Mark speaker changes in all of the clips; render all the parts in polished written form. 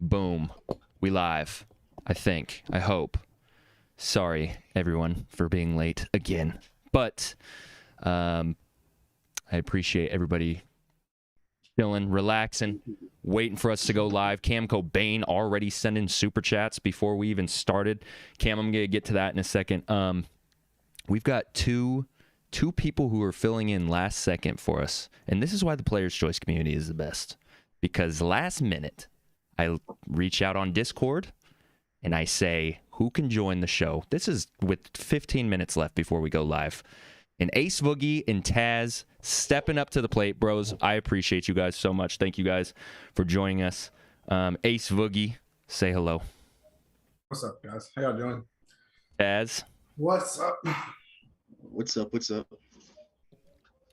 Speaker 1: Boom. We live. I think. I hope. Sorry, everyone, for being late again. But I appreciate everybody chilling, relaxing, waiting for us to go live. Cam Cobain already sending super chats before we even started. Cam, I'm going to get to that in a second. We've got two people who are filling in last second for us. And this is why the Players' Choice community is the best. Because last minute, I reach out on Discord and I say, who can join the show? This is with 15 minutes left before we go live. And Ace Boogie and Taz stepping up to the plate, bros. I appreciate you guys so much. Thank you guys for joining us. Ace Boogie, say hello.
Speaker 2: What's up, guys? How y'all doing?
Speaker 1: Taz.
Speaker 2: What's up?
Speaker 3: What's up? What's up?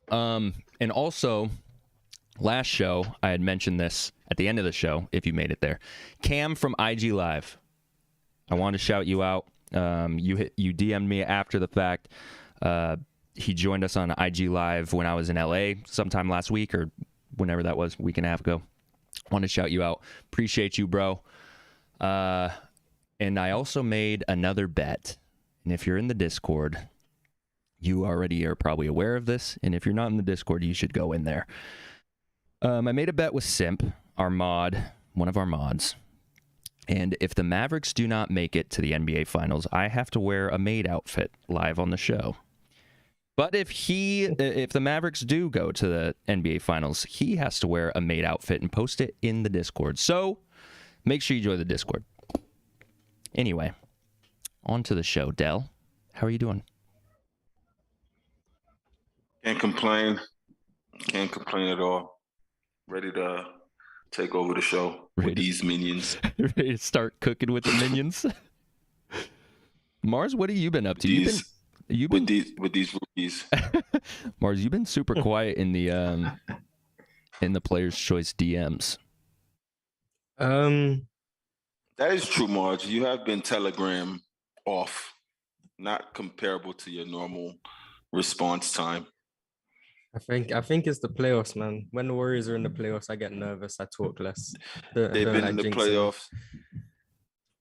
Speaker 1: And also, last show, I had mentioned this at the end of the show, if you made it there. Cam from IG Live. I wanted to shout you out. You DM'd me after the fact. He joined us on IG Live when I was in LA sometime last week or whenever that was, a week and a half ago. Want to shout you out. Appreciate you, bro. And I also made another bet. And if you're in the Discord, you already are probably aware of this. And if you're not in the Discord, you should go in there. I made a bet with Simp, our mod, one of our mods. And if the Mavericks do not make it to the NBA Finals, I have to wear a maid outfit live on the show. But if the Mavericks do go to the NBA Finals, he has to wear a maid outfit and post it in the Discord. So make sure you join the Discord. Anyway, on to the show. Dell, how are you doing?
Speaker 4: Can't complain. Can't complain at all. Ready to take over the show with these minions.
Speaker 1: Ready to start cooking with the minions? Mars, what have you been up to? You've been
Speaker 4: with these rookies.
Speaker 1: Mars, you've been super quiet in the Players' Choice DMs.
Speaker 4: That is true, Mars. You have been Telegram off, not comparable to your normal response time.
Speaker 5: I think it's the playoffs, man. When the Warriors are in the playoffs, I get nervous. I talk less.
Speaker 4: They've been in the playoffs.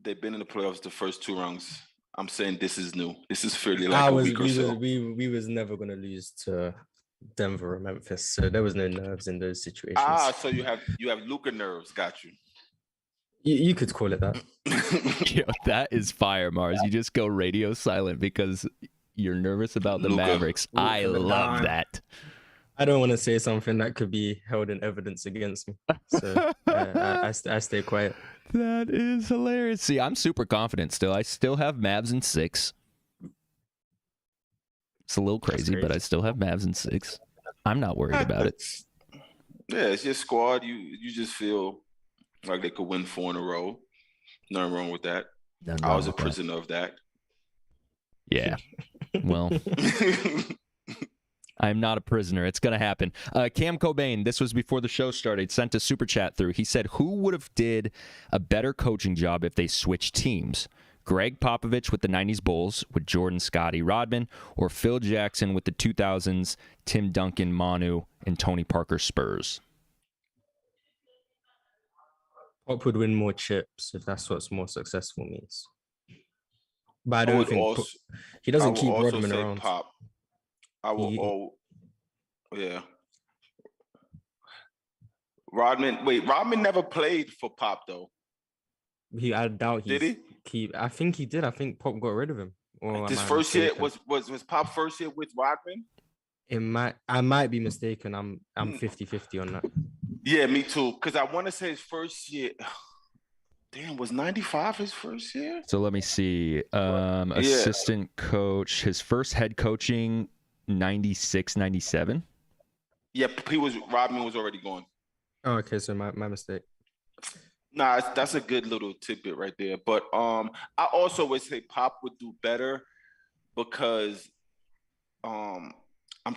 Speaker 4: They've been in the playoffs the first two rounds. I'm saying this is new. This is fairly like a week or so.
Speaker 5: We was never gonna lose to Denver or Memphis, so there was no nerves in those situations.
Speaker 4: So you have Luka nerves. Got you.
Speaker 5: You could call it that.
Speaker 1: Yo, that is fire, Mars. You just go radio silent because you're nervous about the
Speaker 4: Luka.
Speaker 1: Mavericks. I love that.
Speaker 5: I don't want to say something that could be held in evidence against me, so I stay quiet.
Speaker 1: That is hilarious. See, I'm super confident still. I still have Mavs in 6. It's a little crazy, but I still have Mavs in 6. I'm not worried about it.
Speaker 4: Yeah, it's your squad. You just feel like they could win 4 in a row. Nothing wrong with that. I was a prisoner of that.
Speaker 1: Yeah. Well, I'm not a prisoner. It's going to happen. Cam Cobain, this was before the show started, sent a super chat through. He said, who would have did a better coaching job if they switched teams? Greg Popovich with the 90s Bulls with Jordan, Scotty, Rodman, or Phil Jackson with the 2000s, Tim Duncan, Manu, and Tony Parker Spurs?
Speaker 5: Pop would win more chips if that's what's more successful means. But I don't think he doesn't keep Rodman around.
Speaker 4: Pop. Yeah. Rodman never played for Pop though.
Speaker 5: I doubt
Speaker 4: did he?
Speaker 5: I think he did. I think Pop got rid of him.
Speaker 4: His first year was Pop first year with Rodman?
Speaker 5: I might be mistaken. I'm 50-50 on that.
Speaker 4: Yeah, me too. Because I want to say his first year. Damn, was 95 his first year?
Speaker 1: So let me see. Assistant coach, his first head coaching, 96, 97.
Speaker 4: Yeah, Rodman was already gone.
Speaker 5: Oh, okay, so my mistake.
Speaker 4: Nah, that's a good little tidbit right there. But I also would say Pop would do better because I'm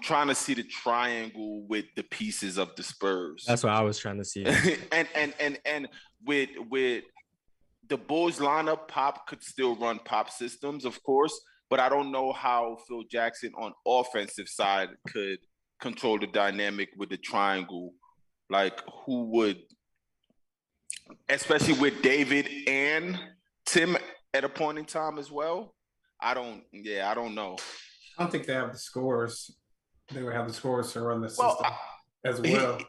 Speaker 4: trying to see the triangle with the pieces of the Spurs.
Speaker 5: That's what I was trying to see.
Speaker 4: and with the Bulls lineup, Pop could still run Pop systems, of course, but I don't know how Phil Jackson on offensive side could control the dynamic with the triangle. Like, who would especially with David and Tim at a point in time as well. I don't know.
Speaker 2: I don't think they have the scores. They would have the scores to run the system as well.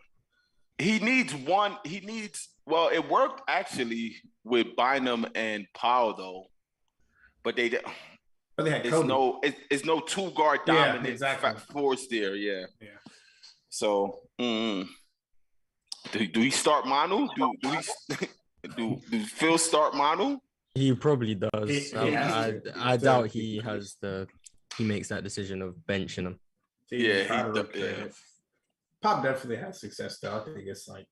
Speaker 4: He needs one. Well, it worked actually with Bynum and Powell though, but they had it's no two guard dominant force there. Yeah. So, do he start Manu? Do Phil start Manu?
Speaker 5: He probably does. I doubt he makes that decision of benching him.
Speaker 2: Pop definitely has success though. I think it's like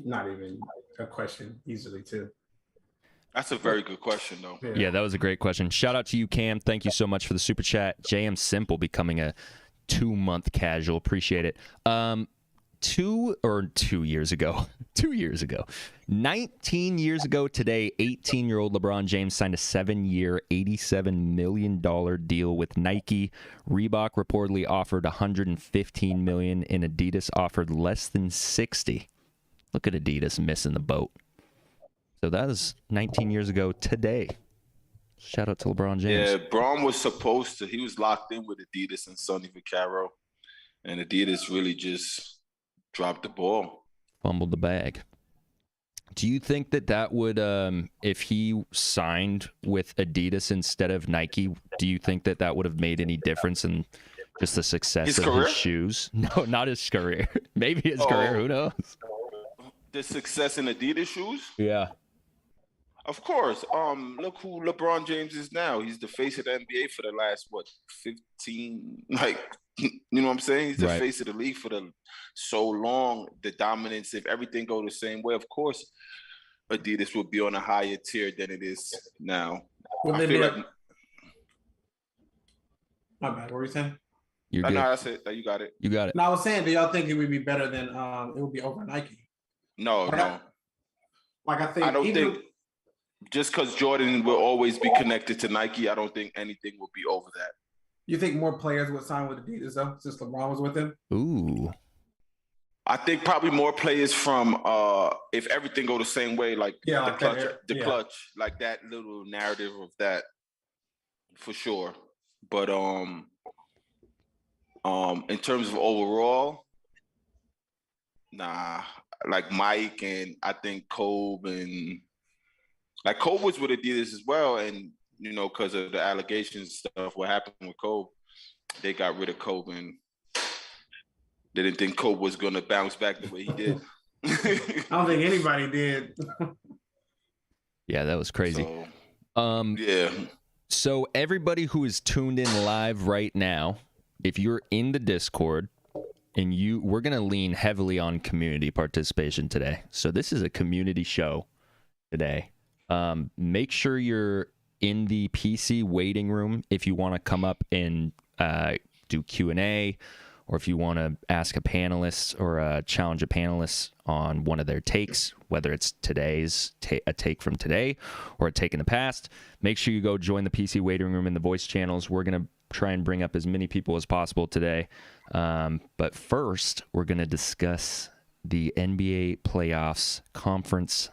Speaker 2: not even a question easily too.
Speaker 4: That's a very good question though.
Speaker 1: Yeah, that was a great question. Shout out to you, Cam. Thank you so much for the super chat. JM Simple becoming a 2-month casual. Appreciate it. 2 years ago, 19 years ago today, 18-year-old LeBron James signed a 7-year, $87 million deal with Nike. Reebok reportedly offered $115 million, and Adidas offered less than $60. Look at Adidas missing the boat. So that was 19 years ago today. Shout out to LeBron James.
Speaker 4: Yeah, Braun was supposed to. He was locked in with Adidas and Sonny Vaccaro, and Adidas really just dropped the ball.
Speaker 1: Fumbled the bag. Do you think that would, if he signed with Adidas instead of Nike, do you think that would have made any difference in just the success of his shoes? No, not his career. Maybe his career. Who knows?
Speaker 4: The success in Adidas shoes?
Speaker 1: Yeah.
Speaker 4: Of course. Look who LeBron James is now. He's the face of the NBA for the last 15, you know what I'm saying? He's the face of the league for so long. The dominance, if everything go the same way, of course, Adidas will be on a higher tier than it is now.
Speaker 2: My bad. What were you saying?
Speaker 1: You're good.
Speaker 4: No, that's it. You got it.
Speaker 1: You got it.
Speaker 2: No, I was saying, do y'all think it would be better than it would be over Nike?
Speaker 4: No.
Speaker 2: I don't think
Speaker 4: just because Jordan will always be connected to Nike, I don't think anything will be over that.
Speaker 2: You think more players would sign with Adidas though, since LeBron was with him?
Speaker 1: Ooh.
Speaker 4: I think probably more players from if everything go the same way, clutch, like that little narrative of that, for sure. But in terms of overall, nah. Like Mike and I think Kobe was with Adidas as well, and because of the allegations stuff, what happened with Kobe, they got rid of Kobe, and they didn't think Kobe was gonna bounce back the way he did.
Speaker 2: I don't think anybody did.
Speaker 1: Yeah, that was crazy.
Speaker 4: Yeah.
Speaker 1: So everybody who is tuned in live right now, if you're in the Discord, and we're going to lean heavily on community participation today. So this is a community show today. Make sure you're in the PC waiting room if you want to come up and do Q&A, or if you want to ask a panelist or challenge a panelist on one of their takes, whether it's today's a take from today or a take in the past. Make sure you go join the PC waiting room in the voice channels. We're going to try and bring up as many people as possible today. But first, we're going to discuss the NBA playoffs conference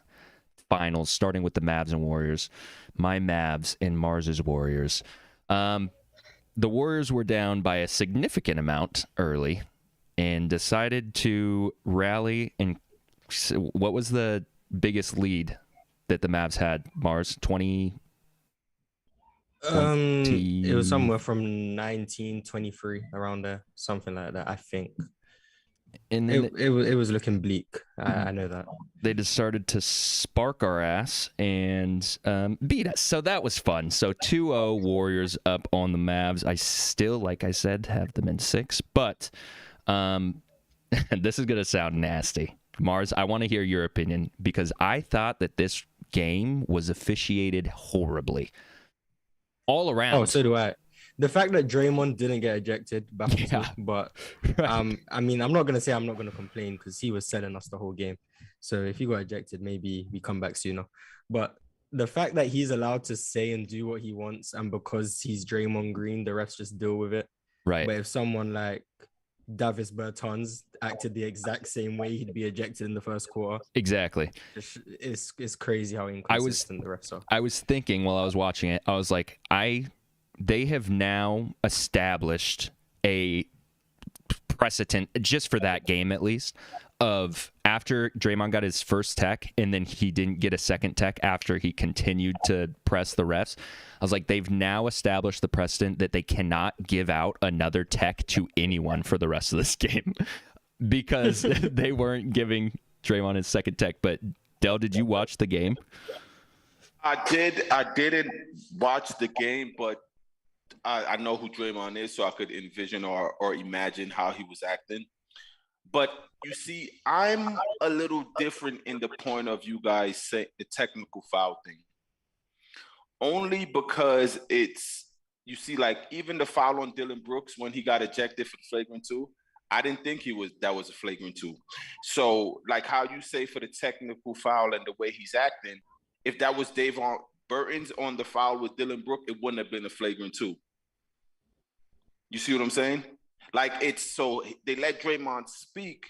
Speaker 1: finals, starting with the Mavs and Warriors. My Mavs and Mars's Warriors. The Warriors were down by a significant amount early and decided to rally. And what was the biggest lead that the Mavs had, Mars? 20?
Speaker 5: It was somewhere from 19, 23, around there, something like that, I think. And then it was looking bleak. I know that.
Speaker 1: They just started to spark our ass and beat us. So that was fun. So 2-0 Warriors up on the Mavs. I still, like I said, have them in 6. But this is going to sound nasty. Mars, I want to hear your opinion, because I thought that this game was officiated horribly. All around.
Speaker 5: Oh, so do I. The fact that Draymond didn't get ejected baffles me, but I mean, I'm not gonna say I'm not gonna complain, because he was selling us the whole game. So if he got ejected, maybe we come back sooner. But the fact that he's allowed to say and do what he wants, and because he's Draymond Green, the refs just deal with it.
Speaker 1: Right.
Speaker 5: But if someone like Davis Bertans acted the exact same way, he'd be ejected in the first quarter.
Speaker 1: Exactly.
Speaker 5: It's crazy how inconsistent the refs are.
Speaker 1: I was thinking while I was watching it, I was like, they have now established a precedent, just for that game at least, of after Draymond got his first tech and then he didn't get a second tech after he continued to press the refs. I was like, they've now established the precedent that they cannot give out another tech to anyone for the rest of this game because they weren't giving Draymond his second tech. But Del, did you watch the game?
Speaker 4: I did. I didn't watch the game, but I know who Draymond is, so I could envision or imagine how he was acting. But you see, I'm a little different in the point of you guys say the technical foul thing. Only because you see, like even the foul on Dillon Brooks when he got ejected for the flagrant 2, I didn't think that was a flagrant 2. So like how you say for the technical foul and the way he's acting, if that was Davon Burton's on the foul with Dillon Brooks, it wouldn't have been a flagrant 2. You see what I'm saying? Like so they let Draymond speak.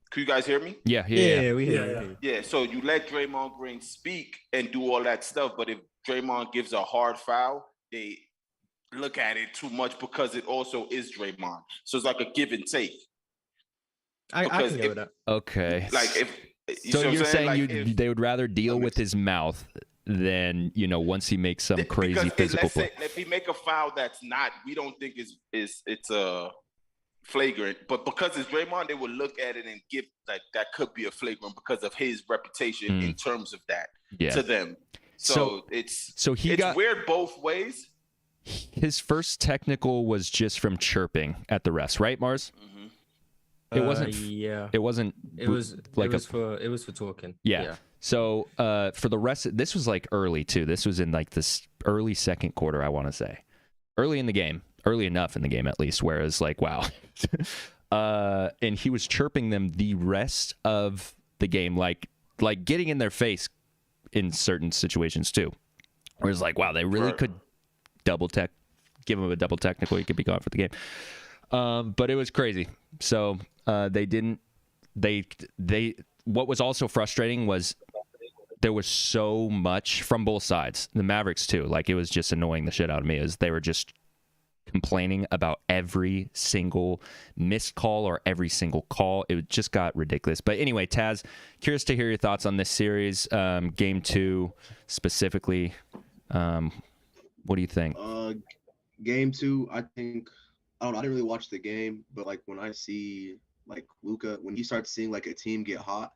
Speaker 4: Can you guys hear me?
Speaker 1: Yeah,
Speaker 5: we hear you.
Speaker 4: Yeah, so you let Draymond Green speak and do all that stuff, but if Draymond gives a hard foul, they look at it too much because it also is Draymond. So it's like a give and take.
Speaker 5: I can go with that.
Speaker 1: Okay.
Speaker 4: Like
Speaker 1: so you're saying they would rather deal with his mouth than, once he makes some crazy physical play.
Speaker 4: If he make a foul that's not, we don't think it's a flagrant, but because it's Draymond, they would look at it and give like that could be a flagrant because of his reputation in terms of that to them. So it's weird both ways.
Speaker 1: His first technical was just from chirping at the refs, right, Mars?
Speaker 4: Mm-hmm.
Speaker 1: It wasn't.
Speaker 5: Yeah.
Speaker 1: It wasn't.
Speaker 5: It was for talking.
Speaker 1: Yeah. So for the rest, this was like early too. This was in like this early second quarter, I want to say, early in the game, early enough in the game at least. Whereas like, wow, and he was chirping them the rest of the game, like getting in their face in certain situations too. Whereas like, wow, they really could double tech, give him a double technical, he could be gone for the game. But it was crazy. So they didn't. What was also frustrating was there was so much from both sides. The Mavericks too. Like it was just annoying the shit out of me. They were just complaining about every single missed call or every single call. It just got ridiculous. But anyway, Taz, curious to hear your thoughts on this series, game 2 specifically. What do you think?
Speaker 3: Game 2, I think I didn't really watch the game, but like when I see like Luka, when he starts seeing like a team get hot,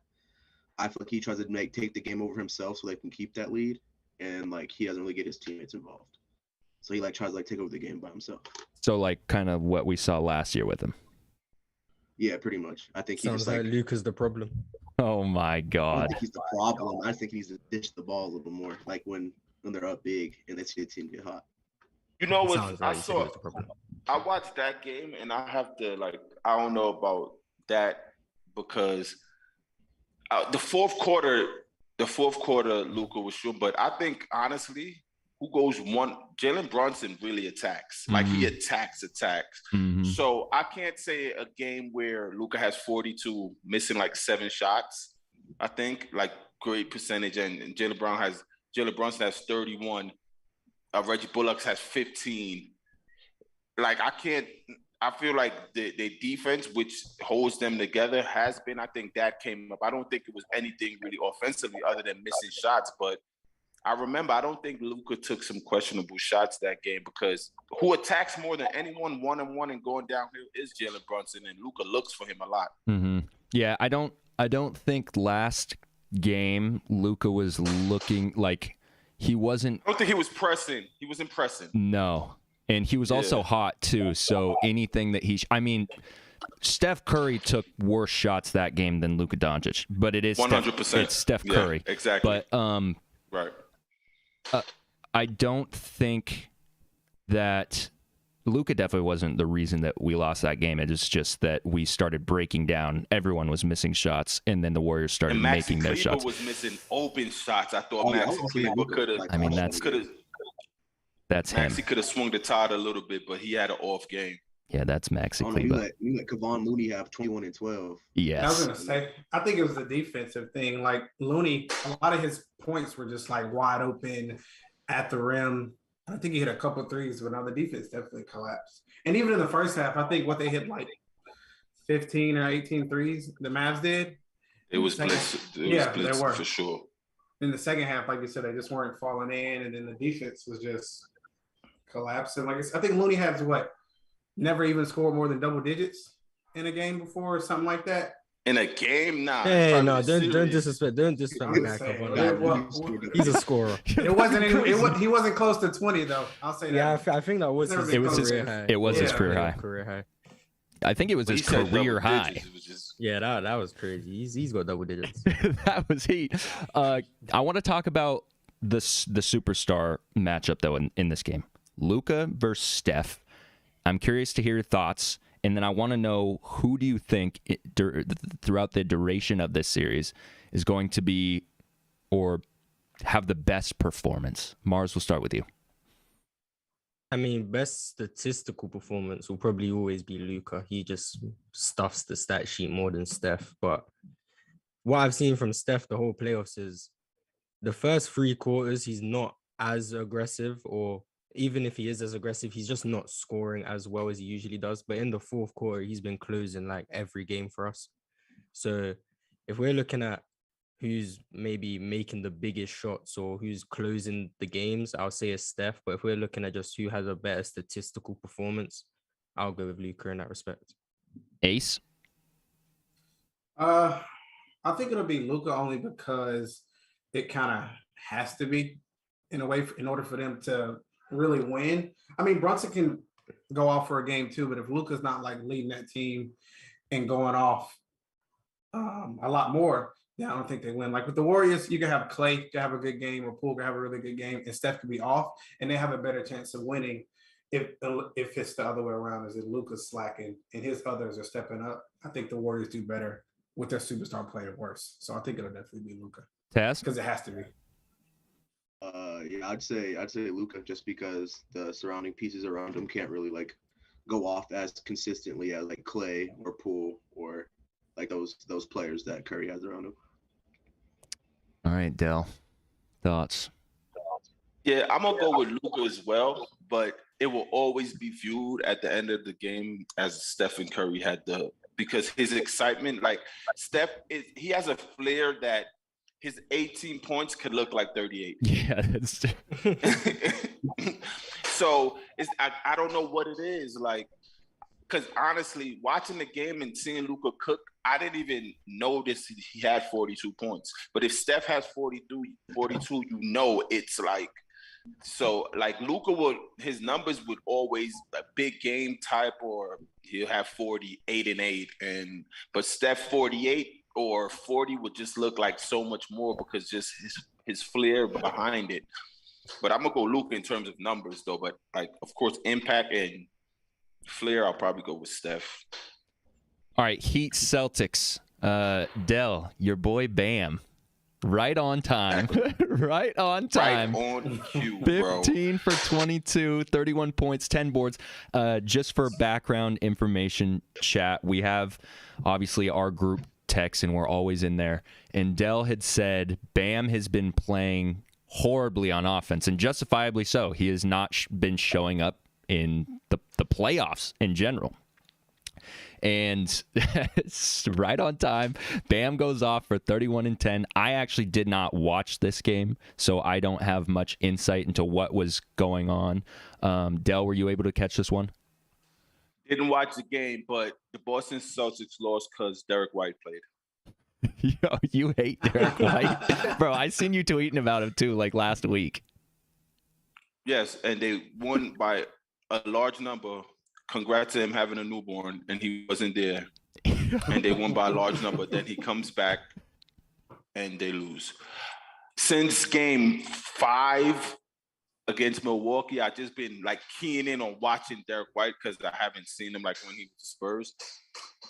Speaker 3: I feel like he tries to take the game over himself so they can keep that lead, and like he doesn't really get his teammates involved. So he like tries to like take over the game by himself.
Speaker 1: So like kind of what we saw last year with him.
Speaker 3: Yeah, pretty much. I think he
Speaker 5: sounds
Speaker 3: just
Speaker 5: like Luka's the problem.
Speaker 1: Oh my God.
Speaker 3: I don't think he's the problem. I just think he needs to dish the ball a little more, like when they're up big and they see the team get hot.
Speaker 4: You know what? I watched that game and I have to I don't know about that because the fourth quarter, Luka was shooting, but I think honestly, who goes one? Jalen Brunson really attacks. Like he attacks.
Speaker 1: Mm-hmm.
Speaker 4: So I can't say a game where Luka has 42, missing like 7 shots. I think like great percentage, and Jalen Brunson has 31. Reggie Bullock has 15. Like I feel like the defense, which holds them together, has been. I think that came up. I don't think it was anything really offensively other than missing shots, but I remember I don't think Luka took some questionable shots that game because who attacks more than anyone one-on-one and going downhill is Jalen Brunson, and Luka looks for him a lot.
Speaker 1: Mm-hmm. Yeah, I don't think last game Luka was looking like he wasn't.
Speaker 4: I don't think he was pressing. He wasn't pressing.
Speaker 1: No, and he was also hot too. So anything that Steph Curry took worse shots that game than Luka Doncic, but it is
Speaker 4: 100%.
Speaker 1: It's Steph Curry,
Speaker 4: exactly.
Speaker 1: But
Speaker 4: right.
Speaker 1: I don't think that Luka definitely wasn't the reason that we lost that game. It is just that we started breaking down. Everyone was missing shots, and then the Warriors started making their shots.
Speaker 4: Was missing open shots. I thought Maxi Kleber could have.
Speaker 1: I mean, that's him.
Speaker 4: Maxi could have swung the tide a little bit, but he had an off game.
Speaker 1: Yeah, that's maxically.
Speaker 3: We let Kevon Looney have 21 and 12.
Speaker 1: Yes.
Speaker 2: I was gonna say, I think it was the defensive thing. Like Looney, a lot of his points were just like wide open at the rim. I think he hit a couple threes, but now the defense definitely collapsed. And even in the first half, I think what they hit like 15 or 18 threes, the Mavs did.
Speaker 4: It was blitz. They were for sure.
Speaker 2: In the second half, like you said, they just weren't falling in, and then the defense was just collapsing. Like I think Looney has never even scored more than double digits in a game before or something like that.
Speaker 4: In a game, nah.
Speaker 5: Hey, no, don't disrespect. Don't disrespect He's a scorer.
Speaker 2: It wasn't. He wasn't close to 20 though. I'll say that.
Speaker 5: Yeah, I think that was his career high.
Speaker 1: It was his career high.
Speaker 5: Career high.
Speaker 1: I think it was his career high.
Speaker 5: Yeah, that was crazy. He's got double digits.
Speaker 1: That was heat. I want to talk about the superstar matchup though in this game, Luka versus Steph. I'm curious to hear your thoughts, and then I want to know who do you think throughout the duration of this series is going to be or have the best performance. Mars, we'll start with you.
Speaker 5: I mean, best statistical performance will probably always be Luka. He just stuffs the stat sheet more than Steph. But what I've seen from Steph the whole playoffs is the first 3 quarters, he's not as aggressive, or even if he is as aggressive, he's just not scoring as well as he usually does. But in the fourth quarter, he's been closing like every game for us. So if we're looking at who's maybe making the biggest shots or who's closing the games, I'll say it's Steph. But if we're looking at just who has a better statistical performance, I'll go with Luka in that respect.
Speaker 1: Ace?
Speaker 2: I think it'll be Luka only because it kind of has to be in a way in order for them to really win. I mean, Brunson can go off for a game too, but if Luka's not like leading that team and going off a lot more, yeah, I don't think they win. Like with the Warriors, you can have Clay to have a good game or Poole to have a really good game, and Steph could be off, and they have a better chance of winning if it's the other way around, is that Luka's slacking and his others are stepping up. I think the Warriors do better with their superstar playing worse. So I think it'll definitely be Luka.
Speaker 1: Taz?
Speaker 2: Because it has to be.
Speaker 3: Yeah, I'd say Luka, just because the surrounding pieces around him can't really like go off as consistently as like Clay or Poole or like those players that Curry has around him.
Speaker 1: All right, Dell. Thoughts?
Speaker 4: Yeah, I'm gonna go with Luka as well, but it will always be viewed at the end of the game as Steph and Curry had because his excitement, like Steph, he has a flair that his 18 points could look like 38.
Speaker 1: Yeah, that's
Speaker 4: so I don't know what it is, like, because honestly, watching the game and seeing Luka cook, I didn't even notice he had 42 points. But if Steph has 42, you know it's like, so like Luka his numbers would always a big game type, or he'll have 48 and 8, but Steph 48 or 40 would just look like so much more because just his flair behind it. But I'm gonna go Luka in terms of numbers though. But like, of course, impact and flair, I'll probably go with Steph.
Speaker 1: All right, Heat Celtics. Dell, your boy Bam. Right on time. Right on time.
Speaker 4: Right on cue,
Speaker 1: 15
Speaker 4: bro.
Speaker 1: for 22, 31 points, 10 boards. Just for background information, chat, we have obviously our group text, and we're always in there. And Dell had said Bam has been playing horribly on offense, and justifiably so. He has not been showing up in the playoffs in general. And it's right on time. Bam goes off for 31 and 10. I actually did not watch this game, so I don't have much insight into what was going on. Dell, were you able to catch this one?
Speaker 4: Didn't watch the game, but the Boston Celtics lost because Derek White played.
Speaker 1: Yo, you hate Derek White. Bro, I seen you tweeting about him too, like last week.
Speaker 4: Yes, and they won by a large number. Congrats to him having a newborn, and he wasn't there. And they won by a large number. Then he comes back, and they lose. Since game 5 against Milwaukee, I've just been like keying in on watching Derek White because I haven't seen him like when he was Spurs.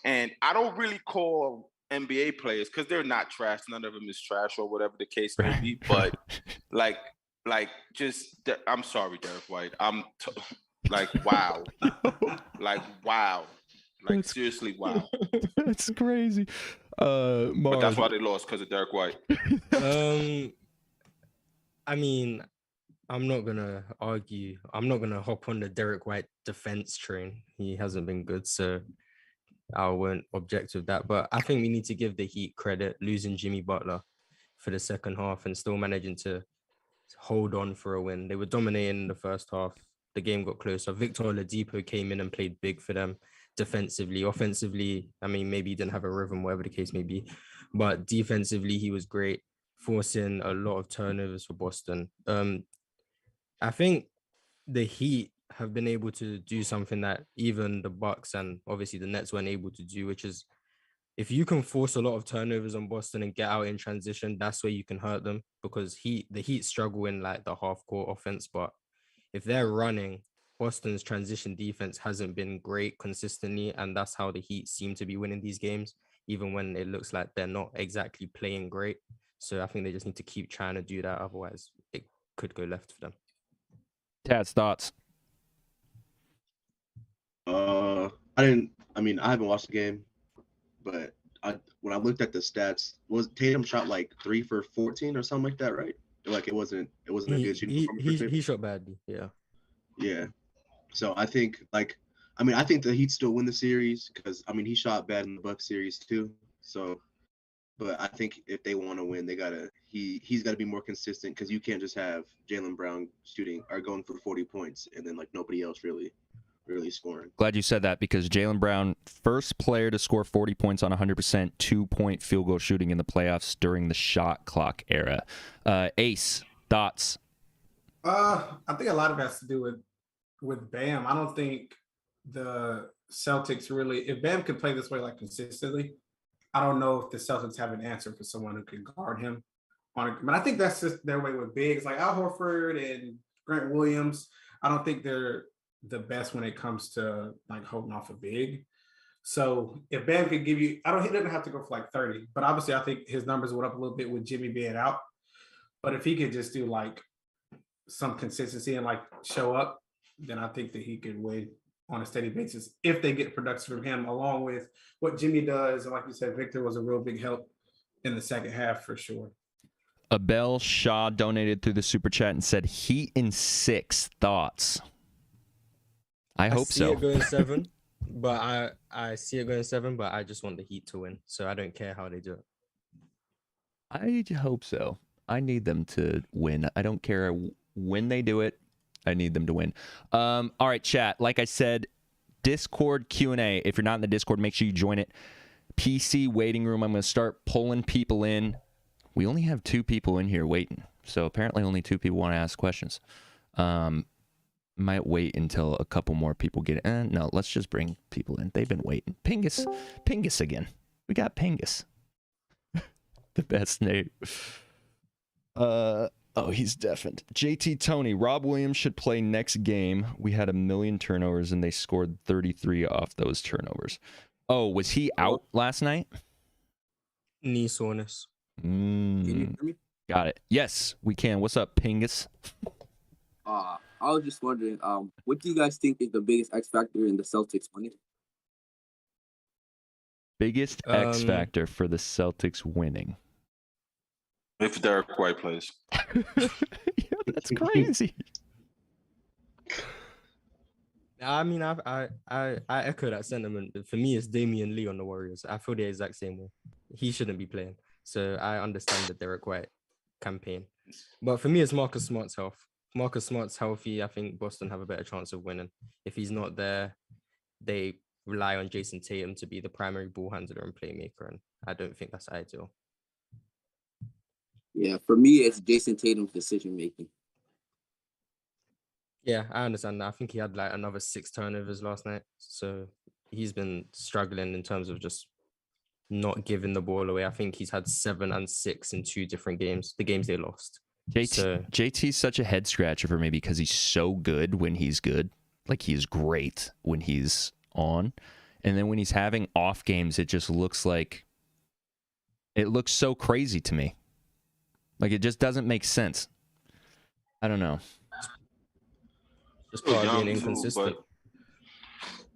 Speaker 4: And I don't really call NBA players because they're not trash. None of them is trash or whatever the case may be. But like just I'm sorry, Derek White. Like, wow. Like, wow. Like, seriously, wow.
Speaker 1: That's crazy.
Speaker 4: But that's why they lost, because of Derek White.
Speaker 5: I mean, I'm not gonna argue. I'm not gonna hop on the Derek White defense train. He hasn't been good, so I won't object with that. But I think we need to give the Heat credit, losing Jimmy Butler for the second half and still managing to hold on for a win. They were dominating in the first half. The game got closer. Victor Oladipo came in and played big for them defensively. Offensively, I mean, maybe he didn't have a rhythm, whatever the case may be. But defensively, he was great, forcing a lot of turnovers for Boston. I think the Heat have been able to do something that even the Bucks and obviously the Nets weren't able to do, which is if you can force a lot of turnovers on Boston and get out in transition, that's where you can hurt them, because the Heat struggle in like the half court offense. But if they're running, Boston's transition defense hasn't been great consistently, and that's how the Heat seem to be winning these games, even when it looks like they're not exactly playing great. So I think they just need to keep trying to do that. Otherwise, it could go left for them.
Speaker 1: Tad's thoughts.
Speaker 3: I haven't watched the game, but when I looked at the stats, was Tatum shot like 3 for 14 or something like that, right? Like it wasn't a good shooting performance.
Speaker 5: He shot badly, yeah.
Speaker 3: Yeah. So I think I think the Heat still win the series because he shot bad in the Bucks series too. So, but I think if they want to win, he's got to be more consistent, because you can't just have Jaylen Brown shooting or going for 40 points and then like nobody else really scoring.
Speaker 1: Glad you said that, because Jaylen Brown, first player to score 40 points on 100% 2-point field goal shooting in the playoffs during the shot clock era. Ace, thoughts?
Speaker 2: I think a lot of it has to do with Bam. I don't think the Celtics really, if Bam could play this way like consistently, I don't know if the Celtics have an answer for someone who can guard him. But I think that's just their way with bigs like Al Horford and Grant Williams. I don't think they're the best when it comes to like holding off a big. So if Bam could give you, he doesn't have to go for like 30, but obviously I think his numbers went up a little bit with Jimmy being out. But if he could just do like some consistency and like show up, then I think that he could win on a steady basis if they get production from him, along with what Jimmy does. And like you said, Victor was a real big help in the second half for sure.
Speaker 1: Abel Shaw donated through the super chat and said, Heat in 6. Thoughts? I hope so.
Speaker 5: I see it going 7, but I see it going 7, but I just want the Heat to win, so I don't care how they do it.
Speaker 1: I hope so. I need them to win. I don't care when they do it. I need them to win. All right, chat. Like I said, Discord Q&A. If you're not in the Discord, make sure you join it. PC waiting room. I'm going to start pulling people in. We only have 2 people in here waiting, so apparently only 2 people want to ask questions. Might wait until a couple more people get in. No, let's just bring people in. They've been waiting. Pingus again. We got Pingus. The best name. He's deafened. JT Tony, Rob Williams should play next game. We had 1 million turnovers and they scored 33 off those turnovers. Oh, was he out last night?
Speaker 5: Knee soreness.
Speaker 6: Can you hear me?
Speaker 1: Got it. Yes, we can. What's up, Pingus?
Speaker 6: I was just wondering, what do you guys think is the biggest X factor in the Celtics winning?
Speaker 1: Biggest X factor for the Celtics winning.
Speaker 4: If Derek White plays.
Speaker 1: Yeah, that's crazy.
Speaker 5: I mean, I echo that sentiment. For me, it's Damian Lee on the Warriors. I feel the exact same way. He shouldn't be playing. So I understand the Derek White campaign. But for me, it's Marcus Smart's health. Marcus Smart's healthy. I think Boston have a better chance of winning. If he's not there, they rely on Jayson Tatum to be the primary ball handler and playmaker. And I don't think that's ideal.
Speaker 6: Yeah, for me, it's Jayson Tatum's decision making.
Speaker 5: Yeah, I understand that. I think he had like another 6 turnovers last night. So he's been struggling in terms of just not giving the ball away. I think he's had 7 and 6 in 2 different games, the games they lost.
Speaker 1: JT's such a head scratcher for me because he's so good when he's good. Like, he's great when he's on. And then when he's having off games, it just looks so crazy to me. Like, it just doesn't make sense. I don't know.
Speaker 5: Just part of being inconsistent.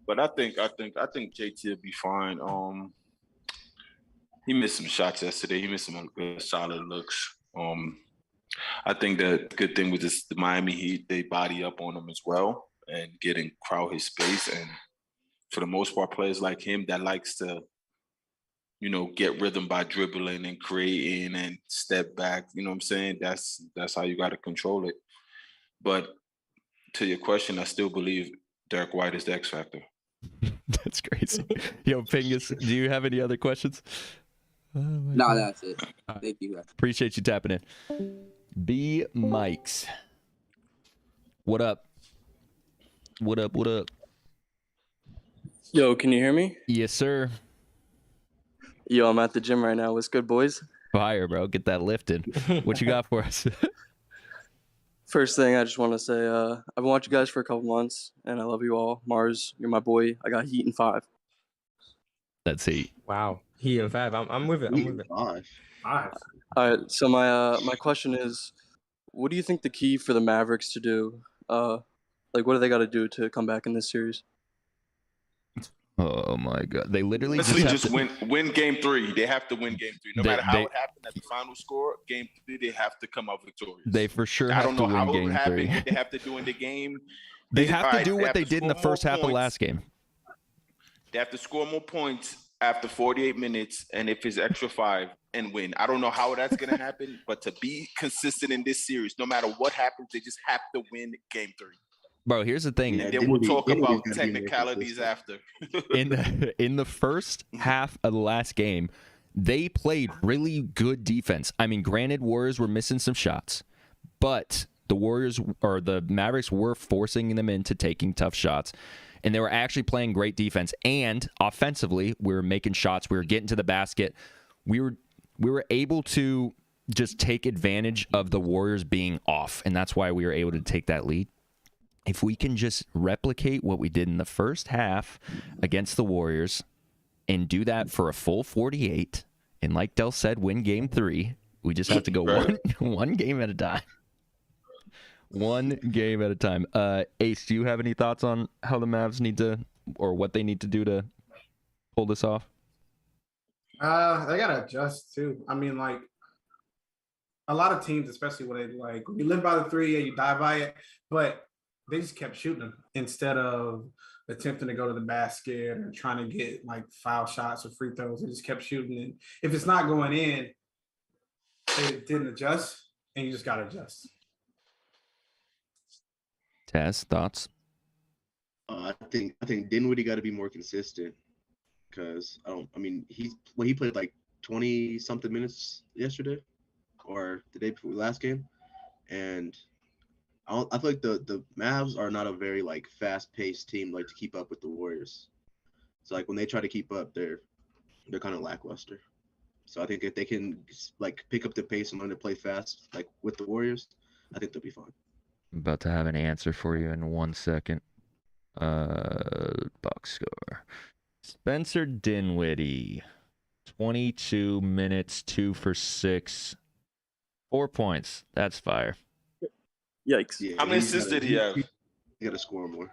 Speaker 4: But I think JT will be fine. He missed some shots yesterday. He missed some good solid looks. I think the good thing with the Miami Heat, they body up on him as well and crowd his space. And for the most part, players like him that likes to, get rhythm by dribbling and creating and step back. You know what I'm saying? That's how you got to control it. But to your question, I still believe Derek White is the X factor.
Speaker 1: That's crazy. Yo, Pingus, do you have any other questions?
Speaker 6: No, that's it. Thank you, guys.
Speaker 1: Appreciate you tapping in. B Mikes. What up? What up? What up?
Speaker 7: Yo, can you hear me?
Speaker 1: Yes, sir.
Speaker 7: Yo, I'm at the gym right now. What's good, boys?
Speaker 1: Fire, bro. Get that lifted. What you got for us?
Speaker 7: First thing, I just want to say, I've been watching you guys for a couple months, and I love you all. Mars, you're my boy. I got Heat in 5.
Speaker 1: That's Heat.
Speaker 5: Wow. Heat in 5. I'm with it. I'm with it.
Speaker 3: 5.
Speaker 2: All
Speaker 7: All right, so my question is, what do you think the key for the Mavericks to do? What do they got to do to come back in this series?
Speaker 1: Oh my God! They literally
Speaker 4: just win game 3. They have to win game 3, no matter how it happened at the final score. Game 3, they have to come out victorious.
Speaker 1: They for sure.
Speaker 4: I don't know how it
Speaker 1: game
Speaker 4: would happen.
Speaker 1: 3.
Speaker 4: What they have to do in the game.
Speaker 1: They have to do what they did in the first half of last game.
Speaker 4: They have to score more points after 48 minutes, and if it's extra 5, and win. I don't know how that's going to happen, but to be consistent in this series, no matter what happens, they just have to win game 3.
Speaker 1: Bro, here's the thing.
Speaker 4: And then we'll talk about technicalities after.
Speaker 1: In the first half of the last game, they played really good defense. I mean, granted, Warriors were missing some shots, but the Mavericks were forcing them into taking tough shots, and they were actually playing great defense. And offensively, we were making shots. We were getting to the basket. We were able to just take advantage of the Warriors being off, and that's why we were able to take that lead. If we can just replicate what we did in the first half against the Warriors and do that for a full 48, and like Del said, win game 3, we just have to go one game at a time. One game at a time. Ace, do you have any thoughts on how the Mavs need to, or what they need to do to pull this off?
Speaker 2: They gotta adjust too. I mean, like a lot of teams, especially when they you live by the 3 and you die by it, but they just kept shooting them instead of attempting to go to the basket or trying to get foul shots or free throws. They just kept shooting, and if it's not going in, they didn't adjust, and you just gotta adjust.
Speaker 1: Taz, thoughts?
Speaker 3: I think Dinwiddie got to be more consistent because he played 20 something minutes yesterday or the day before last game, and I feel like the Mavs are not a very fast paced team to keep up with the Warriors. So when they try to keep up, they're kind of lackluster. So I think if they can pick up the pace and learn to play fast with the Warriors, I think they'll be fine.
Speaker 1: I'm about to have an answer for you in 1 second. Box score. Spencer Dinwiddie, 22 minutes, 2 for 6, 4 points. That's fire.
Speaker 7: Yikes.
Speaker 4: Yeah, how many assists did he have?
Speaker 3: He got to score more.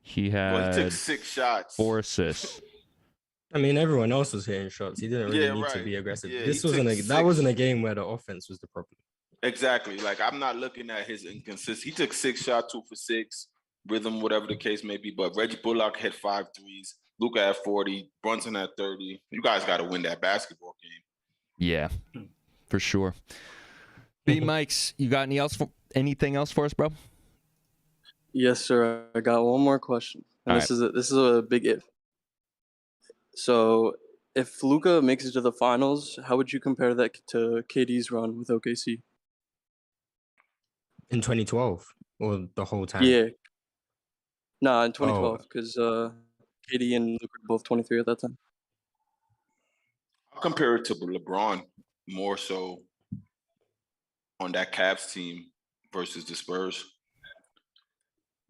Speaker 1: He had
Speaker 4: he took 6 shots.
Speaker 1: 4 assists.
Speaker 5: I mean, everyone else was hitting shots. He didn't really need to be aggressive. That wasn't a game where the offense was the problem.
Speaker 4: Exactly. I'm not looking at his inconsistency. He took 6 shots, 2 for 6, rhythm, whatever the case may be. But Reggie Bullock had 5 threes. Luka had 40. Brunson had 30. You guys got to win that basketball game.
Speaker 1: Yeah, for sure. B Mikes, you got anything else for us, bro?
Speaker 7: Yes, sir. I got one more question. And this is a big if. So, if Luka makes it to the finals, how would you compare that to KD's run with OKC?
Speaker 5: In 2012 or the whole time?
Speaker 7: Yeah. Nah, in 2012 because KD and Luka were both 23 at that time.
Speaker 4: I'll compare it to LeBron more so on that Cavs team versus the Spurs.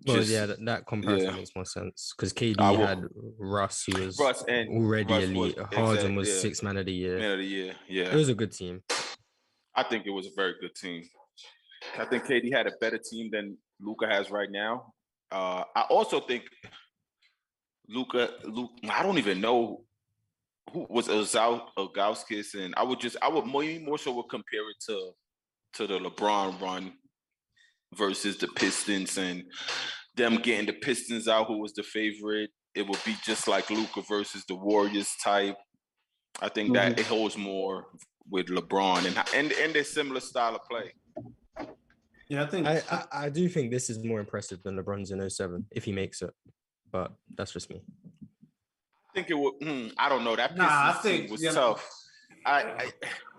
Speaker 5: Well, that comparison makes more sense because KD had Russ, who was already elite. Harden was 6th man of the year.
Speaker 4: Man of the year, yeah.
Speaker 5: It was a good team.
Speaker 4: I think it was a very good team. I think KD had a better team than Luka has right now. I also think Luka. I don't even know who was Ilgauskas, and I would more so compare it to the LeBron run versus the Pistons and them getting the Pistons out, who was the favorite. It would be just like Luka versus the Warriors type. I think that it holds more with LeBron and their similar style of play.
Speaker 2: Yeah,
Speaker 5: I do think this is more impressive than LeBron's in 07 if he makes it, but that's just me.
Speaker 4: I think it would. I don't know. That Pistons team was tough.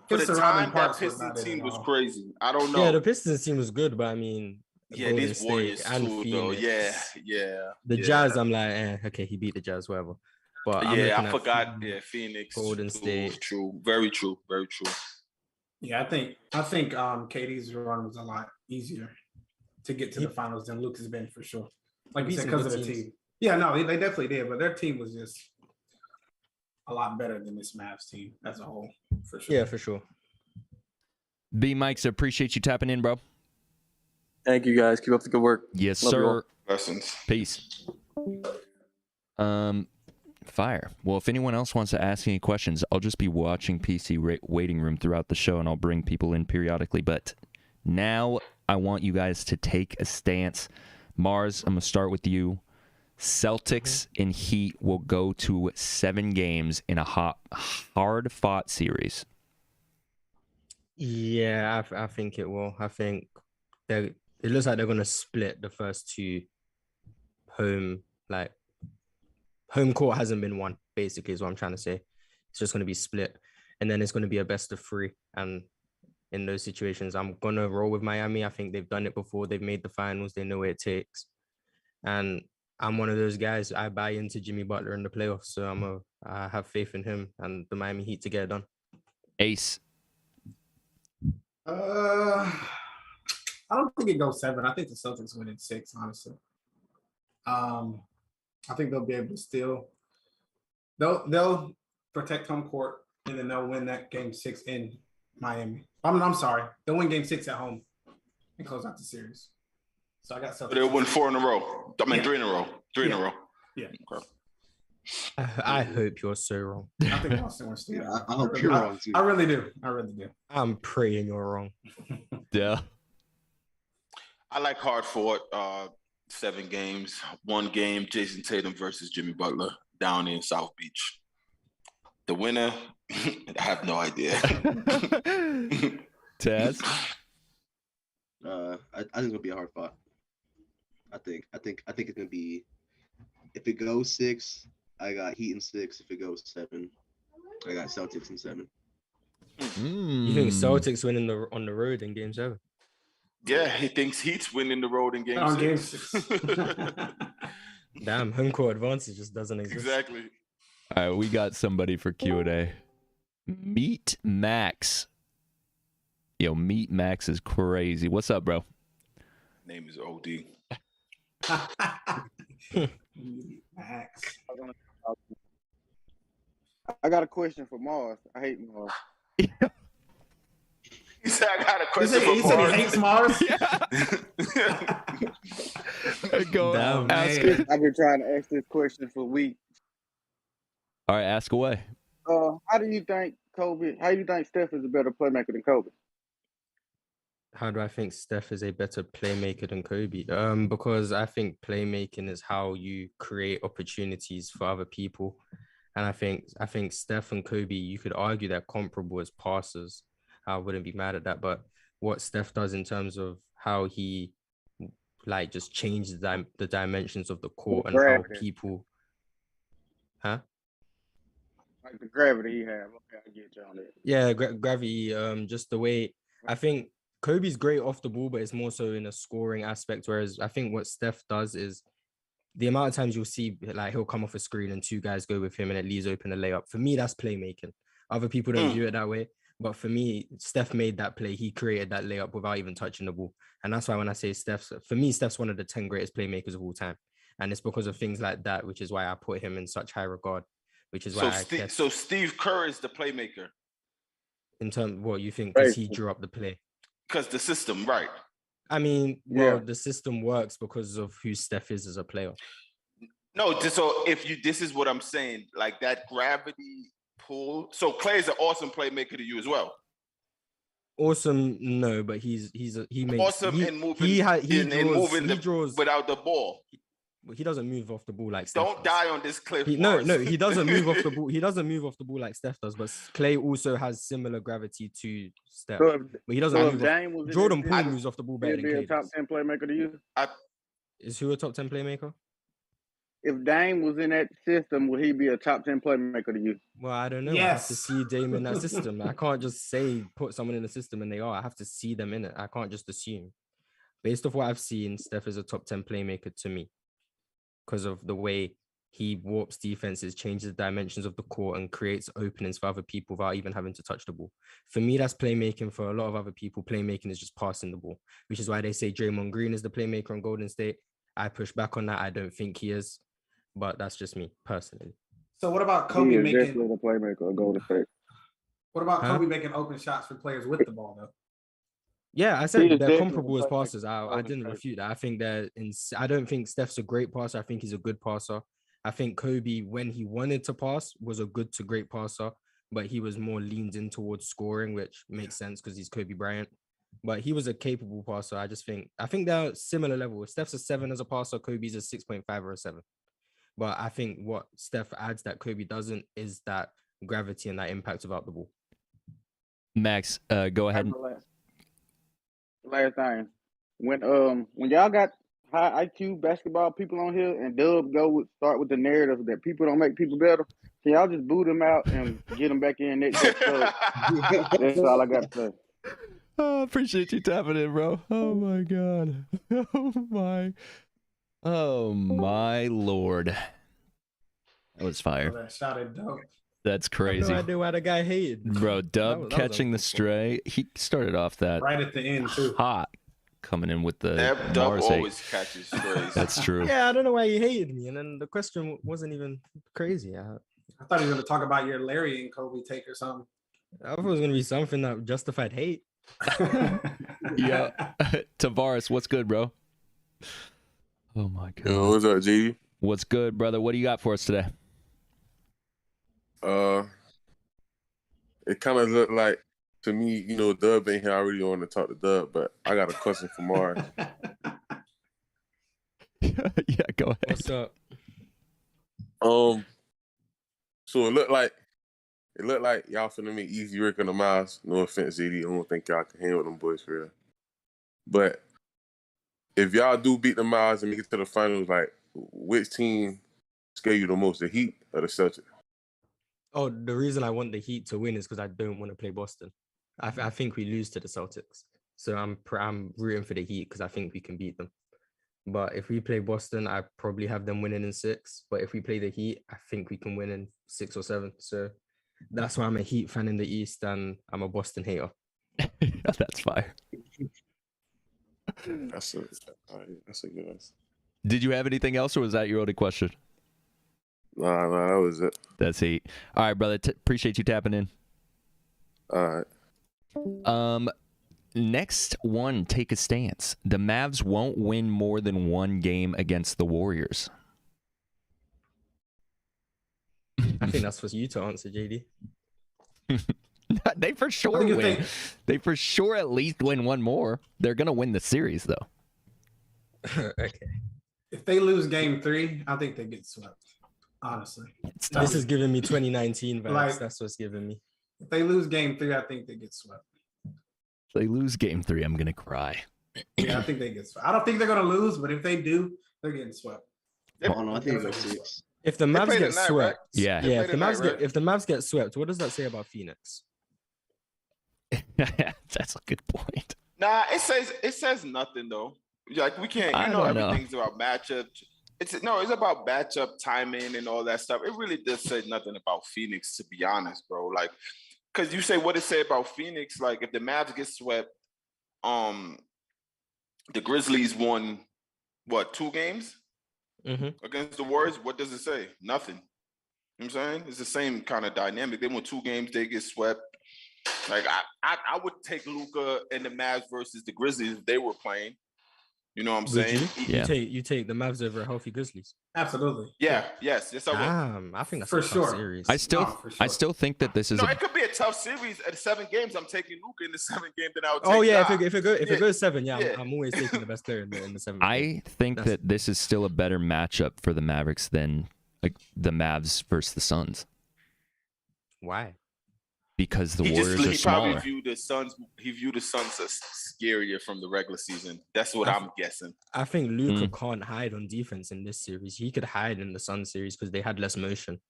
Speaker 4: For the time, that Pistons team was crazy. I don't know.
Speaker 5: Yeah, the Pistons team was good, but I mean,
Speaker 4: these Warriors and too, Phoenix. Though. Yeah.
Speaker 5: The Jazz, I'm like, okay, he beat the Jazz, whatever. But
Speaker 4: I forgot. Phoenix,
Speaker 5: Golden State.
Speaker 4: True, very true, very true.
Speaker 2: Yeah, I think KD's run was a lot easier to get to the finals than Luka's been for sure. Like you said, because of the team. Yeah, no, they definitely did, but their team was just a lot better than this Mavs team as a whole, for sure.
Speaker 5: Yeah, for sure.
Speaker 1: B Mikes, appreciate you tapping in, bro.
Speaker 7: Thank you, guys. Keep up the good work.
Speaker 1: Yes,
Speaker 7: Love
Speaker 1: sir.
Speaker 4: Blessings.
Speaker 1: Peace. Fire. Well, if anyone else wants to ask any questions, I'll just be watching PC waiting room throughout the show, and I'll bring people in periodically. But now I want you guys to take a stance. Mars, I'm going to start with you. Celtics and Heat will go to 7 games in a hard-fought series.
Speaker 5: Yeah, I think it will. I think it looks like they're going to split the first 2 home court hasn't been won, basically, is what I'm trying to say. It's just going to be split. And then it's going to be a best of 3. And in those situations, I'm going to roll with Miami. I think they've done it before. They've made the finals. They know what it takes. And I'm one of those guys. I buy into Jimmy Butler in the playoffs. So I have faith in him and the Miami Heat to get it done.
Speaker 1: Ace.
Speaker 2: I don't think it goes 7. I think the Celtics win in 6, honestly. I think they'll be able to still they'll protect home court and then they'll win that game 6 in Miami. I'm sorry. They'll win game 6 at home and close out the series. So I got Celtics.
Speaker 4: They'll win 4 in a row. 3 in a row. 3 in a row.
Speaker 2: Yeah.
Speaker 4: Okay.
Speaker 5: I hope you're so wrong.
Speaker 2: I think Boston wins too.
Speaker 3: I hope you're wrong too.
Speaker 2: I really do.
Speaker 5: I'm praying you're wrong.
Speaker 1: Yeah.
Speaker 4: I like hard fought 7 games. 1 game, Jayson Tatum versus Jimmy Butler down in South Beach. The winner, I have no idea.
Speaker 1: Taz?
Speaker 3: I think it'll be a hard fought. I think it's gonna be, if it goes 6, I got Heat in 6. If it goes 7, I got Celtics in 7.
Speaker 5: You think Celtics winning on the road in game 7?
Speaker 4: Yeah, he thinks Heat's winning the road in game 6.
Speaker 5: Damn, home court advantage just doesn't exist.
Speaker 4: Exactly.
Speaker 1: All right, we got somebody for Q&A. Meet Max. Yo, Meet Max is crazy. What's up, bro?
Speaker 4: Name is OD.
Speaker 2: Max.
Speaker 8: I got a question for Mars. I hate Mars.
Speaker 4: He said, I got a question for Mars.
Speaker 2: He said he hates Mars?
Speaker 1: Yeah. Go ask it.
Speaker 8: I've been trying to ask this question for weeks.
Speaker 1: All right, ask away.
Speaker 8: How do you think Steph is a better playmaker than Kobe?
Speaker 5: How do I think Steph is a better playmaker than Kobe? Because I think playmaking is how you create opportunities for other people. And I think Steph and Kobe, you could argue they're comparable as passers. I wouldn't be mad at that. But what Steph does in terms of how he just changes the dimensions of the court and how people,
Speaker 8: like the gravity he has. Okay, I get you on it.
Speaker 5: Yeah, gravity. Just the way I think Kobe's great off the ball, but it's more so in a scoring aspect. Whereas I think what Steph does is the amount of times you'll see he'll come off a screen and 2 guys go with him and it leaves open a layup. For me, that's playmaking. Other people don't view it that way. But for me, Steph made that play. He created that layup without even touching the ball. And that's why when I say Steph's one of the 10 greatest playmakers of all time. And it's because of things like that, which is why I put him in such high regard, which is why
Speaker 4: So Steve Kerr is the playmaker.
Speaker 5: In terms of what you think, because he drew up the play.
Speaker 4: Because the system, right.
Speaker 5: I mean, well, the system works because of who Steph is as a player.
Speaker 4: No, just so this is what I'm saying, like that gravity pull. So Clay is an awesome playmaker to you as well.
Speaker 5: Awesome, no, but he makes
Speaker 4: awesome in moving.
Speaker 5: He draws
Speaker 4: without the ball.
Speaker 5: He doesn't move off the ball like Steph
Speaker 4: Don't
Speaker 5: does.
Speaker 4: die on this cliff.
Speaker 5: He doesn't move off the ball. He doesn't move off the ball like Steph does. But Clay also has similar gravity to Steph. But he doesn't move off. Jordan Poole moves off the ball better than Clay.
Speaker 8: Be a top 10 playmaker to you?
Speaker 5: Is who a top 10 playmaker?
Speaker 8: If Dame was in that system, would he be a top 10 playmaker to you?
Speaker 5: Well, I don't know. Yes. I have to see Dame in that system. I can't just say put someone in the system and they are. I have to see them in it. I can't just assume. Based off what I've seen, Steph is a top 10 playmaker to me because of the way he warps defenses, changes the dimensions of the court, and creates openings for other people without even having to touch the ball. For me, that's playmaking. For a lot of other people, playmaking is just passing the ball, which is why they say Draymond Green is the playmaker on Golden State. I push back on that. I don't think he is. But that's just me personally.
Speaker 2: So what about Kobe making
Speaker 8: the playmaker of Golden State?
Speaker 2: What about Kobe making open shots for players with the ball though?
Speaker 5: Yeah, I said they're comparable as passers. I didn't refute that. I think I don't think Steph's a great passer. I think he's a good passer. I think Kobe, when he wanted to pass, was a good to great passer, but he was more leaned in towards scoring, which makes sense because he's Kobe Bryant. But he was a capable passer. I think they're similar level. Steph's a 7 as a passer, Kobe's a 6.5 or a 7. But I think what Steph adds that Kobe doesn't is that gravity and that impact without the ball.
Speaker 1: Max, go ahead.
Speaker 8: Last thing, when y'all got high IQ basketball people on here and Dub start with the narrative that people don't make people better, can y'all just boot them out and get them back in next episode? That's all I got to say.
Speaker 1: Oh, appreciate you tapping in, bro. Oh my God. Oh my Lord. That was fire.
Speaker 2: That shot at Dub.
Speaker 1: That's crazy.
Speaker 5: I have no idea why the guy hated.
Speaker 1: Bro, Dub catching the stray. He started off that
Speaker 2: right at the end too.
Speaker 1: Hot coming in with the
Speaker 4: Dub always catches strays.
Speaker 1: That's true.
Speaker 5: Yeah, I don't know why he hated me. And then the question wasn't even crazy.
Speaker 2: I thought he was going to talk about your Larry and Kobe take or something.
Speaker 5: I thought it was going to be something that justified hate.
Speaker 1: Yeah. Tavares, what's good, bro? Oh my God.
Speaker 9: Yo, what's up, GD?
Speaker 1: What's good, brother? What do you got for us today?
Speaker 9: It kind of looked like to me, Dub ain't here. I really want to talk to Dub, but I got a question for Mars.
Speaker 1: Yeah, go ahead.
Speaker 5: What's up?
Speaker 9: So it looked like y'all finna make easy work on the Mavs. No offense, ZD. I don't think y'all can handle them boys for real. But if y'all do beat the Mavs and make it to the finals, like which team scare you the most, the Heat or the Celtics?
Speaker 5: Oh, the reason I want the Heat to win is because I don't want to play Boston. I think we lose to the Celtics, so I'm rooting for the Heat because I think we can beat them. But if we play Boston, I probably have them winning in 6. But if we play the Heat, I think we can win in 6 or 7. So that's why I'm a Heat fan in the East and I'm a Boston hater.
Speaker 1: That's fire.
Speaker 9: That's a good answer.
Speaker 1: Did you have anything else, or was that your only question?
Speaker 9: Nah, that was it.
Speaker 1: That's Heat. All right, brother. Appreciate you tapping in.
Speaker 9: All
Speaker 1: right. Next one, take a stance. The Mavs won't win more than one game against the Warriors.
Speaker 5: I think that's for you to answer, JD.
Speaker 1: They for sure win. They for sure at least win one more. They're gonna win the series though.
Speaker 5: Okay.
Speaker 2: If they lose game 3, I think they get swept. Honestly,
Speaker 5: this is giving me 2019 vibes. That's what's giving me.
Speaker 2: If they lose game 3, I think they get swept.
Speaker 1: If they lose game 3, I'm gonna cry.
Speaker 2: Yeah, I think they get swept. I don't think they're gonna lose, but if they do, they're getting swept.
Speaker 3: Oh no, I think they're 6.
Speaker 5: If the Mavs get swept,
Speaker 4: right?
Speaker 1: Yeah.
Speaker 5: If the Mavs get swept, what does that say about Phoenix?
Speaker 1: That's a good point.
Speaker 4: Nah, it says nothing though. Like we can't, everything's about matchup. It's about matchup timing and all that stuff. It really does say nothing about Phoenix, to be honest, bro. Like, because you say what it say about Phoenix. Like, if the Mavs get swept, the Grizzlies won 2 games against the Warriors. What does it say? Nothing. You know what I'm saying? It's the same kind of dynamic. They won 2 games, they get swept. Like I would take Luka and the Mavs versus the Grizzlies if they were playing. You know what I'm saying?
Speaker 5: You take the Mavs over a healthy Grizzlies.
Speaker 2: Absolutely.
Speaker 4: Yeah. Yes, I would.
Speaker 5: I think that's
Speaker 2: for
Speaker 5: a tough
Speaker 2: sure.
Speaker 5: series.
Speaker 1: I still think that this is.
Speaker 4: It could be a tough series at 7 games. I'm taking Luka in the 7th game. Then I would.
Speaker 5: Oh yeah,
Speaker 4: Ja.
Speaker 5: if it goes 7, I'm always taking the best player in the 7th.
Speaker 1: I think that this is still a better matchup for the Mavericks than the Mavs versus the Suns.
Speaker 5: Why?
Speaker 1: Because the Warriors are smaller.
Speaker 4: He viewed the Suns as scarier from the regular season. That's what I'm guessing.
Speaker 5: I think Luka can't hide on defense in this series. He could hide in the Suns series because they had less motion.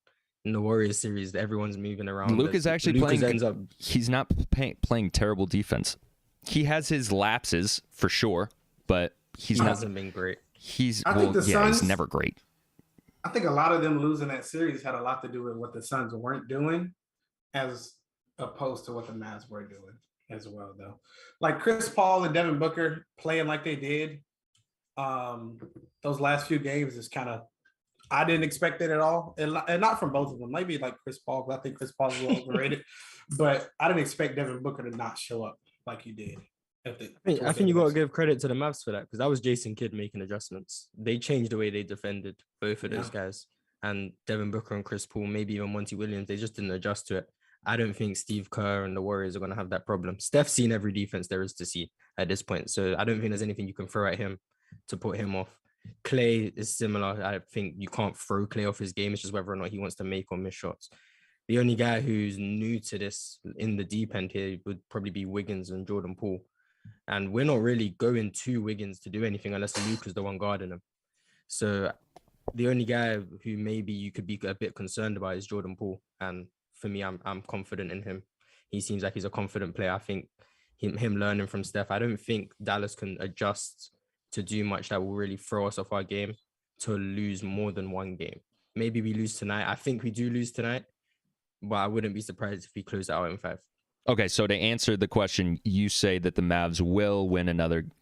Speaker 5: In the Warriors series, everyone's moving around.
Speaker 1: Luka's actually playing. He's not playing terrible defense. He has his lapses for sure, but he
Speaker 5: hasn't been great.
Speaker 1: He's never great.
Speaker 2: I think a lot of them losing that series had a lot to do with what the Suns weren't doing, as opposed to what the Mavs were doing as well, though. Like Chris Paul and Devin Booker playing like they did those last few games is kind of, I didn't expect it at all. And not from both of them. Maybe like Chris Paul, because I think Chris Paul is a little overrated. But I didn't expect Devin Booker to not show up like he did.
Speaker 5: I think you got to give credit to the Mavs for that, because that was Jayson Kidd making adjustments. They changed the way they defended both of those guys. And Devin Booker and Chris Paul, maybe even Monty Williams, they just didn't adjust to it. I don't think Steve Kerr and the Warriors are going to have that problem. Steph's seen every defense there is to see at this point. So I don't think there's anything you can throw at him to put him off. Clay is similar. I think you can't throw Clay off his game. It's just whether or not he wants to make or miss shots. The only guy who's new to this in the deep end here would probably be Wiggins and Jordan Poole. And we're not really going to Wiggins to do anything unless Luka's the one guarding him. So the only guy who maybe you could be a bit concerned about is Jordan Poole. And for me, I'm confident in him. He seems like he's a confident player. I think him learning from Steph, I don't think Dallas can adjust to do much that will really throw us off our game to lose more than one game. Maybe we lose tonight. I think we do lose tonight, but I wouldn't be surprised if we close out in 5.
Speaker 1: Okay, so to answer the question, you say that the Mavs will win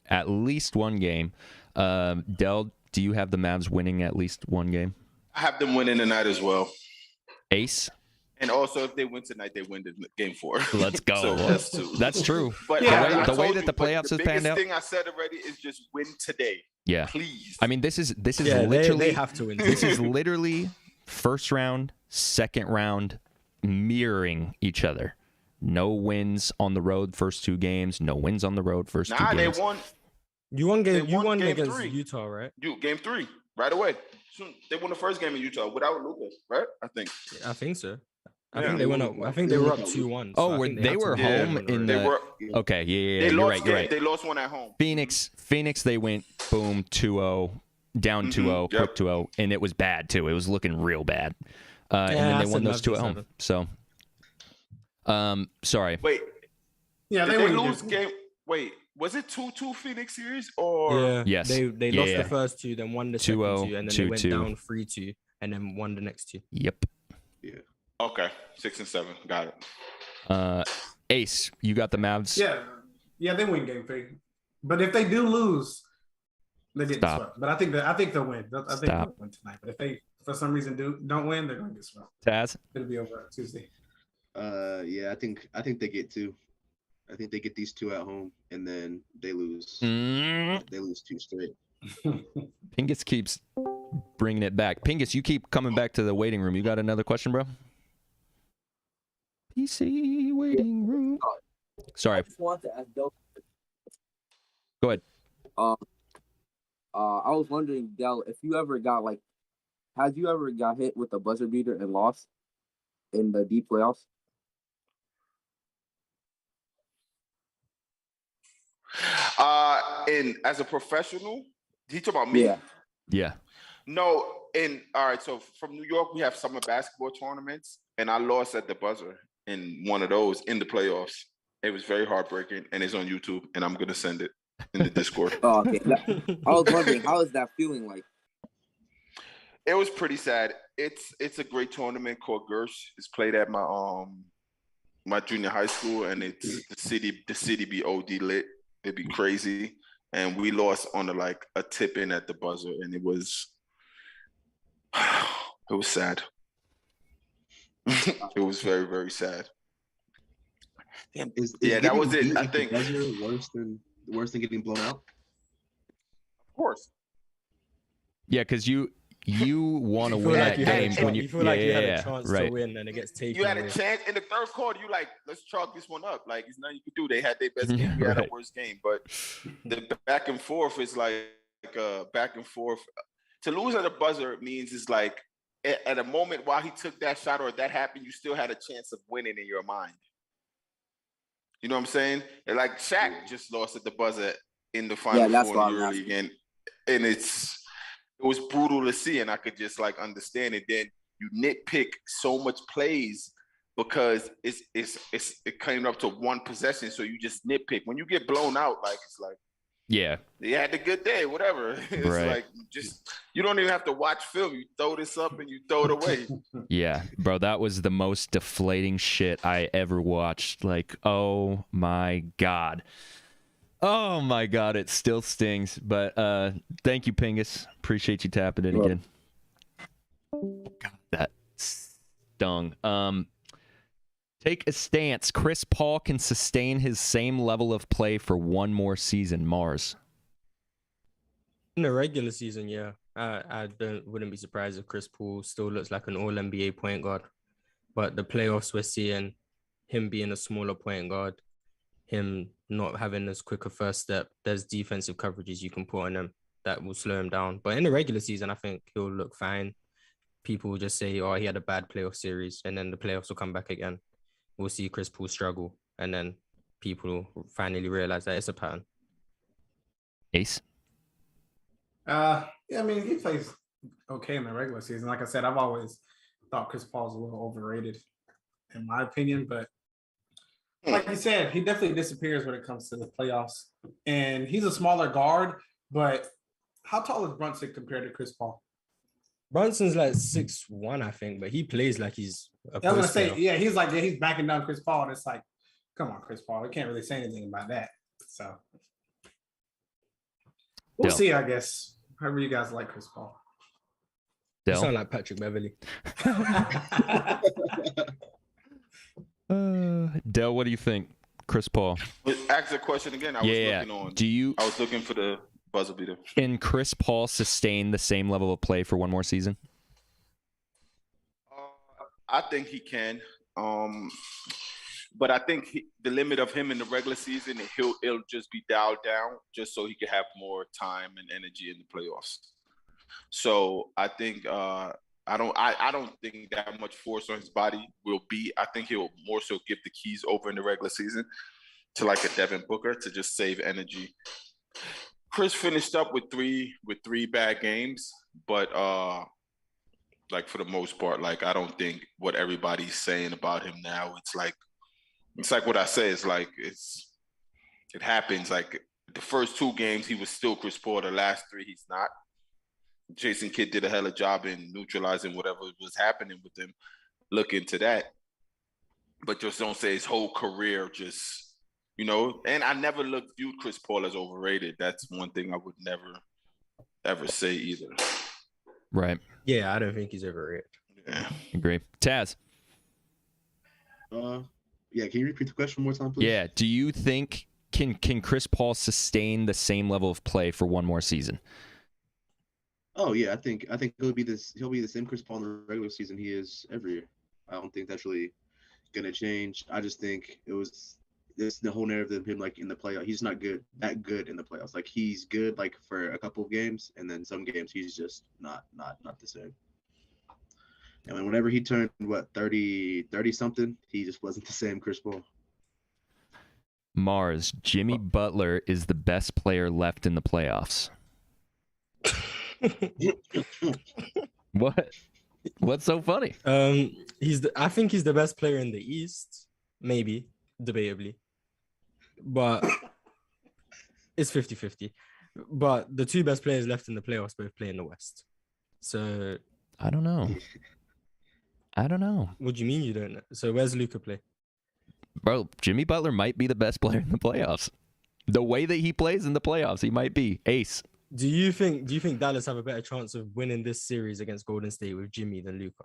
Speaker 1: at least one game. Del, do you have the Mavs winning at least one game?
Speaker 4: I have them winning tonight as well.
Speaker 1: Ace?
Speaker 4: And also, if they win tonight, they win the game 4.
Speaker 1: Let's go.
Speaker 4: So
Speaker 1: that's true.
Speaker 4: But
Speaker 1: the way that the playoffs has panned out.
Speaker 4: The biggest thing I said already is just win today.
Speaker 1: Yeah.
Speaker 4: Please.
Speaker 1: I mean, this is literally.
Speaker 5: They have to win.
Speaker 1: This is literally first round, second round, mirroring each other. No wins on the road first 2 games. No wins on the road first 2 games.
Speaker 4: They won.
Speaker 5: You won game against
Speaker 4: 3.
Speaker 5: Utah, right?
Speaker 4: Game 3 right away. They won the first game in Utah without Luka, right? I think
Speaker 5: so. I think they went up. I think they were up 2-1.
Speaker 1: So they were home in the. Okay, yeah. You're right.
Speaker 4: They lost one at home.
Speaker 1: Phoenix. They went boom 2-0, down 2-0, quick 2-0, and it was bad too. It was looking real bad. And then they won those 2 at home. So, sorry.
Speaker 4: Wait.
Speaker 2: Yeah,
Speaker 4: they lose game. Wait, was it 2-2 Phoenix series or?
Speaker 5: Yeah.
Speaker 1: Yes.
Speaker 5: They lost the first 2, then won the second 2, and then they went down 3-2, and then won the next 2.
Speaker 1: Yep.
Speaker 4: Yeah. Okay, 6 and 7. Got
Speaker 1: it. Ace, you got the Mavs.
Speaker 2: Yeah, they win game 3. But if they do lose, they get swept. But I think they'll win. I think they'll win tonight. But if they for some reason don't win, they're going to get swept.
Speaker 1: Taz,
Speaker 2: it'll be over on Tuesday.
Speaker 3: Yeah, I think they get 2. I think they get these 2 at home, and then they lose. They lose 2 straight.
Speaker 1: Pingus keeps bringing it back. Pingus, you keep coming back to the waiting room. You got another question, bro? PC waiting room. Sorry.
Speaker 6: I just want to ask Del.
Speaker 1: Go ahead.
Speaker 6: I was wondering, Del, if you ever got has you ever got hit with a buzzer beater and lost in the deep playoffs?
Speaker 4: And as a professional, he talking about me?
Speaker 1: Yeah.
Speaker 4: No, all right. So from New York, we have summer basketball tournaments, and I lost at the buzzer in one of those in the playoffs. It was very heartbreaking, and it's on YouTube, and I'm gonna send it in the Discord.
Speaker 6: Oh, okay. I was wondering, how is that feeling like?
Speaker 4: It was pretty sad. It's a great tournament called Gersh. It's played at my junior high school, and it's the city be OD lit. It'd be crazy. And we lost on a tip in at the buzzer, and it was sad. It was very, very sad. That was it. I think
Speaker 3: worse than getting blown out.
Speaker 4: Of course.
Speaker 1: Yeah, because you want to win that game when you
Speaker 5: feel like you had a chance to win and it gets taken.
Speaker 4: You had
Speaker 5: away.
Speaker 4: a chance in the third quarter. You like, let's chalk this one up. Like, there's nothing you could do. They had their best game. We had a worst game. But the back and forth is like back and forth. To lose at a buzzer means it's like at a moment while he took that shot or that happened, you still had a chance of winning in your mind. You know what I'm saying? And like Shaq just lost at the buzzer in the final four in the EuroLeague, and it was brutal to see, and I could just like understand it. Then you nitpick so much plays because it came up to one possession, so you just nitpick. When you get blown out, like it's like,
Speaker 1: yeah,
Speaker 4: they had a good day, whatever. It's like just you don't even have to watch film. You throw this up and you throw it away.
Speaker 1: Yeah, bro, that was the most deflating shit I ever watched. Like, oh my god. Oh my god, it still stings. But thank you, Pingus. Appreciate you tapping it again. God, that stung. Take a stance. Chris Paul can sustain his same level of play for one more season. Mars.
Speaker 5: In the regular season, yeah. I wouldn't be surprised if Chris Paul still looks like an all-NBA point guard. But the playoffs, we're seeing him being a smaller point guard, him not having as quick a first step. There's defensive coverages you can put on him that will slow him down. But in the regular season, I think he'll look fine. People will just say, oh, he had a bad playoff series, and then the playoffs will come back again. We'll see Chris Paul struggle, and then people will finally realize that it's a pattern.
Speaker 1: Ace?
Speaker 2: Yeah, I mean, he plays okay in the regular season. Like I said, I've always thought Chris Paul's a little overrated, in my opinion. But like you said, he definitely disappears when it comes to the playoffs. And he's a smaller guard, but how tall is Brunson compared to Chris Paul?
Speaker 5: Brunson's like 6'1", I think, but he plays like he's a
Speaker 2: I was gonna say, he's like, he's backing down Chris Paul, and it's like, come on, Chris Paul. We can't really say anything about that. So we'll see, I guess. However you guys like Chris Paul.
Speaker 5: You sound like Patrick Beverly.
Speaker 1: Del, what do you think? Chris Paul.
Speaker 4: Ask the question again. I was looking for the buzzer beater.
Speaker 1: Can Chris Paul sustain the same level of play for one more season?
Speaker 4: I think he can. But I think the limit of him in the regular season, it'll just be dialed down just so he can have more time and energy in the playoffs. So I think I don't think that much force on his body will be. I think he'll more so give the keys over in the regular season to like a Devin Booker to just save energy. Chris finished up with three bad games, but like for the most part, like I don't think what everybody's saying about him now, it's like what I say. It's like it happens. Like the first two games, he was still Chris Paul. The last three, he's not. Jayson Kidd did a hell of a job in neutralizing whatever was happening with him. Look into that, but just don't say his whole career. Just and I never viewed Chris Paul as overrated. That's one thing I would never ever say either.
Speaker 1: Right.
Speaker 5: Yeah, I don't think he's overrated.
Speaker 4: Yeah.
Speaker 1: Agree. Taz.
Speaker 3: Yeah, can you repeat the question one more time, please?
Speaker 1: Yeah. Do you think can Chris Paul sustain the same level of play for one more season?
Speaker 3: Oh yeah, I think he'll be the same Chris Paul in the regular season he is every year. I don't think that's really gonna change. I just think it's the whole narrative of him like in the playoffs. He's not that good in the playoffs. Like he's good like for a couple of games, and then some games he's just not the same. And whenever he turned 30 something, he just wasn't the same Chris Paul.
Speaker 1: Mars, Jimmy Butler is the best player left in the playoffs. What? What's so funny?
Speaker 5: I think he's the best player in the East, maybe, debatably. But it's 50-50. But the two best players left in the playoffs both play in the West. So
Speaker 1: I don't know.
Speaker 5: What do you mean you don't know? So where's Luka play?
Speaker 1: Bro, Jimmy Butler might be the best player in the playoffs. The way that he plays in the playoffs, he might be ace.
Speaker 5: Do you think Dallas have a better chance of winning this series against Golden State with Jimmy than Luka?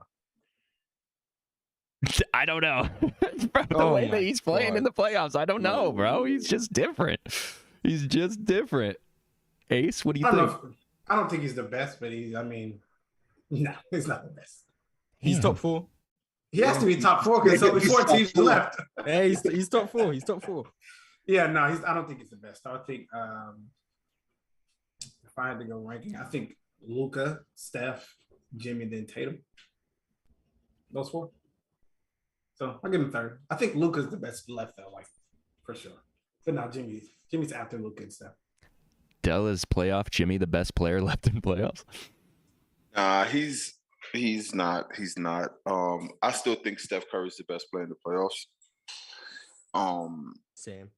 Speaker 1: I don't know. Bro, the way that he's playing in the playoffs, I don't know, bro. He's just different. He's just different. Ace, what do you think?
Speaker 2: I don't think he's the best, but no, he's not the best.
Speaker 5: He's top 4.
Speaker 2: He has to be top 4 because there's only 4 teams left.
Speaker 5: Yeah, he's top 4. He's top 4.
Speaker 2: Yeah, no, I don't think he's the best. I think if I had to go ranking, I think Luka, Steph, Jimmy, then Tatum. Those 4. So I'll give him 3rd. I think Luka's the best left though, like for sure. But no, Jimmy's after Luka and Steph.
Speaker 1: Dell is playoff Jimmy the best player left in playoffs?
Speaker 4: He's not. He's not. I still think Steph Curry is the best player in the playoffs.
Speaker 5: Same.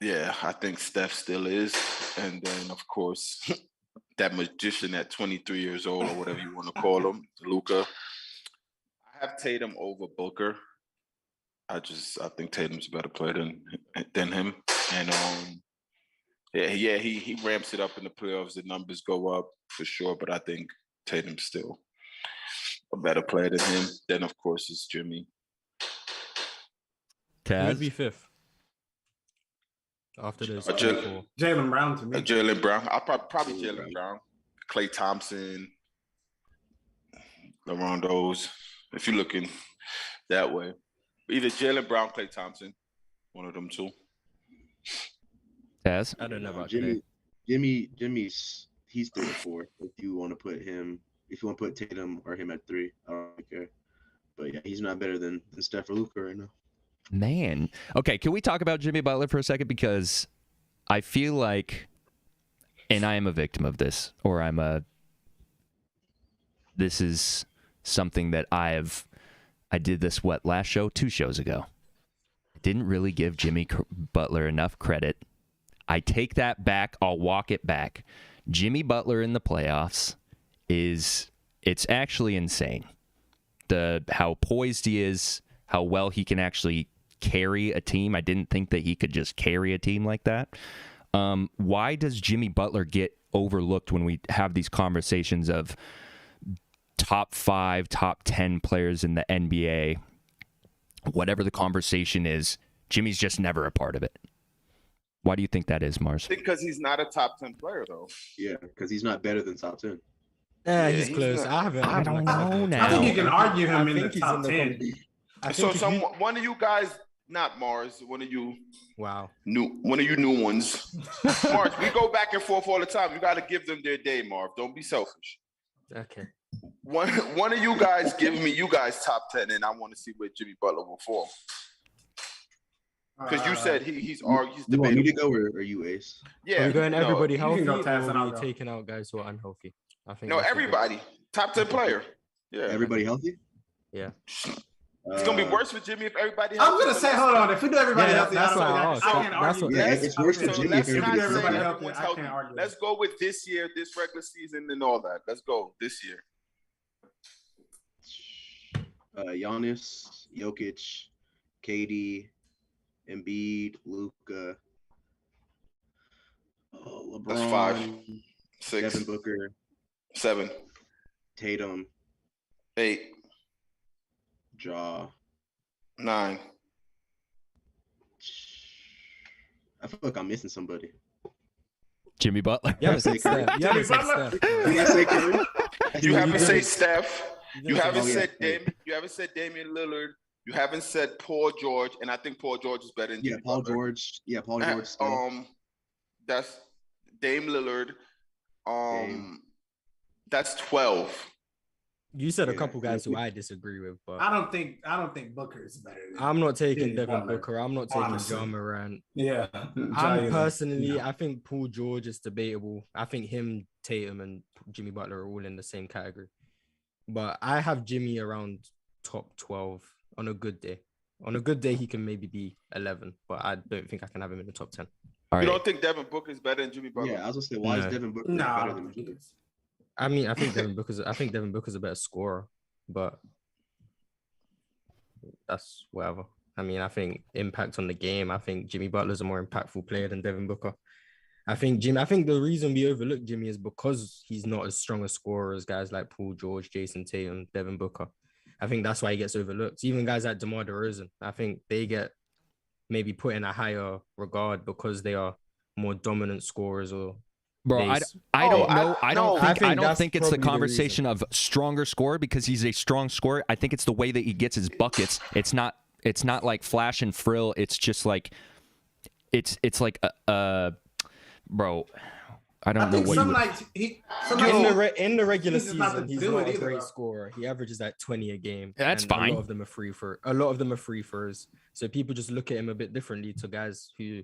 Speaker 4: Yeah, I think Steph still is. And then of course that magician at 23 years old or whatever you want to call him, Luka. I have Tatum over Booker. I think Tatum's a better player than him. And he ramps it up in the playoffs. The numbers go up for sure, but I think Tatum's still a better player than him. Then of course it's Jimmy.
Speaker 1: Taz
Speaker 5: would be 5th. After this,
Speaker 2: Jaylen Brown to me.
Speaker 4: Jaylen Brown. I'll probably Jaylen Brown. Klay Thompson, LeBron. If you're looking that way, either Jaylen Brown, Klay Thompson, one of them two.
Speaker 1: Taz?
Speaker 5: I don't know about
Speaker 3: Jimmy's he's 3 or 4. If you want to put Tatum or him at 3, I don't care. But yeah, he's not better than Steph or Luka right now.
Speaker 1: Man. Okay, can we talk about Jimmy Butler for a second? Because I feel like, and I am a victim of this, or this is something that I did this, last show? 2 shows ago. I didn't really give Jimmy Butler enough credit. I take that back. I'll walk it back. Jimmy Butler in the playoffs it's actually insane. How poised he is, how well he can actually carry a team. I didn't think that he could just carry a team like that. Why does Jimmy Butler get overlooked when we have these conversations of top 5, top 10 players in the NBA? Whatever the conversation is, Jimmy's just never a part of it. Why do you think that is, Mars?
Speaker 4: I think because he's not a top 10 player, though.
Speaker 3: Yeah, because he's not better than top 10.
Speaker 5: Yeah, he's close. I don't know now.
Speaker 2: I think you can argue him in the top 10.
Speaker 4: So one of you guys, not Mars, one of you new ones. Mars, we go back and forth all the time. You got to give them their day, Marv. Don't be selfish.
Speaker 5: Okay.
Speaker 4: One of you guys give me you guys top 10, and I want to see where Jimmy Butler will fall. Because you said he's debatable.
Speaker 3: You want me to go or you, Ace?
Speaker 5: Yeah. Are we going everybody healthy, or are we taking out guys who are unhealthy? I think
Speaker 4: everybody. Top 10 player. Yeah.
Speaker 3: Everybody healthy?
Speaker 5: Yeah.
Speaker 4: It's gonna be worse for Jimmy if everybody healthy.
Speaker 2: I'm gonna say, hold on. If we do everybody healthy,
Speaker 5: that's
Speaker 2: I can't argue.
Speaker 3: It's worse for Jimmy if everybody healthy.
Speaker 2: I can't argue.
Speaker 4: Let's go with this year, this regular season, and all that. Let's go this year.
Speaker 3: Giannis, Jokic, KD, Embiid, Luka, LeBron.
Speaker 4: That's 5. 6.
Speaker 3: Devin Booker.
Speaker 4: 7.
Speaker 3: Tatum.
Speaker 4: 8.
Speaker 3: Ja.
Speaker 4: 9.
Speaker 3: I feel like I'm missing somebody.
Speaker 1: Jimmy Butler.
Speaker 5: You haven't said Steph. You haven't said Steph.
Speaker 3: Did I say Curry?
Speaker 4: You haven't said Steph. You haven't said Damian. You haven't said Damian Lillard. You haven't said Paul George, and I think Paul George is better than Jimmy
Speaker 3: Paul
Speaker 4: Butler.
Speaker 3: George. Yeah, Paul George. Still.
Speaker 4: That's Dame Lillard. That's 12.
Speaker 5: You said a couple guys who I disagree with, but
Speaker 2: I don't think Booker is better.
Speaker 5: I'm not taking Devin Booker. I'm not taking Ja Morant.
Speaker 2: Yeah,
Speaker 5: I think Paul George is debatable. I think him, Tatum, and Jimmy Butler are all in the same category. But I have Jimmy around top 12 on a good day. On a good day, he can maybe be 11, but I don't think I can have him in the top 10.
Speaker 4: You don't think Devin Booker is better than Jimmy Butler?
Speaker 3: Yeah, I was gonna say, why is Devin Booker better than Jimmy?
Speaker 5: I mean, I think Devin Booker's a better scorer, but that's whatever. I mean, I think impact on the game. I think Jimmy Butler's a more impactful player than Devin Booker. I think the reason we overlook Jimmy is because he's not as strong a scorer as guys like Paul George, Jayson Tatum, Devin Booker. I think that's why he gets overlooked. Even guys like DeMar DeRozan, I think they get maybe put in a higher regard because they are more dominant scorers or.
Speaker 1: Bro, I don't know. I don't think it's the conversation of stronger scorer because he's a strong scorer. I think it's the way that he gets his buckets. It's not like flash and frill. It's just like it's like bro. I don't know what
Speaker 2: some nights
Speaker 5: in the regular season he's not a great scorer. He averages like 20 a game.
Speaker 1: That's fine.
Speaker 5: A lot of them are free throws. So people just look at him a bit differently to guys who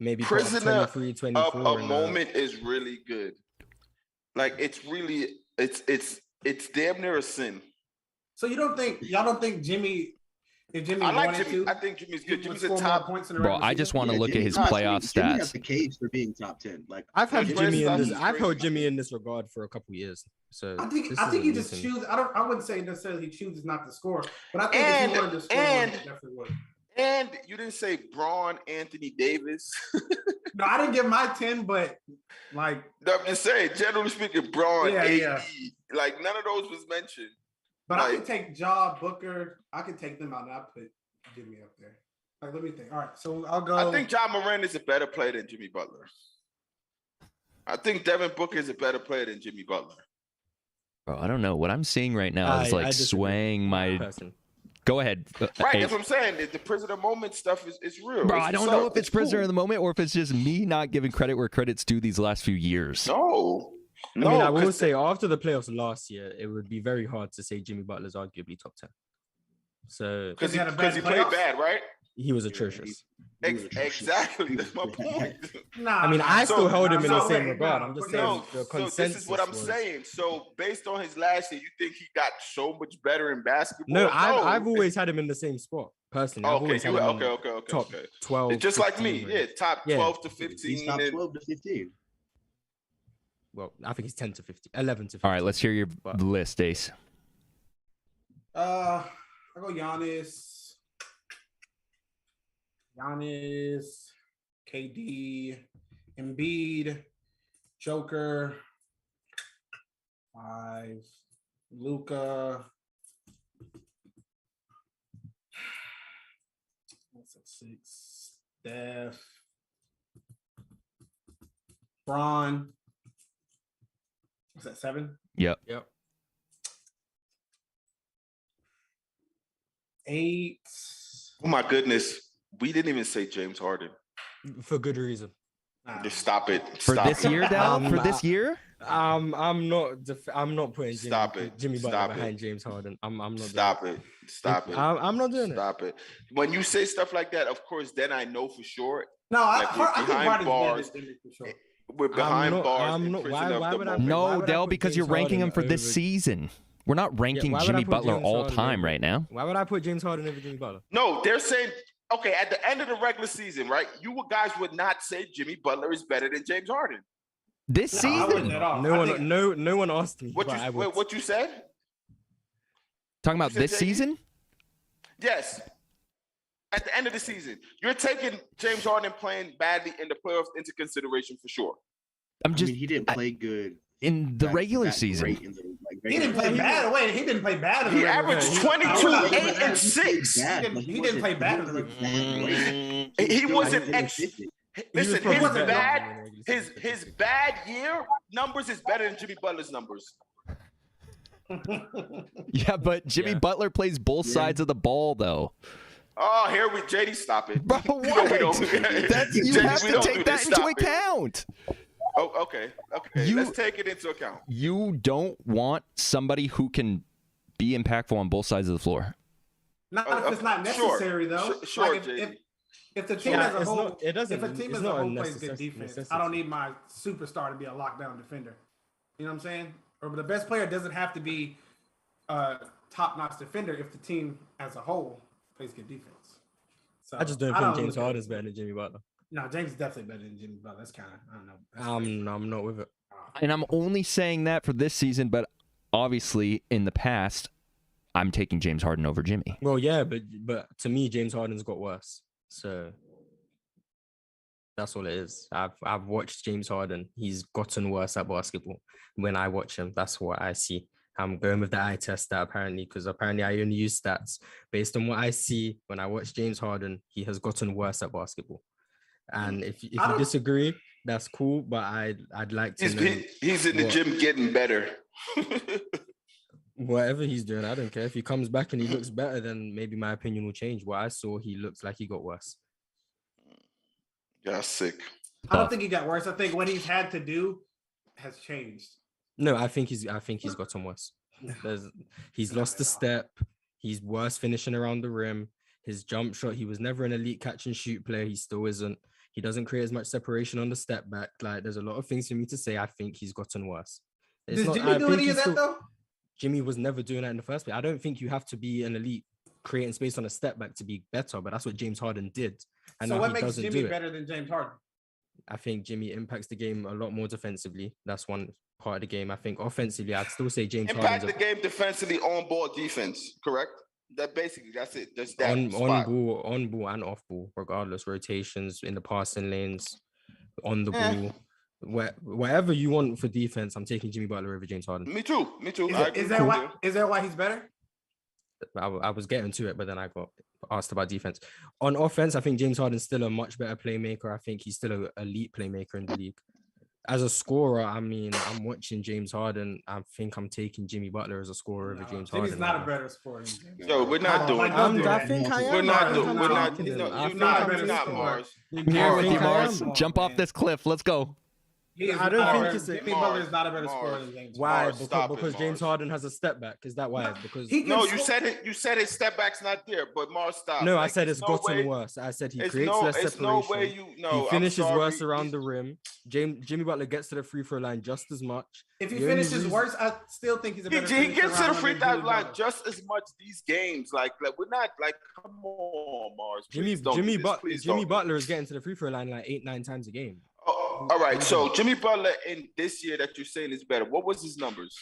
Speaker 5: maybe
Speaker 4: Prisoner
Speaker 5: 23, 24.
Speaker 4: A moment is really good. Like it's damn near a sin.
Speaker 2: So y'all don't think Jimmy? If Jimmy
Speaker 4: I like
Speaker 2: wanted
Speaker 4: Jimmy.
Speaker 2: to,
Speaker 4: I think Jimmy's good. Jimmy's a
Speaker 2: more
Speaker 4: top
Speaker 2: points in the
Speaker 1: bro.
Speaker 2: regular
Speaker 1: I just
Speaker 2: season?
Speaker 1: want to look at his playoff
Speaker 3: Jimmy
Speaker 1: stats.
Speaker 3: has the case for being top 10. Like
Speaker 5: I've had Jimmy in this. I've held
Speaker 4: crazy.
Speaker 5: Jimmy in this regard for a couple years. So
Speaker 2: I think he just chooses. I wouldn't say necessarily he chooses not to score, but I think if he wanted to score, he definitely would.
Speaker 4: And you didn't say Braun, Anthony Davis.
Speaker 2: No, I didn't give my 10, but like
Speaker 4: I'm just saying, generally speaking, Braun, AD,
Speaker 2: yeah.
Speaker 4: like none of those was mentioned.
Speaker 2: But
Speaker 4: like,
Speaker 2: I could take Ja, Booker. I could take them out and I put Jimmy up there. Like, let me think. All right, so I'll go.
Speaker 4: I think John Moran is a better player than Jimmy Butler. I think Devin Booker is a better player than Jimmy Butler.
Speaker 1: Bro, I don't know. What I'm seeing right now is like swaying my. Go ahead.
Speaker 4: Right, that's what I'm saying. The prisoner moment stuff is real.
Speaker 1: Bro, I don't know if it's prisoner in the moment or if it's just me not giving credit where credit's due these last few years.
Speaker 4: No.
Speaker 5: I mean, I will say after the playoffs last year, it would be very hard to say Jimmy Butler's arguably top 10. So
Speaker 4: because he played bad, right?
Speaker 5: He was atrocious.
Speaker 4: Exactly. That's my point.
Speaker 5: I mean, I still held him in the same regard. I'm just saying the consensus.
Speaker 4: So this is what I'm saying. So based on his last year, you think he got so much better in basketball?
Speaker 5: No, I've always had him in the same spot personally.
Speaker 4: Okay.
Speaker 5: Top 12.
Speaker 4: It's just 15, like me. Yeah, top 12 to 15.
Speaker 3: He's top 12 to 15.
Speaker 5: Well, I think he's 10 to 15, 11 to 15.
Speaker 1: All right, let's hear your list, Ace.
Speaker 2: I'll go Giannis, KD, Embiid, Joker, 5, Luka. What's that? 6, Steph, Bron. What's that? 7?
Speaker 1: Yep.
Speaker 2: 8.
Speaker 4: Oh my goodness. We didn't even say James Harden.
Speaker 5: For good reason.
Speaker 4: Just stop it.
Speaker 1: For this year, Dal? For this year?
Speaker 5: I'm not putting Jimmy Butler behind James Harden. I'm not.
Speaker 4: Stop it.
Speaker 5: I'm not doing it.
Speaker 4: Stop it. When you say stuff like that, of course, then I know for sure.
Speaker 2: No,
Speaker 4: like
Speaker 2: I think Harden's better for sure.
Speaker 4: We're behind bars.
Speaker 5: Why would I?
Speaker 1: No, Dale, because you're ranking him for this season. We're not ranking Jimmy Butler all time right now.
Speaker 5: Why would I put James Harden over Jimmy Butler?
Speaker 4: No, they're saying, okay, at the end of the regular season, right? You guys would not say Jimmy Butler is better than James Harden.
Speaker 1: This season?
Speaker 5: No one asked me.
Speaker 4: What you said?
Speaker 1: Talking about this season?
Speaker 4: Yes. At the end of the season, you're taking James Harden playing badly in the playoffs into consideration for sure.
Speaker 3: I mean, he didn't play good
Speaker 1: in the regular season.
Speaker 2: He didn't play bad. Wait, he didn't play bad in the regular season.
Speaker 4: He averaged 22, 8, and 6.
Speaker 2: He didn't play bad in the regular season.
Speaker 4: He wasn't. Listen, his bad year numbers is better than Jimmy Butler's numbers.
Speaker 1: Yeah, but Jimmy Butler plays both sides of the ball, though.
Speaker 4: Oh, here we JD, stop it.
Speaker 1: Bro, what? You have to take that into account.
Speaker 4: Oh, okay. Let's take it into account.
Speaker 1: You don't want somebody who can be impactful on both sides of the floor.
Speaker 2: Not if it's not necessary, though.
Speaker 4: Sure,
Speaker 2: like if the team as a whole, if a team as a whole plays good defense, I don't need my superstar to be a lockdown defender. You know what I'm saying? Or the best player doesn't have to be a top-notch defender if the team as a whole plays good defense. So
Speaker 5: I just don't think James Harden is better than Jimmy Butler.
Speaker 2: No, James is definitely better than Jimmy Butler. That's kind of, I don't know.
Speaker 5: I'm not with it.
Speaker 1: And I'm only saying that for this season, but obviously in the past, I'm taking James Harden over Jimmy.
Speaker 5: Well, yeah, but to me, James Harden's got worse. So that's all it is. I've watched James Harden. He's gotten worse at basketball. When I watch him, that's what I see. I'm going with the eye test that because apparently I only use stats based on what I see when I watch James Harden. He has gotten worse at basketball. And if you disagree, that's cool. But I'd like to know.
Speaker 4: He's in the gym getting better.
Speaker 5: Whatever he's doing, I don't care. If he comes back and he looks better, then maybe my opinion will change. What I saw, he looks like he got worse.
Speaker 4: Yeah, sick.
Speaker 2: I don't think he got worse. I think what he's had to do has changed.
Speaker 5: No, I think he's gotten worse. He's lost a step. He's worse finishing around the rim. His jump shot, he was never an elite catch and shoot player. He still isn't. He doesn't create as much separation on the step back. Like, there's a lot of things for me to say. I think he's gotten worse.
Speaker 2: Does Jimmy do any of that though?
Speaker 5: Jimmy was never doing that in the first place. I don't think you have to be an elite creating space on a step back to be better, but that's what James Harden did. And
Speaker 2: so what makes Jimmy better than James Harden?
Speaker 5: I think Jimmy impacts the game a lot more defensively. That's one part of the game. I think offensively, I'd still say James Harden
Speaker 4: impact the game defensively, on ball defense, correct? That's it. That's that
Speaker 5: on ball and off ball, regardless. Rotations in the passing lanes, on the ball. Whatever you want for defense, I'm taking Jimmy Butler over James Harden.
Speaker 4: Me too.
Speaker 2: Is that why he's better?
Speaker 5: I was getting to it, but then I got asked about defense. On offense, I think James Harden's still a much better playmaker. I think he's still an elite playmaker in the league. As a scorer, I mean, I'm watching James Harden. I think I'm taking Jimmy Butler as a scorer over James Harden.
Speaker 2: Jimmy's not a better scorer than James.
Speaker 4: Yo, we're not doing.
Speaker 5: I think I am.
Speaker 4: We're not doing. You're not Mars.
Speaker 1: Here with you, Mars. Jump off this cliff. Let's go.
Speaker 5: I don't think
Speaker 2: Jimmy Butler is not a better scorer than James.
Speaker 5: Why? Because James Harden has a step back. Is that why? Because
Speaker 4: you said it. You said his step back's not there, but Mars, stop.
Speaker 5: No, I said it's gotten worse. I said he creates less separation. He finishes worse around the rim. Jimmy Butler gets to the free throw line just as much.
Speaker 2: If he finishes worse, I still think he's a better.
Speaker 4: He gets to the free throw line just as much these games. Like we're not like, come on, Mars.
Speaker 5: Jimmy Butler is getting to the free throw line like 8-9 times a game.
Speaker 4: All right, so Jimmy Butler in this year that you're saying is better. What was his numbers?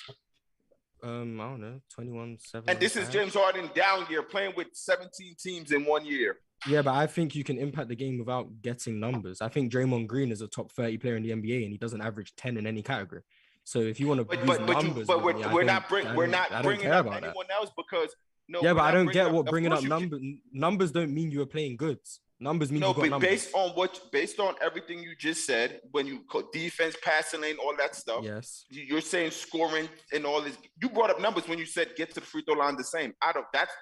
Speaker 5: I don't know, 21-7.
Speaker 4: And this is James Harden down year, playing with 17 teams in 1 year.
Speaker 5: Yeah, but I think you can impact the game without getting numbers. I think Draymond Green is a top 30 player in the NBA, and he doesn't average 10 in any category. So if you want to use numbers,
Speaker 4: we're not bringing up anyone else because
Speaker 5: but I don't get what bringing up numbers don't mean you are playing goods. Numbers mean
Speaker 4: based on everything you just said, when you call defense, passing lane, all that stuff.
Speaker 5: Yes,
Speaker 4: you're saying scoring and all this. You brought up numbers when you said get to the free throw line the same.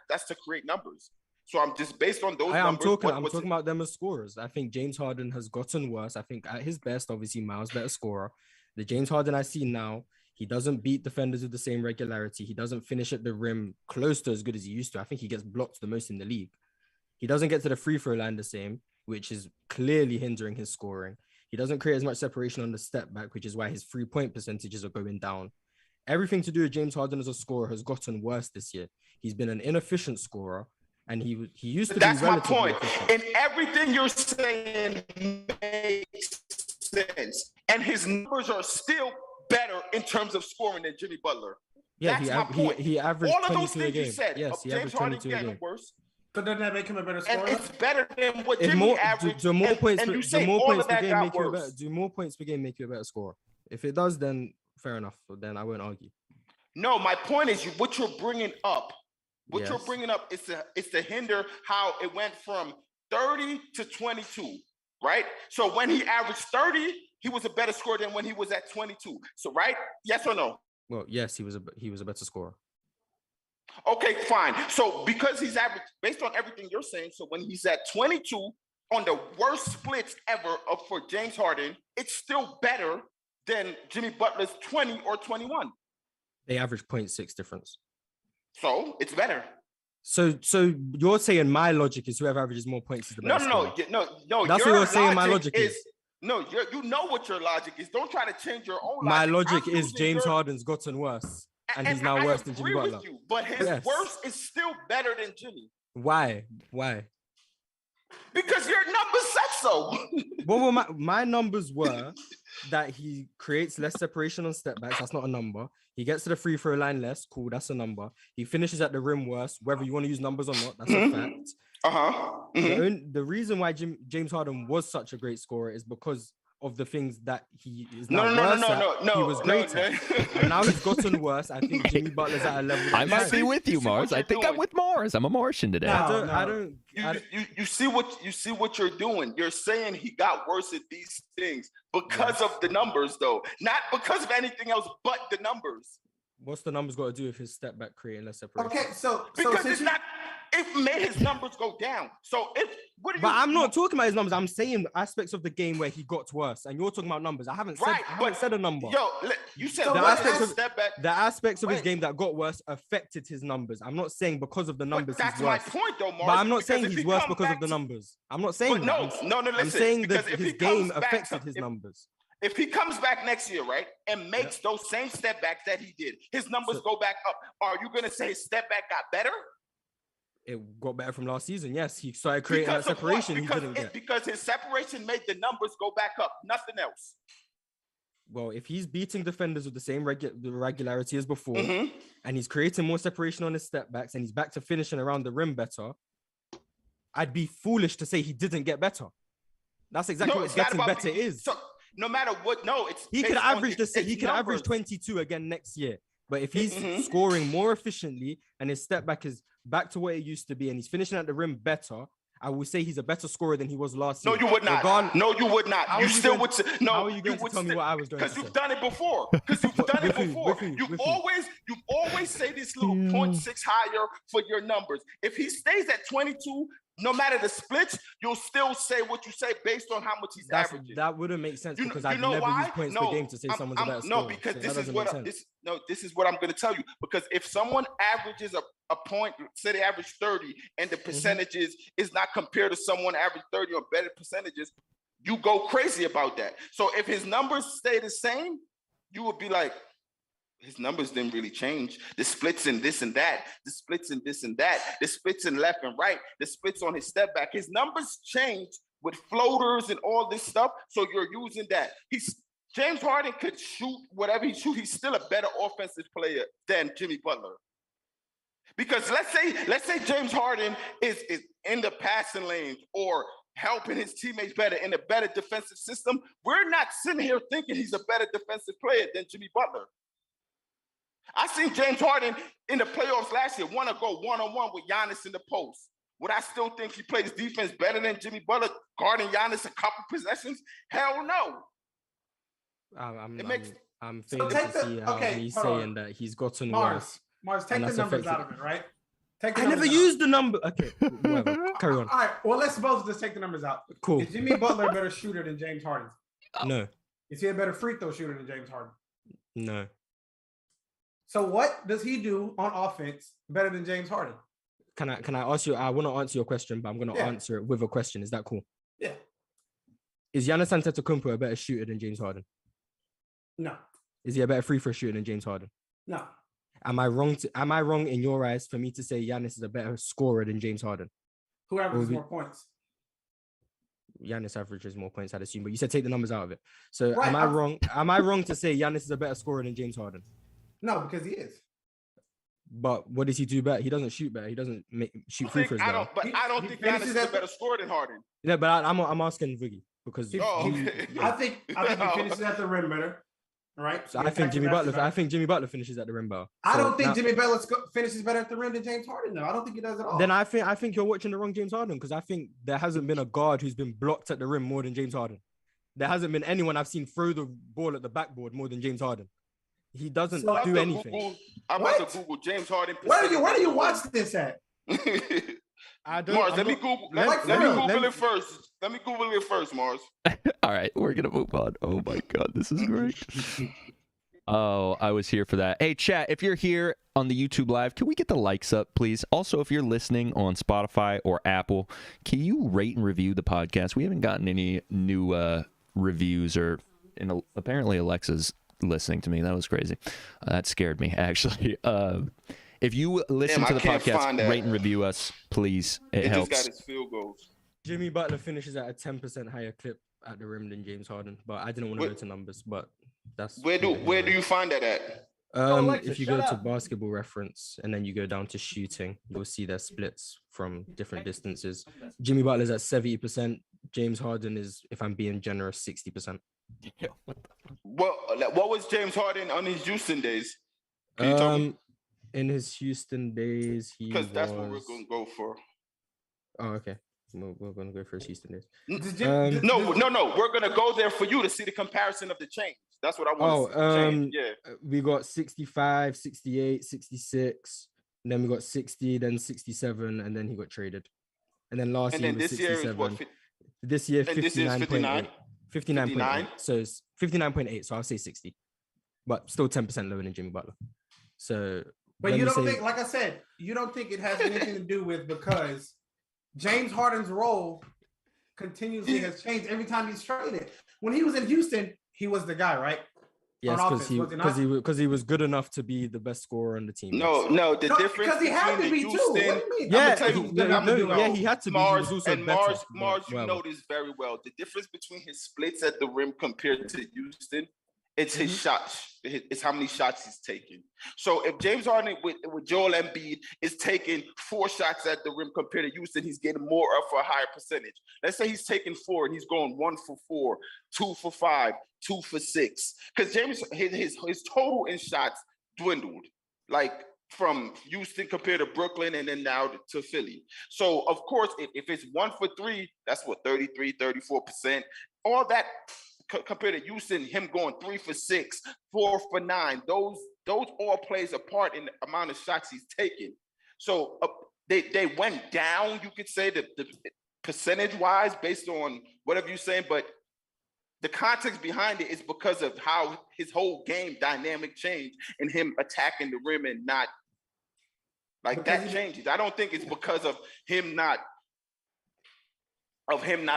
Speaker 4: That's to create numbers. So I'm just based on those numbers.
Speaker 5: I'm talking about them as scorers. I think James Harden has gotten worse. I think at his best, obviously, Miles better scorer. The James Harden I see now, he doesn't beat defenders with the same regularity. He doesn't finish at the rim close to as good as he used to. I think he gets blocked the most in the league. He doesn't get to the free throw line the same, which is clearly hindering his scoring. He doesn't create as much separation on the step back, which is why his 3-point percentages are going down. Everything to do with James Harden as a scorer has gotten worse this year. He's been an inefficient scorer, and he used to be relatively
Speaker 4: my point.
Speaker 5: Efficient.
Speaker 4: And everything you're saying makes sense. And his numbers are still better in terms of scoring than Jimmy Butler.
Speaker 5: Yeah, he averaged
Speaker 4: all of
Speaker 5: 22
Speaker 4: those things
Speaker 5: a game.
Speaker 4: you said.
Speaker 5: Yes, he
Speaker 4: James
Speaker 5: averaged 22 a game.
Speaker 4: Worse.
Speaker 2: So doesn't that make him a better scorer?
Speaker 4: And it's better than what Jimmy averaged.
Speaker 5: Do more points per game make you a
Speaker 4: worse.
Speaker 5: Do more points per game make you a better scorer? If it does, then fair enough. Then I won't argue.
Speaker 4: No, my point is what you're bringing up. You're bringing up is to hinder how it went from 30 to 22, right? So when he averaged 30, he was a better scorer than when he was at 22. So right? Yes or no?
Speaker 5: Well, yes, he was a better scorer.
Speaker 4: Okay, fine. So because he's average, based on everything you're saying, so when he's at 22 on the worst splits ever for James Harden, it's still better than Jimmy Butler's 20 or 21.
Speaker 5: They average 0.6 difference.
Speaker 4: So it's better.
Speaker 5: So you're saying my logic is whoever averages more points is the better scorer.
Speaker 4: No.
Speaker 5: That's what you're saying. My logic is.
Speaker 4: No, you know what your logic is. Don't try to change your own logic.
Speaker 5: My logic is James Harden's gotten worse. And he's now worse than Jimmy Butler.
Speaker 4: But his worse is still better than Jimmy.
Speaker 5: Why?
Speaker 4: Because your numbers said so.
Speaker 5: Well, my numbers were that he creates less separation on step backs. That's not a number. He gets to the free throw line less. Cool, that's a number. He finishes at the rim worse. Whether you want to use numbers or not, that's a fact. The reason why James Harden was such a great scorer is because of the things that he is
Speaker 4: No,
Speaker 5: now
Speaker 4: no,
Speaker 5: worse
Speaker 4: no,
Speaker 5: at,
Speaker 4: no, no,
Speaker 5: he was
Speaker 4: no,
Speaker 5: great
Speaker 4: no.
Speaker 5: at. And now he's gotten worse. I think Jimmy Butler's at a level. that
Speaker 1: I might
Speaker 5: he's
Speaker 1: be
Speaker 5: at.
Speaker 1: with you,
Speaker 4: see what
Speaker 1: Mars. I
Speaker 4: you're
Speaker 1: think I'm
Speaker 4: doing.
Speaker 1: with Mars. I'm a Martian today.
Speaker 2: No.
Speaker 5: I don't.
Speaker 4: You see what you're doing. You're saying he got worse at these things because of the numbers, though, not because of anything else, but the numbers.
Speaker 5: What's the numbers got to do with his step back creating less separation?
Speaker 2: Okay, so
Speaker 4: Because
Speaker 2: since
Speaker 4: it's not. It made his numbers go down. So
Speaker 5: But I'm not talking about his numbers. I'm saying aspects of the game where he got worse, and you're talking about numbers. I haven't said a number.
Speaker 4: Yo, you said
Speaker 2: So
Speaker 4: the
Speaker 2: aspects
Speaker 4: aspects step back.
Speaker 5: The aspects of his game that got worse affected his numbers. I'm not saying because of the numbers
Speaker 4: But that's
Speaker 5: he's
Speaker 4: my
Speaker 5: worse.
Speaker 4: point, though, Mars.
Speaker 5: But I'm not
Speaker 4: because
Speaker 5: saying
Speaker 4: if
Speaker 5: he's
Speaker 4: he
Speaker 5: worse
Speaker 4: come
Speaker 5: because of
Speaker 4: back
Speaker 5: the
Speaker 4: to-
Speaker 5: numbers. I'm not saying
Speaker 4: But
Speaker 5: that.
Speaker 4: no, listen.
Speaker 5: I'm saying that
Speaker 4: because if
Speaker 5: his
Speaker 4: he comes
Speaker 5: game
Speaker 4: back
Speaker 5: affected
Speaker 4: to-
Speaker 5: his numbers.
Speaker 4: If he comes back next year, right, and makes those same step backs that he did, his numbers go back up. Are you gonna say his step back got better?
Speaker 5: It got better from last season. Yes, he started creating that separation he didn't get.
Speaker 4: Because his separation made the numbers go back up. Nothing else.
Speaker 5: Well, if he's beating defenders with the same regularity as before,
Speaker 4: Mm-hmm.
Speaker 5: and he's creating more separation on his step backs, and he's back to finishing around the rim better, I'd be foolish to say he didn't get better. That's exactly what getting better is.
Speaker 4: So no matter what, it's
Speaker 5: He could
Speaker 4: based on
Speaker 5: average he could average 22 again next year. But if he's scoring more efficiently and his step back is back to what it used to be, and he's finishing at the rim better, I will say he's a better scorer than he was last year.
Speaker 4: No, you would not. No, you would not. You still would say no.
Speaker 5: How are you going to tell me what I was going to say?
Speaker 4: Because you've done it before. Because you've done it before. You always say this little 0.6 higher for your numbers. If he stays at 22, no matter the splits, you'll still say what you say based on how much he's averaging.
Speaker 5: That wouldn't make sense because I've
Speaker 4: know
Speaker 5: never
Speaker 4: why?
Speaker 5: used points per game to say someone's a better scorer.
Speaker 4: No, because
Speaker 5: So
Speaker 4: this
Speaker 5: that
Speaker 4: is
Speaker 5: doesn't make sense.
Speaker 4: this is what I'm going to tell you. Because if someone averages a point, say they average 30, and the percentages is not compared to someone average 30 or better percentages, you go crazy about that. So if his numbers stay the same, you would be like, his numbers didn't really change. The splits in this and that, the splits in this and that, the splits in left and right, the splits on his step back. His numbers change with floaters and all this stuff. So you're using that. James Harden could shoot whatever he shoots. He's still a better offensive player than Jimmy Butler. Because let's say James Harden is in the passing lanes or helping his teammates better in a better defensive system. We're not sitting here thinking he's a better defensive player than Jimmy Butler. I seen James Harden in the playoffs last year want to go one-on-one with Giannis in the post. Would I still think he plays defense better than Jimmy Butler, guarding Giannis a couple possessions? Hell no.
Speaker 5: I'm failing to see how he's saying that he's gotten worse.
Speaker 2: Mars, take the numbers out of it, right?
Speaker 5: I never used the number. Okay, whatever. Carry on.
Speaker 2: All right, well, let's both just take the numbers out.
Speaker 5: Cool.
Speaker 2: Is Jimmy Butler a better shooter than James Harden?
Speaker 5: No.
Speaker 2: Is he a better free throw shooter than James Harden?
Speaker 5: No.
Speaker 2: So what does he do on offense better than James Harden?
Speaker 5: Can I ask you? I want to answer your question, but I'm going to answer it with a question. Is that cool?
Speaker 2: Yeah.
Speaker 5: Is Giannis Antetokounmpo a better shooter than James Harden?
Speaker 2: No.
Speaker 5: Is he a better free throw shooter than James Harden?
Speaker 2: No.
Speaker 5: Am I wrong in your eyes for me to say Giannis is a better scorer than James Harden?
Speaker 2: Who averages more points?
Speaker 5: Giannis averages more points, I'd assume, but you said take the numbers out of it. So
Speaker 2: Right,
Speaker 5: am I wrong? Am I wrong to say Giannis is a better scorer than James Harden?
Speaker 2: No, because he is.
Speaker 5: But what does he do better? He doesn't shoot better. He doesn't shoot free throws better.
Speaker 4: I don't think Giannis is a better scorer than Harden.
Speaker 5: Yeah, but I'm asking Voogie because
Speaker 2: I think he finishes at the rim better. Right.
Speaker 5: So I think Jimmy Butler finishes at the rim better.
Speaker 2: I don't think Jimmy Butler finishes better at the rim than James Harden. No, I don't think he does at all.
Speaker 5: Then I think you're watching the wrong James Harden because I think there hasn't been a guard who's been blocked at the rim more than James Harden. There hasn't been anyone I've seen throw the ball at the backboard more than James Harden. He doesn't do anything.
Speaker 4: I'm about to Google James Harden.
Speaker 2: Where do you watch this at?
Speaker 5: I don't.
Speaker 4: Mars, let me Google. Let me Google it first. Let me Google it first, Mars.
Speaker 1: All right, we're gonna move on. Oh my God, this is great. Oh, I was here for that. Hey, chat, if you're here on the YouTube live, can we get the likes up, please? Also, if you're listening on Spotify or Apple, can you rate and review the podcast? We haven't gotten any new reviews, apparently Alexa's listening to me. That was crazy. That scared me, actually. If you listen to the podcast, rate and review us, please. It helps.
Speaker 4: Just got his field goals.
Speaker 5: Jimmy Butler finishes at a 10% higher clip at the rim than James Harden, but I didn't want to go to numbers, but that's
Speaker 4: where do you find that at?
Speaker 2: Alexa,
Speaker 5: if you go to Basketball Reference and then you go down to shooting, you'll see their splits from different distances. Jimmy Butler's at 70%. James Harden is, if I'm being generous, 60%.
Speaker 4: What was James Harden on his Houston days? Can you tell me?
Speaker 5: In his Houston days,
Speaker 4: because that's what we're gonna go for.
Speaker 5: Oh, okay. We're gonna go for his Houston days.
Speaker 4: No. We're gonna go there for you to see the comparison of the change. That's what I want to see. Yeah.
Speaker 5: We got 65, 68, 66, and then we got 60, then 67, and then he got traded. And then last year was 67. This year 59.8. 59.8. So it's 59.8. So I'll say 60. But still 10% lower than Jimmy Butler. So
Speaker 2: but you don't think, like I said, you don't think it has anything to do with because James Harden's role continuously has changed every time he's traded. When he was in Houston, he was the guy, right?
Speaker 5: Yes, because he was good enough to be the best scorer on the team.
Speaker 4: No, the difference
Speaker 2: because he had to be
Speaker 4: Houston,
Speaker 2: too. What do you mean?
Speaker 5: Yeah, he had to be.
Speaker 4: Mars,
Speaker 5: he was also
Speaker 4: and
Speaker 5: better,
Speaker 4: Mars, you know this very well. The difference between his splits at the rim compared to Houston, it's his shots. It's how many shots he's taking. So if James Harden with Joel Embiid is taking 4 shots at the rim compared to Houston, he's getting more up for a higher percentage. Let's say he's taking 4 and he's going 1 for 4, 2 for 5, 2 for 6. Because James, his total in shots dwindled, like from Houston compared to Brooklyn and then now to Philly. So of course, if it's 1 for 3, that's what 33, 34%. All that compared to Houston, him going 3 for 6, 4 for 9, those all plays a part in the amount of shots he's taking. So they went down, you could say, the percentage wise based on whatever you're saying, but the context behind it is because of how his whole game dynamic changed and him attacking the rim and not like that changes. I don't think it's because of him not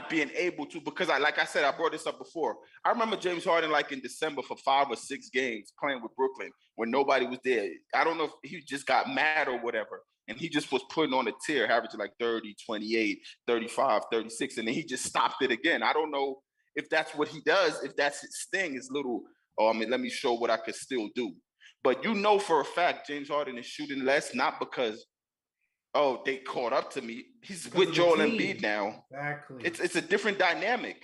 Speaker 4: being able to, because like I said, I brought this up before. I remember James Harden like in December for 5 or 6 games playing with Brooklyn when nobody was there. I don't know if he just got mad or whatever. And he just was putting on a tear, averaging like 30, 28, 35, 36. And then he just stopped it again. I don't know if that's what he does, if that's his thing, his little, let me show what I could still do. But you know for a fact, James Harden is shooting less, not because they caught up to me. He's because with Joel Embiid now.
Speaker 2: Exactly.
Speaker 4: It's a different dynamic.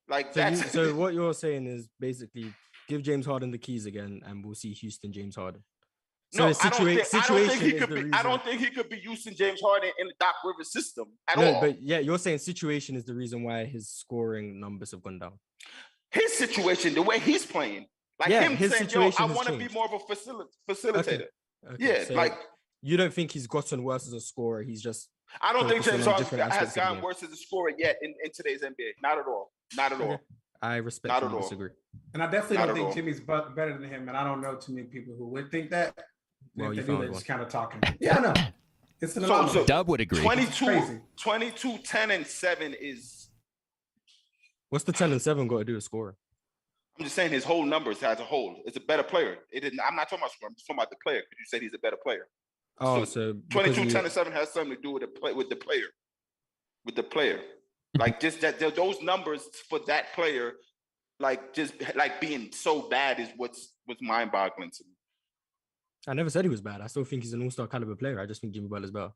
Speaker 4: Like
Speaker 5: so what you're saying is basically give James Harden the keys again, and we'll see Houston James Harden. So
Speaker 4: I don't think he could be Houston James Harden in the Doc Rivers system at all.
Speaker 5: But yeah, you're saying situation is the reason why his scoring numbers have gone down.
Speaker 4: His situation, the way he's playing, like him saying, "Yo, I want to be more of a facilitator." Okay. Yeah, so like.
Speaker 5: You don't think he's gotten worse as a scorer? He's just.
Speaker 4: I don't think James Harden has gotten worse as a scorer yet in today's NBA. Not at all. Not at all.
Speaker 5: I respect and disagree.
Speaker 2: And I definitely don't think Jimmy's better than him. And I don't know too many people who would think that.
Speaker 5: Well,
Speaker 2: you found just kind of talking. Yeah, I know. It's an anomaly.
Speaker 1: So Dub would agree.
Speaker 4: 22, 10, and 7 is.
Speaker 5: What's the 10 and 7 got to do with scoring?
Speaker 4: I'm just saying his whole numbers as a whole. It's a better player. I'm not talking about scoring. I'm just talking about the player because you said he's a better player.
Speaker 5: Oh, so
Speaker 4: 22, 10, and 7 has something to do with the player. Like just that those numbers for that player, like just like being so bad is what's mind-boggling to me.
Speaker 5: I never said he was bad. I still think he's an all-star caliber player. I just think Jimmy Butler's better.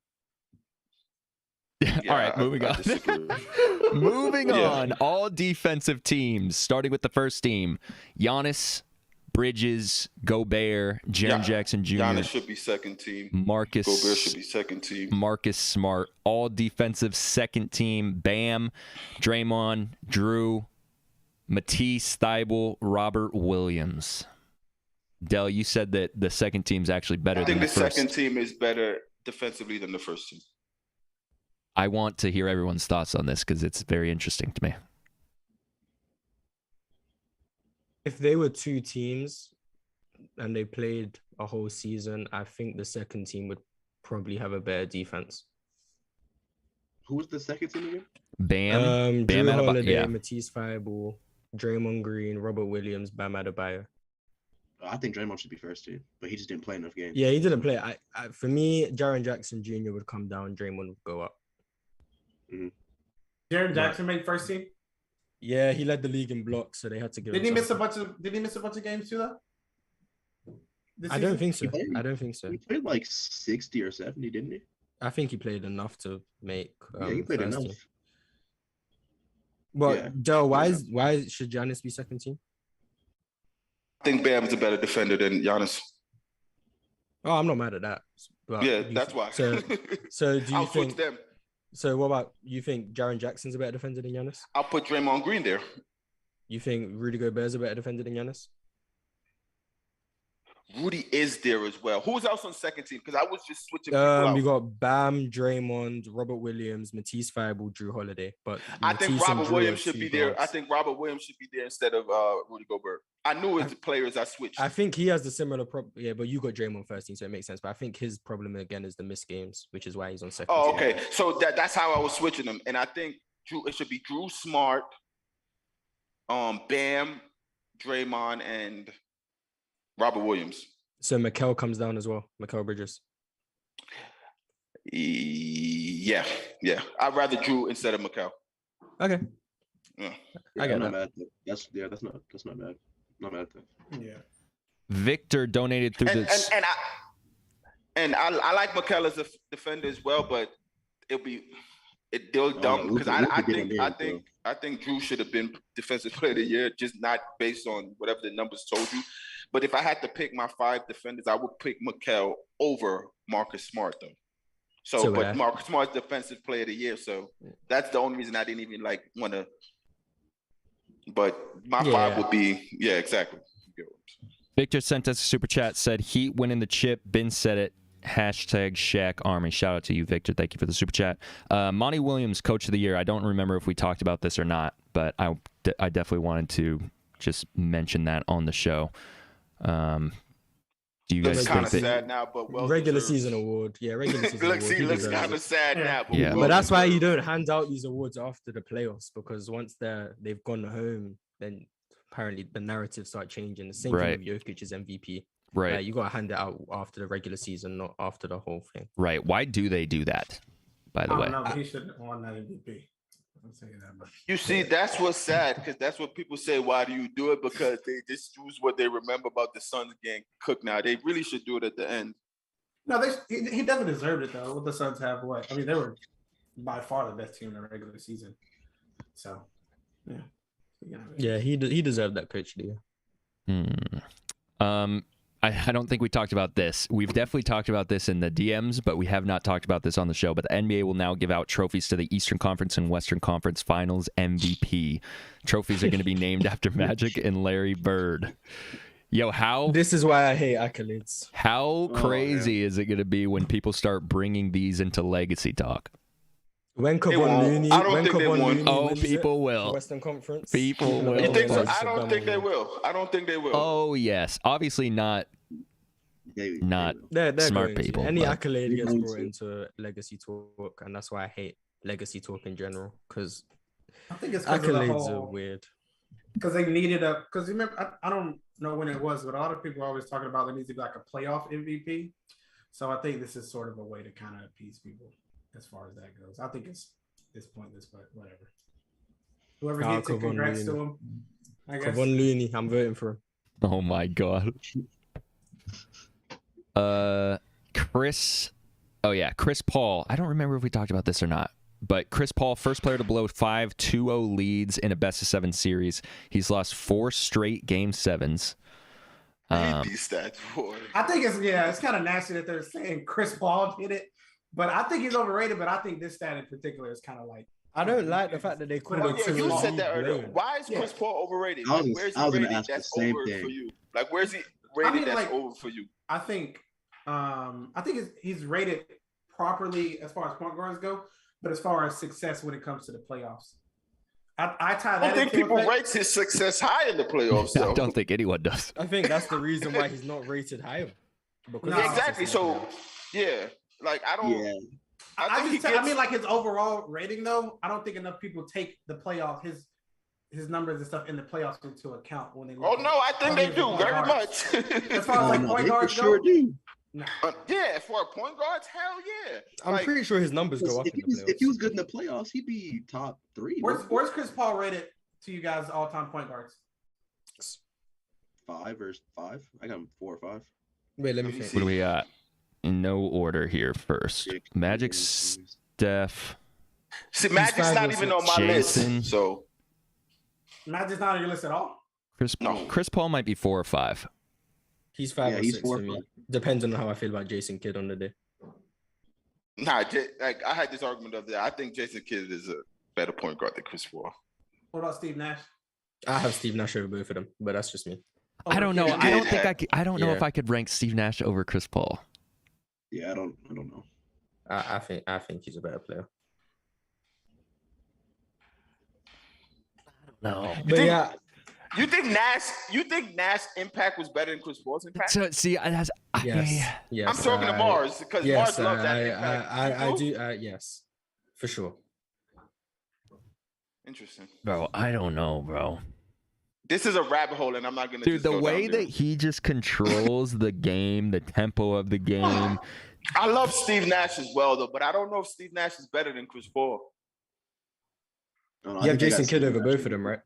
Speaker 1: Yeah, all right, moving on. Moving on. All defensive teams, starting with the first team. Giannis, Bridges, Gobert, Jaren Jackson Jr.
Speaker 4: Giannis should be second team.
Speaker 1: Gobert
Speaker 4: should be second team.
Speaker 1: Marcus Smart, all defensive second team. Bam, Draymond, Drew, Matisse, Thibault, Robert Williams. Del, you said that the second team's actually better than the first.
Speaker 4: I think the second team is better defensively than the first team.
Speaker 1: I want to hear everyone's thoughts on this because it's very interesting to me.
Speaker 5: If they were 2 teams and they played a whole season, I think the second team would probably have a better defense.
Speaker 3: Who was the second team again?
Speaker 1: Bam.
Speaker 5: Drew Holiday, Matisse Thibault, Draymond Green, Robert Williams, Bam Adebayo.
Speaker 3: I think Draymond should be first team, but he just didn't play enough games.
Speaker 5: Yeah, he didn't play. For me, Jaren Jackson Jr. would come down, Draymond would go up.
Speaker 3: Mm-hmm.
Speaker 2: Jaren Jackson made first team?
Speaker 5: Yeah, he led the league in blocks, so they had to give.
Speaker 2: Did he miss a bunch of games too, though?
Speaker 5: I don't think so. I don't think so.
Speaker 3: He played like 60 or 70, didn't he?
Speaker 5: I think he played enough to make.
Speaker 3: He played enough.
Speaker 5: Team. But Joe, why should Giannis be second team?
Speaker 4: I think Bam's a better defender than Giannis.
Speaker 5: Oh, I'm not mad at that. But
Speaker 4: yeah, that's why.
Speaker 5: So do you
Speaker 4: I'll
Speaker 5: think?
Speaker 4: switch them.
Speaker 5: So what about you? Think Jaren Jackson's a better defender than Giannis?
Speaker 4: I'll put Draymond Green there.
Speaker 5: You think Rudy Gobert's a better defender than Giannis?
Speaker 4: Rudy is there as well. Who's else on second team? Because I was just switching people out.
Speaker 5: You got Bam, Draymond, Robert Williams, Matisse Thybulle, Drew Holiday. But
Speaker 4: I think Robert Williams should be there. I think Robert Williams should be there instead of Rudy Gobert. I knew it was the players I switched.
Speaker 5: I think he has the similar problem. Yeah, but you got Draymond first team, so it makes sense. But I think his problem again is the missed games, which is why he's on second team.
Speaker 4: Oh, okay. So that's how I was switching them. And I think it should be Drew Smart, Bam, Draymond, and Robert Williams.
Speaker 5: So Mikal comes down as well. Mikal Bridges.
Speaker 4: Yeah. I'd rather Drew instead of Mikal.
Speaker 5: Okay.
Speaker 4: Yeah.
Speaker 5: I get
Speaker 3: that. That's not bad. Not mad at that.
Speaker 2: Yeah.
Speaker 1: Victor donated through this.
Speaker 4: And I like Mikal as a defender as well, but they'll dumb because I think Drew should have been defensive player of the year, just not based on whatever the numbers told you. But if I had to pick my 5 defenders, I would pick Mikal over Marcus Smart though. But Marcus Smart's defensive player of the year, so that's the only reason I didn't even want to. But my 5 would be exactly.
Speaker 1: Victor sent us a super chat, said Heat winning the chip. Ben said it. Hashtag Shaq Army. Shout out to you, Victor. Thank you for the super chat. Monty Williams, coach of the year. I don't remember if we talked about this or not, but I definitely wanted to just mention that on the show. Do you guys
Speaker 4: kind
Speaker 1: think
Speaker 4: of sad now, but
Speaker 5: regular season award? Yeah, regular season award.
Speaker 4: He looks kind of sad now,
Speaker 5: but that's why you don't hand out these awards after the playoffs, because once they've gone home, then apparently the narrative start changing. The same thing with Jokic's MVP.
Speaker 1: Right.
Speaker 5: You got to hand it out after the regular season, not after the whole thing.
Speaker 1: Right. Why do they do that, by the way?
Speaker 2: No, he shouldn't have won that MVP. I'm saying that much.
Speaker 4: You see, that's what's sad, because that's what people say, why do you do it? Because they just choose what they remember about the Suns getting cooked now. They really should do it at the end.
Speaker 2: No, he definitely deserved it, though. What the Suns have, I mean, they were by far the best team in the regular season. So, yeah.
Speaker 5: Yeah, he deserved that coach of the year.
Speaker 1: I don't think we talked about this. We've definitely talked about this in the DMs, but we have not talked about this on the show. But the NBA will now give out trophies to the Eastern Conference and Western Conference Finals MVP. Trophies are going to be named after Magic and Larry Bird. Yo,
Speaker 5: this is why I hate accolades.
Speaker 1: How crazy is it going to be when people start bringing these into legacy talk?
Speaker 5: When Kevon Looney,
Speaker 1: people will.
Speaker 5: Western Conference.
Speaker 1: People will.
Speaker 4: You think so? I don't think they will.
Speaker 1: Oh yes, obviously not.
Speaker 5: They're
Speaker 1: smart people.
Speaker 5: Any accolade gets brought into legacy talk, and that's why I hate legacy talk in general. Because
Speaker 2: I think it's
Speaker 5: accolades are weird.
Speaker 2: Because they needed because remember, I don't know when it was, but a lot of people are always talking about there needs to be like a playoff MVP. So I think this is sort of a way to kind of appease people. As far as that goes, I think it's pointless, but whatever. Whoever gets it, congrats to him. I guess.
Speaker 5: Kevon Looney, I'm voting for him.
Speaker 1: Oh my god. Chris Paul. I don't remember if we talked about this or not, but Chris Paul, first player to blow 5 2-0 leads in a best-of-7 series. He's lost 4 straight Game 7s.
Speaker 4: I hate these stats, boy.
Speaker 2: I think it's kind of nasty that they're saying Chris Paul did it. But I think he's overrated. But I think this stat in particular is kind of like
Speaker 5: I don't like the fact that they call it.
Speaker 4: You said that earlier. Why is Chris Paul overrated? Like, where's he rated that's over for you? Like, where's he rated that's over for you?
Speaker 2: I think he's rated properly as far as point guards go, but as far as success when it comes to the playoffs, I tie that.
Speaker 4: I don't think people rate his success high in the playoffs. Though.
Speaker 1: I don't think anyone does.
Speaker 5: I think that's the reason why he's not rated higher.
Speaker 4: Exactly. So, yeah. Like I don't. Yeah.
Speaker 2: I mean, like his overall rating though. I don't think enough people take the playoff his numbers and stuff in the playoffs into account when they.
Speaker 4: Oh no, I think they do very much.
Speaker 2: As far as like point guards go,
Speaker 3: sure do.
Speaker 2: Nah.
Speaker 4: Yeah, for point guards, hell yeah.
Speaker 5: I'm pretty sure his numbers go up.
Speaker 3: If he was good in the playoffs, he'd be top 3.
Speaker 2: Where's Chris Paul rated to you guys all-time point guards?
Speaker 3: 5 or 5. I got him 4 or 5.
Speaker 5: Wait, let me think.
Speaker 1: What do we got? In no order here first. Magic, Steph.
Speaker 4: See, Magic's not even on my
Speaker 1: Jayson.
Speaker 4: list. So
Speaker 2: Magic's not on your list at all.
Speaker 1: Chris Paul might be 4 or 5.
Speaker 5: He's 5 or
Speaker 3: he's
Speaker 5: 6
Speaker 3: 4
Speaker 5: for
Speaker 3: or
Speaker 5: me.
Speaker 3: 5.
Speaker 5: Depends on how I feel about Jayson Kidd on the day.
Speaker 4: Nah, like I had this argument of that. I think Jayson Kidd is a better point guard than Chris Paul.
Speaker 2: What about Steve Nash?
Speaker 5: I have Steve Nash over both of them, but that's just me.
Speaker 1: I don't know. I don't think I could, I don't know if I could rank Steve Nash over Chris Paul.
Speaker 3: Yeah, I don't know.
Speaker 5: I think he's a better player.
Speaker 1: No.
Speaker 5: But
Speaker 4: You think Nash's impact was better than Chris Paul's impact?
Speaker 1: So, see,
Speaker 5: yes.
Speaker 4: I'm talking to Mars because Mars loves that impact.
Speaker 5: I do. Yes, for sure.
Speaker 4: Interesting.
Speaker 1: Bro, I don't know, bro.
Speaker 4: This is a rabbit hole, and I'm not gonna.
Speaker 1: Dude, the way that he just controls the game, the tempo of the game.
Speaker 4: I love Steve Nash as well, though, but I don't know if Steve Nash is better than Chris Paul.
Speaker 5: You have Jayson Kidd over both of them, right?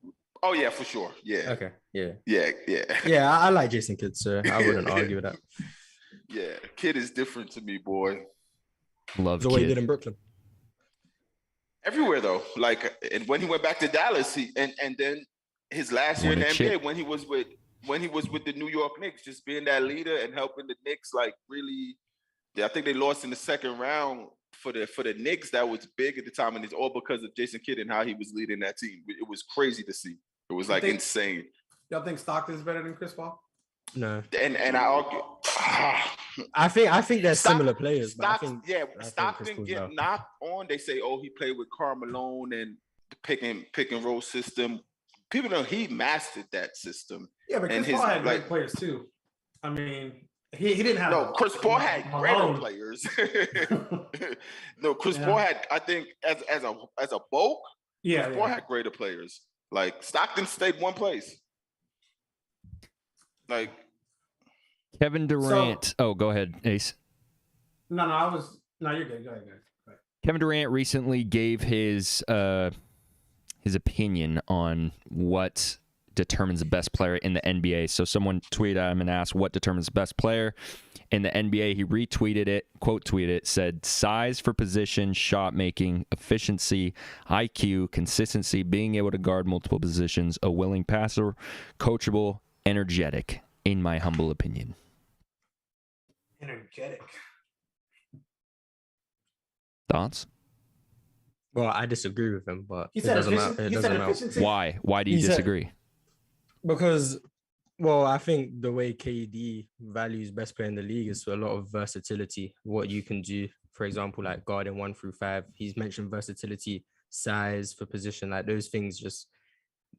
Speaker 4: Oh yeah, for sure. Yeah.
Speaker 5: Okay. Yeah.
Speaker 4: Yeah.
Speaker 5: I like Jayson Kidd, so I wouldn't argue with that.
Speaker 4: Yeah, Kidd is different to me, boy.
Speaker 1: Love
Speaker 5: the way he did in Brooklyn.
Speaker 4: Everywhere though, like, and when he went back to Dallas, and then his last year in the NBA when he was with the New York Knicks, just being that leader and helping the Knicks, like really. I think they lost in the second round for the Knicks. That was big at the time, and it's all because of Jayson Kidd and how he was leading that team. It was crazy to see. It was like insane.
Speaker 2: Y'all think Stockton's better than Chris Paul?
Speaker 5: No.
Speaker 4: And I argue.
Speaker 5: I think they're similar players.
Speaker 4: Stockton get knocked on. They say, oh, he played with Karl Malone and the pick and roll system. People know he mastered that system.
Speaker 2: Yeah, but Chris Paul had great players too. I mean, he didn't have.
Speaker 4: No, Chris Paul had greater players. No, Chris Paul had. I think as a bulk.
Speaker 2: Yeah,
Speaker 4: Chris Paul had greater players. Like Stockton stayed one place. Like
Speaker 1: Kevin Durant. Go ahead, Ace.
Speaker 2: No, you're good. Go ahead.
Speaker 1: Kevin Durant recently gave his opinion on what determines the best player in the NBA. So someone tweeted at him and asked what determines the best player in the NBA. He retweeted it, quote tweeted it, said size for position, shot making, efficiency, IQ, consistency, being able to guard multiple positions, a willing passer, coachable, energetic, in my humble opinion.
Speaker 2: Energetic.
Speaker 1: Thoughts?
Speaker 5: Well, I disagree with him, but
Speaker 2: it doesn't matter.
Speaker 1: Why? Why do you disagree?
Speaker 5: Because, well, I think the way KD values best player in the league is for a lot of versatility. What you can do, for example, like guarding 1 through 5. He's mentioned versatility, size for position, like those things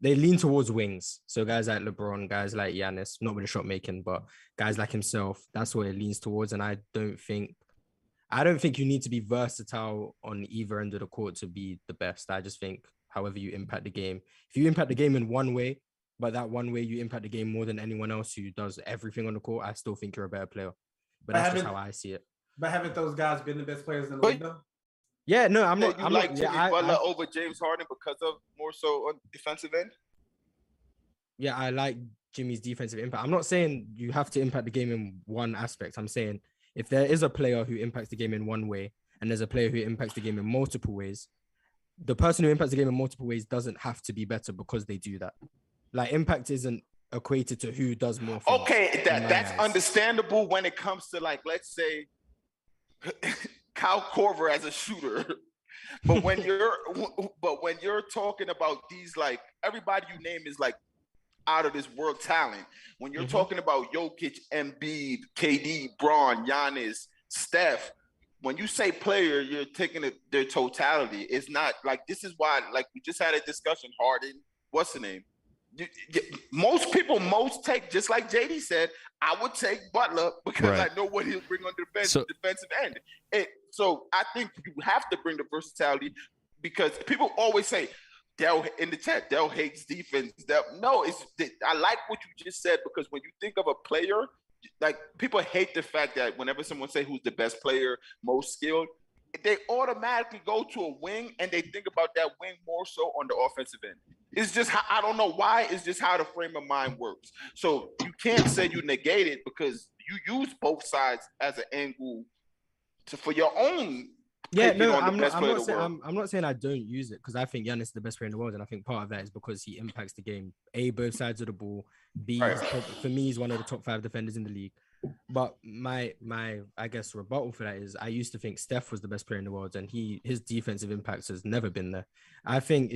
Speaker 5: they lean towards wings. So guys like LeBron, guys like Giannis, not with the shot making, but guys like himself, that's what it leans towards. And I don't think you need to be versatile on either end of the court to be the best. I just think however you impact the game. If you impact the game in one way, but that one way you impact the game more than anyone else who does everything on the court, I still think you're a better player. But that's just how I see it.
Speaker 2: But haven't those guys been the best players in the league though?
Speaker 5: Yeah, no, I'm not.
Speaker 4: You like Jimmy Butler over James Harden because of more so on defensive end?
Speaker 5: Yeah, I like Jimmy's defensive impact. I'm not saying you have to impact the game in one aspect. I'm saying if there is a player who impacts the game in one way and there's a player who impacts the game in multiple ways, the person who impacts the game in multiple ways doesn't have to be better because they do that. Like impact isn't equated to who does more things.
Speaker 4: Okay, that's understandable when it comes to, like, let's say Kyle Korver as a shooter. But when you're talking about these, like, everybody you name is like out of this world talent. When you're talking about Jokic, Embiid, KD, Braun, Giannis, Steph, when you say player, you're taking their totality. It's not like, this is why, like, we just had a discussion, Harden, what's the name? Most people take, just like JD said, I would take Butler because I know what he'll bring on the bench, defensive end. So I think you have to bring the versatility because people always say, Dell in the chat, Dell hates defense. I like what you just said because when you think of a player, like people hate the fact that whenever someone say who's the best player, most skilled, they automatically go to a wing and they think about that wing more so on the offensive end. It's just how, I don't know why, it's just how the frame of mind works. So you can't say you negate it because you use both sides as an angle for your own
Speaker 5: Yeah,
Speaker 4: picking
Speaker 5: no,
Speaker 4: on the best player in the
Speaker 5: saying
Speaker 4: world.
Speaker 5: I'm not saying I don't use it because I think Giannis is the best player in the world, and I think part of that is because he impacts the game. A, both sides of the ball. B,
Speaker 4: Right.
Speaker 5: for me, he's one of the top 5 defenders in the league. But my I guess rebuttal for that is I used to think Steph was the best player in the world, and his defensive impact has never been there. I think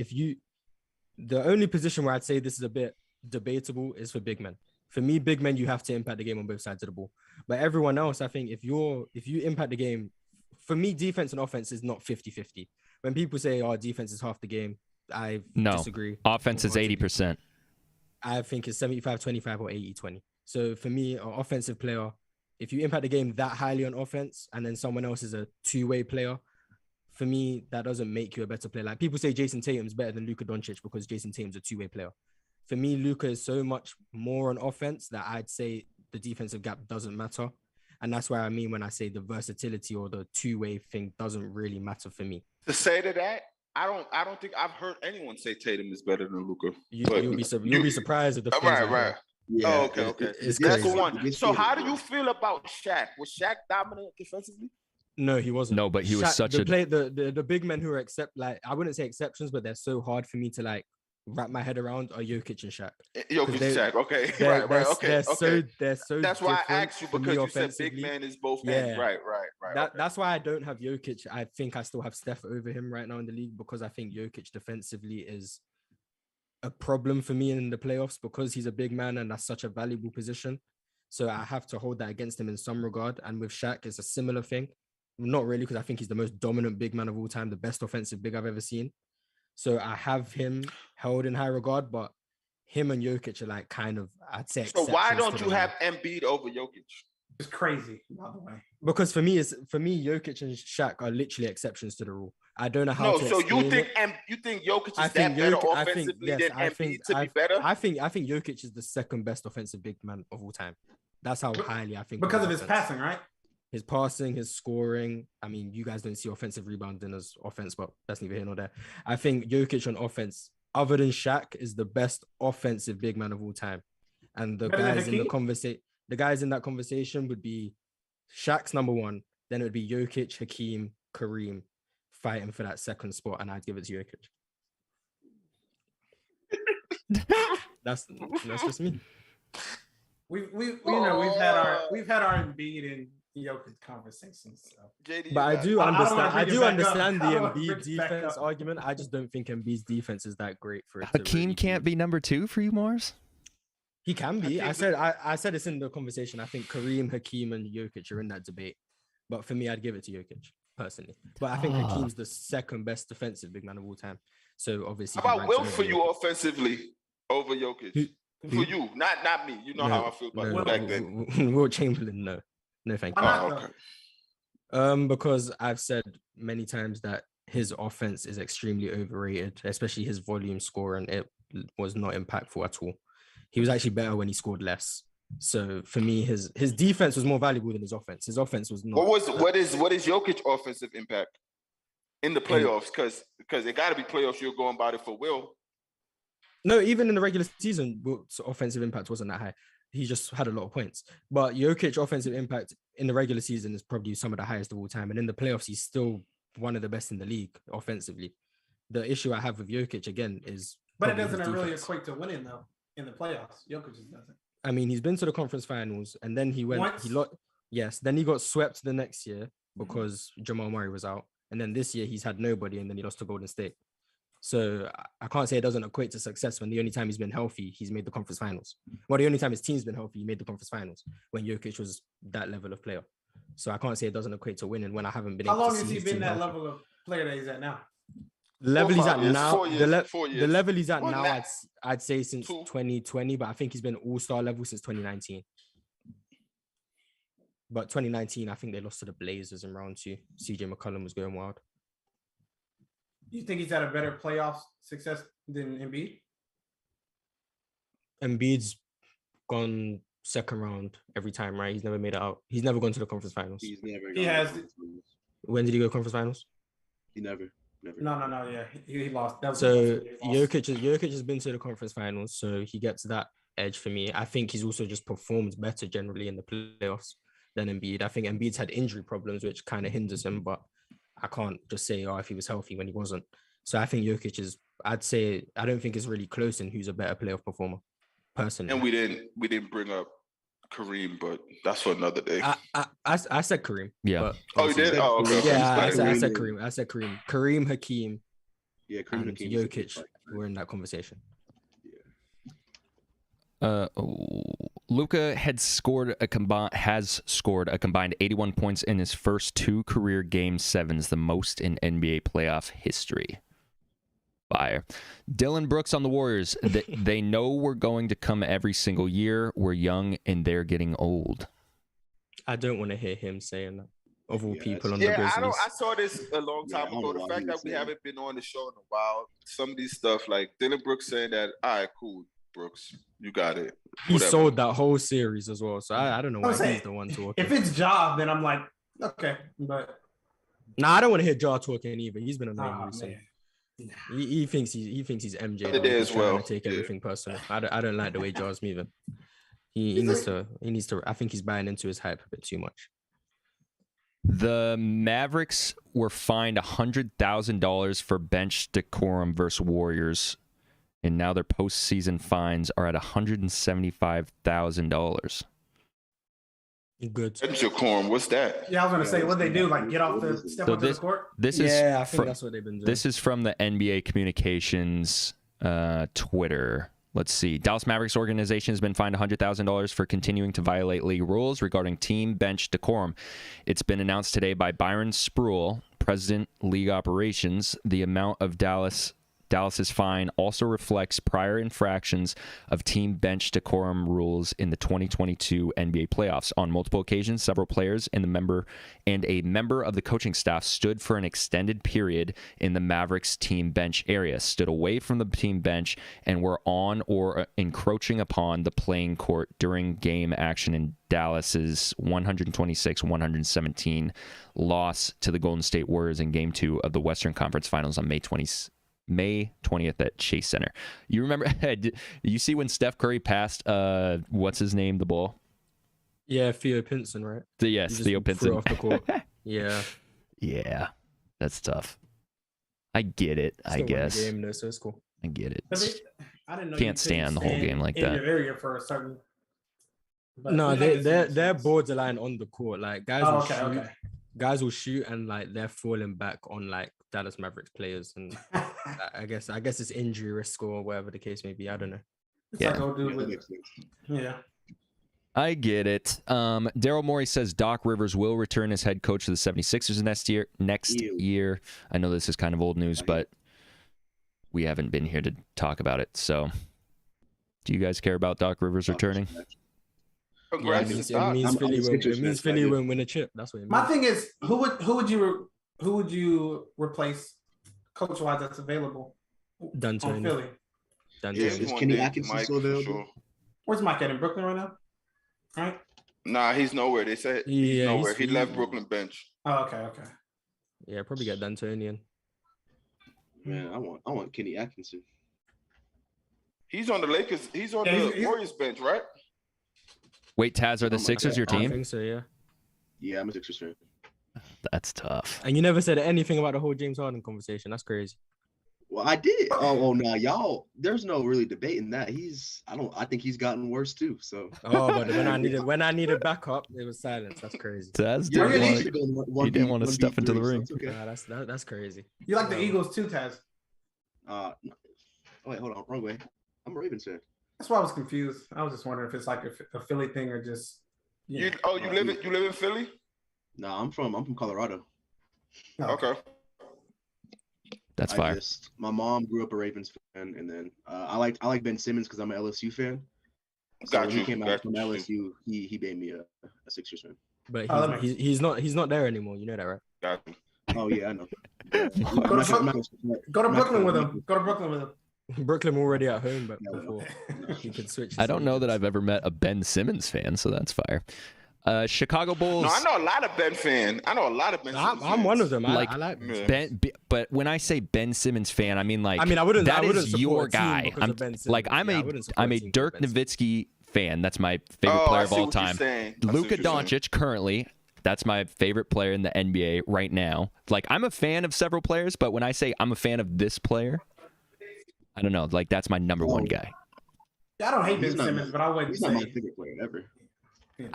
Speaker 5: the only position where I'd say this is a bit debatable is for big men. For me, big men, you have to impact the game on both sides of the ball. But everyone else, I think if you impact the game, for me, defense and offense is not 50-50. When people say, oh, defense is half the game, I disagree.
Speaker 1: Offense is 80%.
Speaker 5: I think it's 75-25 or 80-20. So for me, an offensive player, if you impact the game that highly on offense and then someone else is a two-way player, for me, that doesn't make you a better player. Like people say Jayson Tatum's better than Luka Doncic because Jayson Tatum's a two-way player. For me, Luka is so much more on offense that I'd say the defensive gap doesn't matter. And that's why I mean when I say the versatility or the two-way thing doesn't really matter for me.
Speaker 4: To say to that, I don't think I've heard anyone say Tatum is better than Luka.
Speaker 5: You'll be surprised at the
Speaker 4: right.
Speaker 3: Yeah,
Speaker 4: oh, okay.
Speaker 5: It's
Speaker 4: That's
Speaker 5: crazy.
Speaker 4: the one. So how do you feel about Shaq? Was Shaq dominant defensively?
Speaker 5: No, he wasn't.
Speaker 1: No, but he was such
Speaker 5: the big men who are I wouldn't say exceptions, but they're so hard for me to like wrap my head around are Jokic and Shaq.
Speaker 4: Jokic and Shaq, okay. Right, okay. They're so That's why I asked you because you said big man is both ends. Right.
Speaker 5: That's why I don't have Jokic. I think I still have Steph over him right now in the league because I think Jokic defensively is a problem for me in the playoffs because he's a big man and that's such a valuable position. So I have to hold that against him in some regard. And with Shaq, it's a similar thing. Not really, because I think he's the most dominant big man of all time, the best offensive big I've ever seen. So I have him held in high regard, but him and Jokic are like kind of, I'd say.
Speaker 4: So why don't you have Embiid over Jokic?
Speaker 2: It's crazy, by the way.
Speaker 5: Because for me, Jokic and Shaq are literally exceptions to the rule. I don't know how.
Speaker 4: No, so you think Jokic is better offensively than Embiid to be better?
Speaker 5: I think Jokic is the second best offensive big man of all time. That's how highly I think.
Speaker 2: Because of his passing, right?
Speaker 5: His passing, his scoring. I mean, you guys don't see offensive rebounding as offense, but that's neither here nor there. I think Jokic on offense, other than Shaq, is the best offensive big man of all time. And the guys in that conversation would be Shaq's number one. Then it would be Jokic, Hakeem, Kareem fighting for that second spot, and I'd give it to Jokic. That's just me.
Speaker 2: We've had our Embiid and Jokic conversations. So.
Speaker 5: But I do understand the Embiid defense argument. I just don't think Embiid's defense is that great for it.
Speaker 1: Hakeem can't be number 2 for you, Mars?
Speaker 5: He can be. I said it's in the conversation. I think Kareem, Hakeem, and Jokic are in that debate. But for me, I'd give it to Jokic personally. But I think Hakeem's the second best defensive big man of all time. So obviously,
Speaker 4: how about Will for you offensively over Jokic? For you, not me. You know how I feel about Will back then.
Speaker 5: Will Chamberlain, no, thank you.
Speaker 4: Okay.
Speaker 5: Because I've said many times that his offense is extremely overrated, especially his volume scoring. It was not impactful at all. He was actually better when he scored less. So for me, his defense was more valuable than his offense. His offense was not.
Speaker 4: What is Jokic offensive impact in the playoffs? Because it got to be playoffs. You're going about it for Will.
Speaker 5: No, even in the regular season, Will's offensive impact wasn't that high. He just had a lot of points. But Jokic offensive impact in the regular season is probably some of the highest of all time. And in the playoffs, he's still one of the best in the league offensively. The issue I have with Jokic, again, is...
Speaker 2: But it doesn't really equate to winning, though, in the playoffs. Jokic just doesn't.
Speaker 5: I mean, he's been to the conference finals, and then he went... Then he got swept the next year because Jamal Murray was out. And then this year, he's had nobody, and then he lost to Golden State. So I can't say it doesn't equate to success when the only time he's been healthy, he's made the conference finals. Well, the only time his team's been healthy, he made the conference finals when Jokic was that level of player. So I can't say it doesn't equate to winning when I haven't been able to see.
Speaker 2: How long has he been that level of player that he's at now?
Speaker 5: The level he's at now,
Speaker 4: 4 years. 4 years.
Speaker 5: The level he's at now, I'd say since 2020, but I think he's been all-star level since 2019. But 2019, I think they lost to the Blazers in round 2. CJ McCollum was going wild.
Speaker 2: Do you think he's had a better playoff success than Embiid?
Speaker 5: Embiid's gone second round every time, right? He's never made it out. He's never gone to the conference finals.
Speaker 2: He has.
Speaker 5: When did he go conference finals?
Speaker 3: He never.
Speaker 2: No. Yeah, he lost.
Speaker 5: So Jokic has been to the conference finals, so he gets that edge for me. I think he's also just performed better generally in the playoffs than Embiid. I think Embiid's had injury problems, which kind of hinders him, but I can't just say, oh, if he was healthy when he wasn't. So I think Jokic is, I'd say, I don't think it's really close in who's a better playoff performer, personally.
Speaker 4: And we didn't bring up Kareem, but that's for another day.
Speaker 5: I said Kareem.
Speaker 1: Yeah.
Speaker 4: Oh, you did? Oh, okay.
Speaker 5: Yeah, I said Kareem. I said Kareem. Kareem, Hakeem,
Speaker 3: Yeah, Kareem
Speaker 5: and Jokic were in that conversation.
Speaker 1: Luka has scored a combined 81 points in his first 2 career Game 7s, the most in NBA playoff history. Fire. Dylan Brooks on the Warriors. They know we're going to come every single year. We're young and they're getting old.
Speaker 5: I don't want to hear him saying that. Of all people on the Grizzlies.
Speaker 4: I saw this a long time ago. The fact that we haven't been on the show in a while, some of these stuff like Dylan Brooks saying that, all right, cool, Brooks, you got it.
Speaker 5: He sold that whole series as well. So I don't know why he's the one talking.
Speaker 2: If it's Ja, then I'm like, okay. But
Speaker 5: I don't want to hear Ja talking either. He's been annoying recently. He thinks he's MJ.
Speaker 4: He's
Speaker 5: trying to take everything personal. I don't like the way Ja's moving. He needs to. I think he's buying into his hype a bit too much.
Speaker 1: The Mavericks were fined $100,000 for bench decorum versus Warriors, and now their postseason fines are at $175,000.
Speaker 5: Good.
Speaker 4: Bench decorum, what's that?
Speaker 2: Yeah, I was gonna say, what they do, like get off the step onto the court.
Speaker 1: This is
Speaker 5: I think that's what they've been doing.
Speaker 1: This is from the NBA Communications Twitter. Let's see. Dallas Mavericks organization has been fined $100,000 for continuing to violate league rules regarding team bench decorum. It's been announced today by Byron Spruill, President, League Operations. The amount of Dallas's fine also reflects prior infractions of team bench decorum rules in the 2022 NBA playoffs. On multiple occasions, several players and a member of the coaching staff stood for an extended period in the Mavericks team bench area, stood away from the team bench, and were on or encroaching upon the playing court during game action in Dallas's 126-117 loss to the Golden State Warriors in Game 2 of the Western Conference Finals on May 20th at Chase Center. You remember, you see when Steph Curry passed, what's his name, the ball?
Speaker 5: Yeah, Theo Pinson, right?
Speaker 1: Yes, Theo Pinson.
Speaker 5: Off the court. Yeah.
Speaker 1: Yeah, that's tough. I get it, I guess.
Speaker 5: Game, though, so it's cool.
Speaker 1: I get it.
Speaker 2: I didn't know
Speaker 1: Can't stand the whole game like that.
Speaker 2: In your area for a certain.
Speaker 5: No, they're borderline on the court. Like guys will shoot. Guys will shoot and like they're falling back on like Dallas Mavericks players, and I guess it's injury risk or whatever the case may be. I don't know.
Speaker 2: Yeah.
Speaker 1: I get it. Daryl Morey says Doc Rivers will return as head coach of the 76ers next year. I know this is kind of old news, but we haven't been here to talk about it. So, do you guys care about Doc Rivers returning?
Speaker 5: Yeah, it means Philly won't win a chip. That's what it means.
Speaker 2: My thing is, who would you replace coach-wise that's available?
Speaker 5: D'Antoni.
Speaker 3: Is Kenny Atkinson still available? Sure.
Speaker 2: Where's Mike at, in Brooklyn right now? Right?
Speaker 4: Nah, he's nowhere. They said he's nowhere. He left Brooklyn bench.
Speaker 2: Oh, okay.
Speaker 5: Yeah, probably get D'Antoni.
Speaker 3: Man, I want Kenny Atkinson.
Speaker 4: He's on the Lakers. He's on the Warriors bench, right?
Speaker 1: Wait, Taz, are the Sixers your team?
Speaker 5: I think so, yeah.
Speaker 3: Yeah, I'm a Sixers fan.
Speaker 1: That's tough.
Speaker 5: And you never said anything about the whole James Harden conversation. That's crazy.
Speaker 3: Well, I did. Oh no, y'all. There's no really debating that. I think he's gotten worse too. So.
Speaker 5: Oh, but when I needed backup, it was silence. That's crazy.
Speaker 1: Taz didn't want to step into the ring.
Speaker 3: Okay.
Speaker 5: Nah, that's crazy.
Speaker 2: You like the Eagles too, Taz?
Speaker 3: Wait, hold on, wrong way. I'm a Ravens fan.
Speaker 2: That's why I was confused. I was just wondering if it's like a Philly thing or just.
Speaker 4: You live in Philly?
Speaker 3: No, I'm from Colorado.
Speaker 2: Oh,
Speaker 4: okay.
Speaker 1: That's fire.
Speaker 3: My mom grew up a Ravens fan, and then I like Ben Simmons because I'm an LSU fan. So when he came out from LSU, he made me a Sixers fan.
Speaker 5: But he's not there anymore. You know that, right?
Speaker 4: Got you.
Speaker 3: Oh yeah, I know.
Speaker 2: Go to Brooklyn with him.
Speaker 5: Brooklyn already at home, but before he could switch.
Speaker 1: I don't know that I've ever met a Ben Simmons fan, so that's fire. Chicago Bulls.
Speaker 4: No, I know a lot of Ben fans. I'm
Speaker 5: one of them.
Speaker 1: I
Speaker 5: like
Speaker 1: Ben, but when I say Ben Simmons fan, I mean like
Speaker 5: I wouldn't.
Speaker 1: That is your
Speaker 5: guy.
Speaker 1: I'm a Dirk Nowitzki fan. That's my favorite player of all time. Luka Doncic currently That's my favorite player in the NBA right now. Like, I'm a fan of several players, but when I say I'm a fan of this player, I don't know. Like, that's my number one guy.
Speaker 2: I don't hate Ben Simmons, but I wouldn't
Speaker 3: He's
Speaker 2: say.
Speaker 3: not my favorite player ever.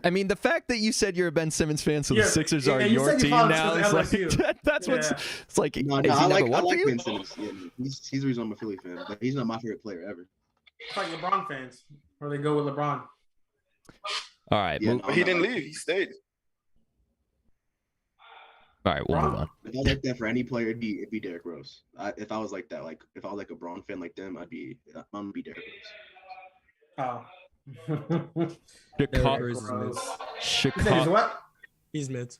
Speaker 1: I mean, the fact that you said you're a Ben Simmons fan, so the Sixers are
Speaker 2: you
Speaker 1: your
Speaker 2: said you
Speaker 1: team
Speaker 2: followed
Speaker 1: now,
Speaker 2: him
Speaker 1: is
Speaker 2: since
Speaker 1: like,
Speaker 2: LSU.
Speaker 1: that's what's, it's like,
Speaker 3: No,
Speaker 1: is he
Speaker 3: I
Speaker 1: number
Speaker 3: like
Speaker 1: one for you?
Speaker 3: Ben Simmons. Yeah, he's the reason I'm a Philly fan, but he's not my favorite player ever.
Speaker 2: It's like LeBron fans, where they go with LeBron.
Speaker 1: All right.
Speaker 3: Yeah,
Speaker 4: But he didn't leave. He stayed.
Speaker 1: All right, we'll move on.
Speaker 3: If I was like that for any player, it'd be Derrick Rose. If I was like that, like if I was like a Braun fan like them, I'm gonna be Derrick Rose.
Speaker 2: Oh.
Speaker 1: Chicago.
Speaker 2: What?
Speaker 5: He's mid.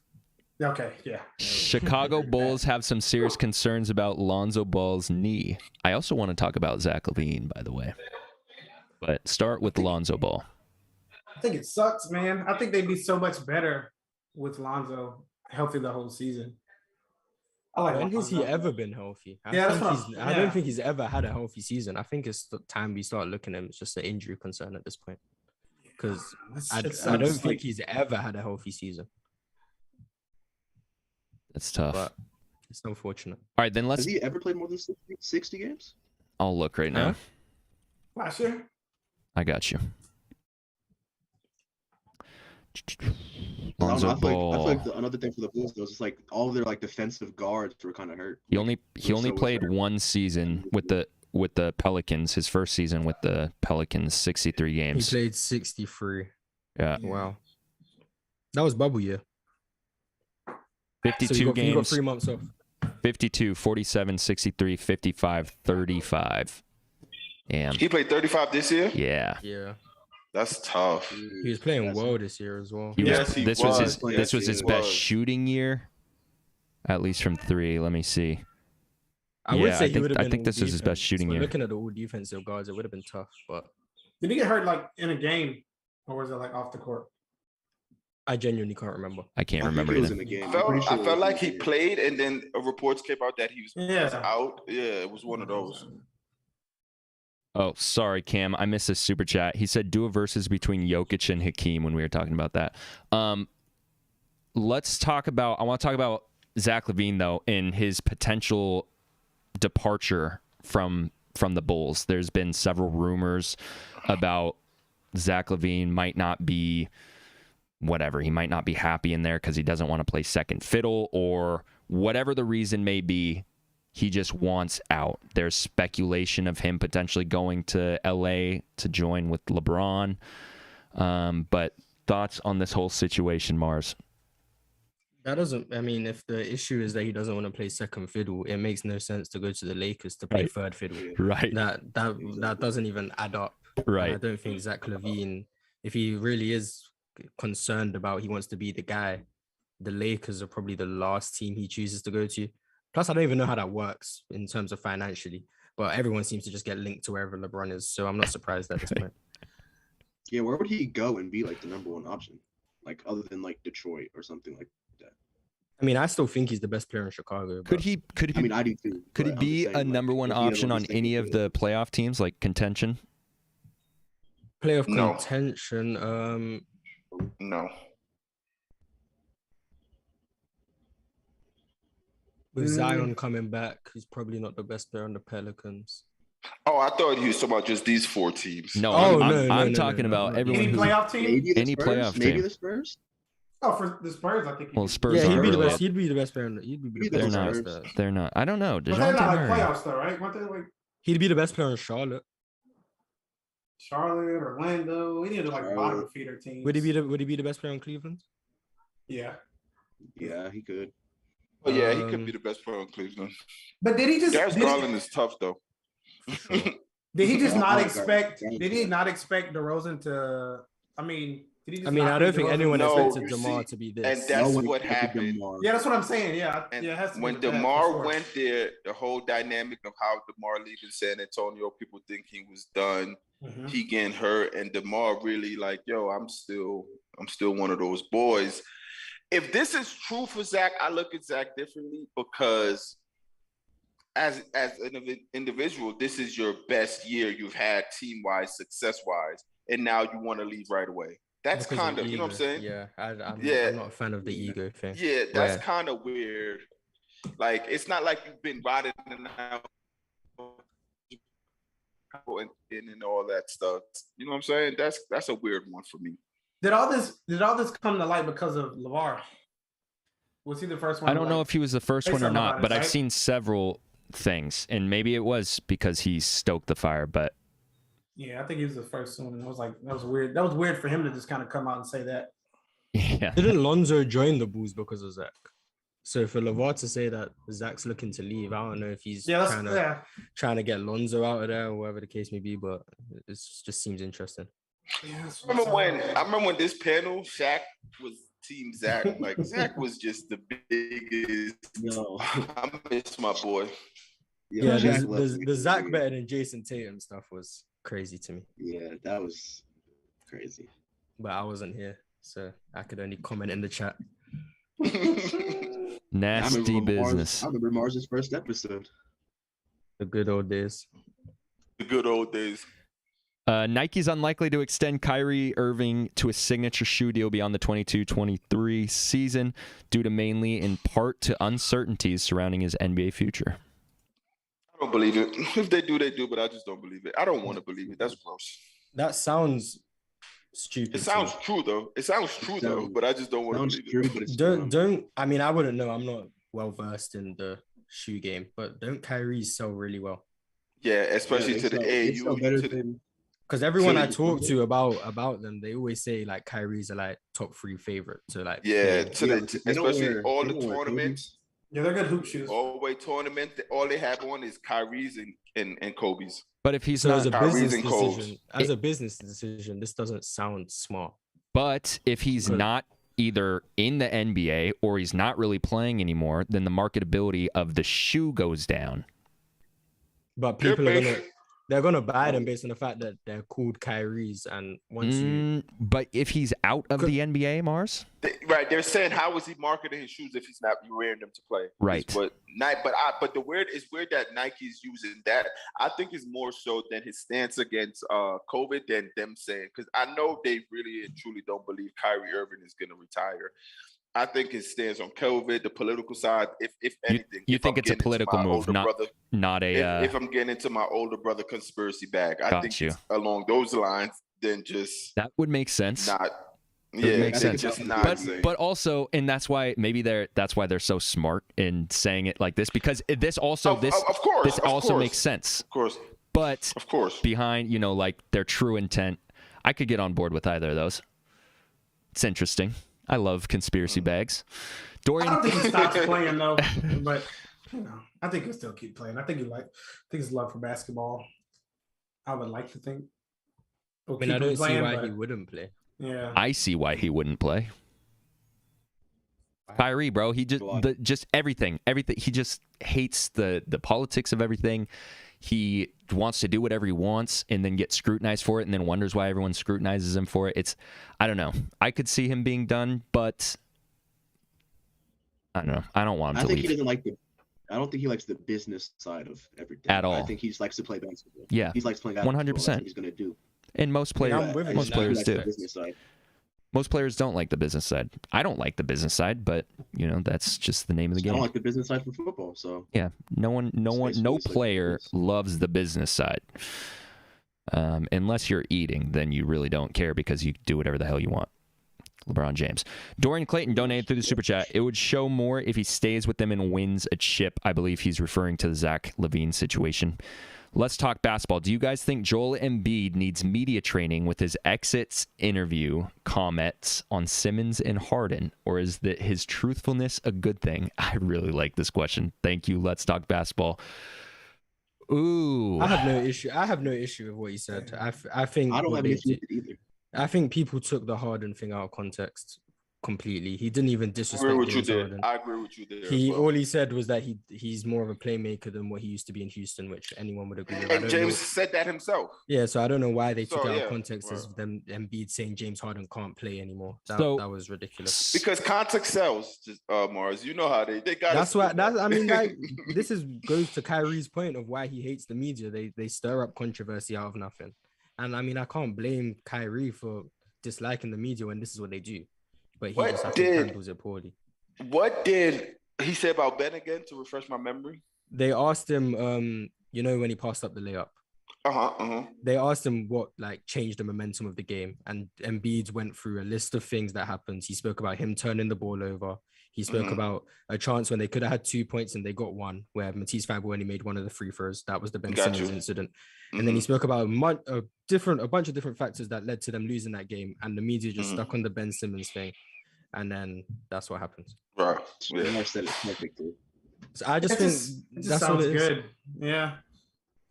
Speaker 2: Okay, yeah.
Speaker 1: Chicago Bulls have some serious concerns about Lonzo Ball's knee. I also want to talk about Zach Lavine, by the way. But start with Lonzo Ball.
Speaker 2: I think it sucks, man. I think they'd be so much better with Lonzo healthy the whole season.
Speaker 5: When has he ever been healthy? I don't think he's ever had a healthy season. I think it's the time we start looking at him. It's just an injury concern at this point. Because I don't think he's ever had a healthy season.
Speaker 1: That's tough.
Speaker 5: But it's unfortunate.
Speaker 1: All right, then let's.
Speaker 3: Has he ever played more than 60 games?
Speaker 1: I'll look right now.
Speaker 2: Last year?
Speaker 1: I got you.
Speaker 3: I
Speaker 1: Lonzo
Speaker 3: feel
Speaker 1: Ball.
Speaker 3: like another thing for the Bulls though is it's like all of their like defensive guards were kind of hurt.
Speaker 1: He only played one season with the Pelicans. His first season with the Pelicans, 63 games.
Speaker 5: He played 63.
Speaker 1: Yeah.
Speaker 5: Wow. That was bubble year.
Speaker 1: 52 games.
Speaker 5: You got 3 months off.
Speaker 1: 52, 47, 63, 55, 35. Damn.
Speaker 4: He played 35 this year?
Speaker 1: Yeah.
Speaker 5: Yeah.
Speaker 4: That's tough.
Speaker 5: He was playing well this year as well.
Speaker 1: This was his best shooting year, at least from 3. Let me see.
Speaker 5: I would say
Speaker 1: I think this is his best shooting year.
Speaker 5: Looking at the all defensive guards, it would have been tough. But
Speaker 2: did he get hurt like in a game, or was it like off the court?
Speaker 5: I genuinely can't remember.
Speaker 1: I can't remember either.
Speaker 4: I felt like he played, and then reports came out that he was out. Yeah, it was one of those.
Speaker 1: Oh, sorry, Cam. I missed a super chat. He said do a versus between Jokic and Hakeem when we were talking about that. I want to talk about Zach Lavine, though, and his potential departure from the Bulls. There's been several rumors about Zach Lavine might not be whatever. He might not be happy in there because he doesn't want to play second fiddle, or whatever the reason may be. He just wants out. There's speculation of him potentially going to LA to join with LeBron. But thoughts on this whole situation, Mars?
Speaker 5: That doesn't. I mean, if the issue is that he doesn't want to play second fiddle, it makes no sense to go to the Lakers to play third fiddle.
Speaker 1: Right.
Speaker 5: That doesn't even add up.
Speaker 1: Right.
Speaker 5: And I don't think Zach Lavine, if he really is concerned about he wants to be the guy, the Lakers are probably the last team he chooses to go to. Plus, I don't even know how that works in terms of financially, but everyone seems to just get linked to wherever LeBron is. So I'm not surprised at this point.
Speaker 3: Yeah, where would he go and be like the number one option? Like other than like Detroit or something like that.
Speaker 5: I mean, I still think he's the best player in Chicago.
Speaker 1: Could he? I mean,
Speaker 3: I do too.
Speaker 1: Could he be a number one option on any of the playoff teams, like contention?
Speaker 5: Playoff contention.
Speaker 4: No.
Speaker 5: With Zion coming back, he's probably not the best player on the Pelicans.
Speaker 4: Oh, I thought he was talking about just these 4 teams.
Speaker 1: No, I'm talking about everyone.
Speaker 2: Any playoff team?
Speaker 1: Any playoff team.
Speaker 3: Maybe the Spurs?
Speaker 2: Oh, for the Spurs, I think.
Speaker 1: Well, Spurs.
Speaker 5: Yeah,
Speaker 1: he'd be the
Speaker 5: best. He'd be the best player.
Speaker 1: They're not. I don't know.
Speaker 2: But they're not like playoffs, though, right? Weren't they like?
Speaker 5: He'd be the best player in Charlotte.
Speaker 2: Orlando. We need to like bottom feeder teams.
Speaker 5: Would he be the best player in Cleveland?
Speaker 2: Yeah.
Speaker 3: Yeah, he could.
Speaker 4: Oh yeah, he could be the best player in Cleveland.
Speaker 2: But did he just?
Speaker 4: Darius Garland is tough though.
Speaker 2: Did he just not expect? Did he not expect DeRozan to? I mean, did he just?
Speaker 5: I mean, I don't think anyone expected
Speaker 4: DeMar
Speaker 5: DeMar to be this.
Speaker 4: And that's what happened.
Speaker 2: Yeah, that's what I'm saying. Yeah,
Speaker 4: and
Speaker 2: it has to
Speaker 4: when DeMar went there, the whole dynamic of how DeMar leaving San Antonio, people think he was done.
Speaker 2: Mm-hmm.
Speaker 4: He getting hurt, and DeMar really like, yo, I'm still one of those boys. If this is true for Zach, I look at Zach differently because as an individual, this is your best year you've had team-wise, success-wise, and now you want to leave right away. That's
Speaker 5: Because
Speaker 4: kind
Speaker 5: of
Speaker 4: of, you know what I'm
Speaker 5: ego.
Speaker 4: saying?
Speaker 5: Yeah, I'm
Speaker 4: Yeah,
Speaker 5: not a fan of the ego thing.
Speaker 4: yeah, that's
Speaker 5: Where
Speaker 4: kind of weird. Like, it's not like you've been riding out and all that stuff. You know what I'm saying? That's a weird one for me.
Speaker 2: Did all this come to light because of LeVar? Was he the first one?
Speaker 1: I don't know if he was the first one or not, but I've
Speaker 2: right?
Speaker 1: seen several things, and maybe it was because he stoked the fire, but
Speaker 2: yeah, I think he was the first one. And I was like, that was weird. That was weird for him to just kind of come out and say that.
Speaker 1: yeah.
Speaker 5: didn't Lonzo join the Bulls because of Zach? So for LeVar to say that Zach's looking to leave, I don't know if he's trying to get Lonzo out of there or whatever the case may be, but it just seems interesting.
Speaker 2: Yeah,
Speaker 4: I remember when this panel, Shaq was Team Zach. Like, Zach was just the biggest.
Speaker 3: No.
Speaker 4: I miss my boy.
Speaker 5: Yeah, the Zach better than Jayson Tatum stuff was crazy to me.
Speaker 3: Yeah, that was crazy.
Speaker 5: But I wasn't here, so I could only comment in the chat.
Speaker 1: Nasty business.
Speaker 3: I remember Mars's first episode.
Speaker 5: The good old days.
Speaker 4: The good old days.
Speaker 1: Nike's unlikely to extend Kyrie Irving to a signature shoe deal beyond the 22-23 season due to mainly in part to uncertainties surrounding his NBA future.
Speaker 4: I don't believe it. If they do, they do, but I just don't believe it. I don't want to believe it. That's gross.
Speaker 5: That sounds stupid.
Speaker 4: It sounds true though. It sounds true though, but I just don't want to believe it.
Speaker 5: Don't. I mean, I wouldn't know. I'm not well versed in the shoe game, but don't Kyrie sell really well?
Speaker 4: Yeah, especially to the AAU.
Speaker 5: Because everyone I talk to about them, they always say like Kyrie's a like top 3 favorite to like.
Speaker 4: Yeah, especially all the tournaments.
Speaker 2: Yeah, they're good hoop shoes.
Speaker 4: All the way tournament, all they have on is Kyrie's and Kobe's.
Speaker 1: But if he's
Speaker 5: so
Speaker 1: not
Speaker 5: as a business decision, this doesn't sound smart.
Speaker 1: But if he's not either in the NBA or he's not really playing anymore, then the marketability of the shoe goes down.
Speaker 5: But people they're gonna buy them based on the fact that they're called Kyrie's, and once
Speaker 1: but if he's out of the NBA, Mars,
Speaker 4: they're saying how is he marketing his shoes if he's not wearing them to play?
Speaker 1: Right.
Speaker 4: But the weird that Nike's using that. I think is more so than his stance against COVID than them saying, because I know they really and truly don't believe Kyrie Irving is gonna retire. I think it stands on COVID, the political side. If anything,
Speaker 1: you think it's a political move, not a.
Speaker 4: If I'm getting into my older brother conspiracy bag, I think it's along those lines. Then just
Speaker 1: that would make sense.
Speaker 4: Makes sense.
Speaker 1: But also, and that's why that's why they're so smart in saying it like this, because this also makes sense.
Speaker 4: Of course.
Speaker 1: But
Speaker 4: of course,
Speaker 1: behind like their true intent, I could get on board with either of those. It's interesting. I love conspiracy bags. Dorian,
Speaker 2: I don't think he stops playing though, but I think he'll still keep playing. I think his love for basketball. I would like to think.
Speaker 5: I mean, I don't see why he wouldn't play.
Speaker 2: Yeah,
Speaker 1: I see why he wouldn't play. Kyrie, bro, he just everything. He just hates the politics of everything. He wants to do whatever he wants and then get scrutinized for it and then wonders why everyone scrutinizes him for it. I don't know. I could see him being done, but I don't know. I don't want him to leave.
Speaker 3: I don't think he likes the business side of everything.
Speaker 1: At all.
Speaker 3: I think he just likes to play basketball.
Speaker 1: Yeah.
Speaker 3: He likes playing basketball.
Speaker 1: 100%.
Speaker 3: That's what he's going to do.
Speaker 1: And most players do.
Speaker 3: Side.
Speaker 1: Most players don't like the business side. I don't like the business side, but that's just the name of the game.
Speaker 3: I don't like the business side for football, so
Speaker 1: yeah, no player loves the business side. Unless you're eating, then you really don't care because you do whatever the hell you want. LeBron James. Dorian Clayton donated through the super chat. It would show more if he stays with them and wins a chip. I believe he's referring to the Zach Lavine situation. Let's talk basketball. Do you guys think Joel Embiid needs media training with his exits interview comments on Simmons and Harden, or is his truthfulness a good thing? I really like this question. Thank you. Let's talk basketball. Ooh.
Speaker 5: I have no issue with what he said. I think
Speaker 3: I don't have an issue with it either.
Speaker 5: I think people took the Harden thing out of context completely. He didn't even disrespect James Harden.
Speaker 4: I agree with you there.
Speaker 5: All he said was that he's more of a playmaker than what he used to be in Houston, which anyone would agree with.
Speaker 4: And James said that himself.
Speaker 5: Yeah, so I don't know why they took it out of context as them Embiid saying James Harden can't play anymore. That was ridiculous.
Speaker 4: Because context sells, Mars. You know how they got.
Speaker 5: That's why. This goes to Kyrie's point of why he hates the media. They stir up controversy out of nothing. And I mean, I can't blame Kyrie for disliking the media when this is what they do. But he
Speaker 4: What
Speaker 5: just, I think,
Speaker 4: did-
Speaker 5: handles it poorly.
Speaker 4: What did he say about Ben again, to refresh my memory?
Speaker 5: They asked him, you know, when he passed up the layup, they asked him what like changed the momentum of the game, and Embiid went through a list of things that happened. He spoke about him turning the ball over. He spoke about a chance when they could have had 2 points and they got one, where Matisse Thybulle only made one of the free throws. That was the Ben Simmons incident. And then he spoke about a bunch of different factors that led to them losing that game, and the media just stuck on the Ben Simmons thing, and then that's what happens.
Speaker 4: Right.
Speaker 3: Yeah. Said it perfectly.
Speaker 5: So I just think that's what it is.
Speaker 2: Good. Yeah.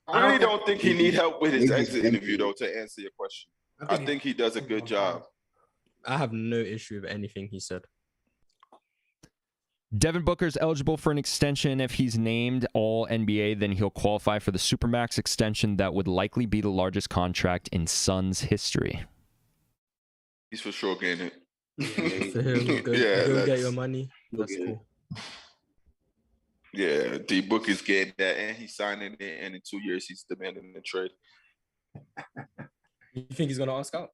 Speaker 4: I really don't think he need help with his exit interview, though, to answer your question. I think he does a good job.
Speaker 5: I have no issue with anything he said.
Speaker 1: Devin Booker's eligible for an extension. If he's named all NBA, then he'll qualify for the Supermax extension that would likely be the largest contract in Suns history.
Speaker 4: He's for sure getting it.
Speaker 5: For him, go get your money. That's cool.
Speaker 4: Yeah, D Book is getting that, and he's signing it, and in 2 years he's demanding the trade.
Speaker 5: You think he's gonna ask out?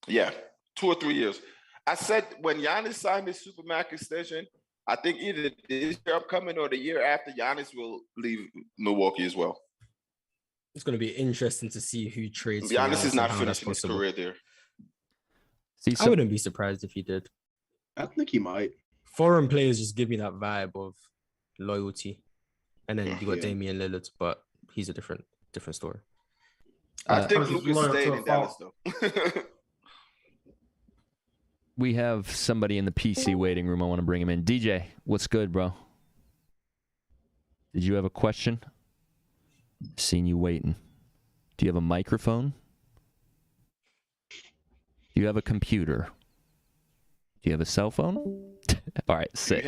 Speaker 4: Yeah, 2 or 3 years. I said when Giannis signed his Supermax extension, I think either this year upcoming or the year after, Giannis will leave Milwaukee as well.
Speaker 5: It's gonna be interesting to see who trades.
Speaker 4: Giannis is not finishing his career there.
Speaker 5: I wouldn't be surprised if he did.
Speaker 3: I think he might.
Speaker 5: Foreign players just give me that vibe of loyalty, and then you got Damian Lillard, but he's a different story.
Speaker 4: I think Luka's staying in Dallas though.
Speaker 1: We have somebody in the PC waiting room. I want to bring him in. DJ, what's good, bro? Did you have a question? Seen you waiting. Do you have a microphone? Do you have a computer? Do you have a cell phone? All right, sick.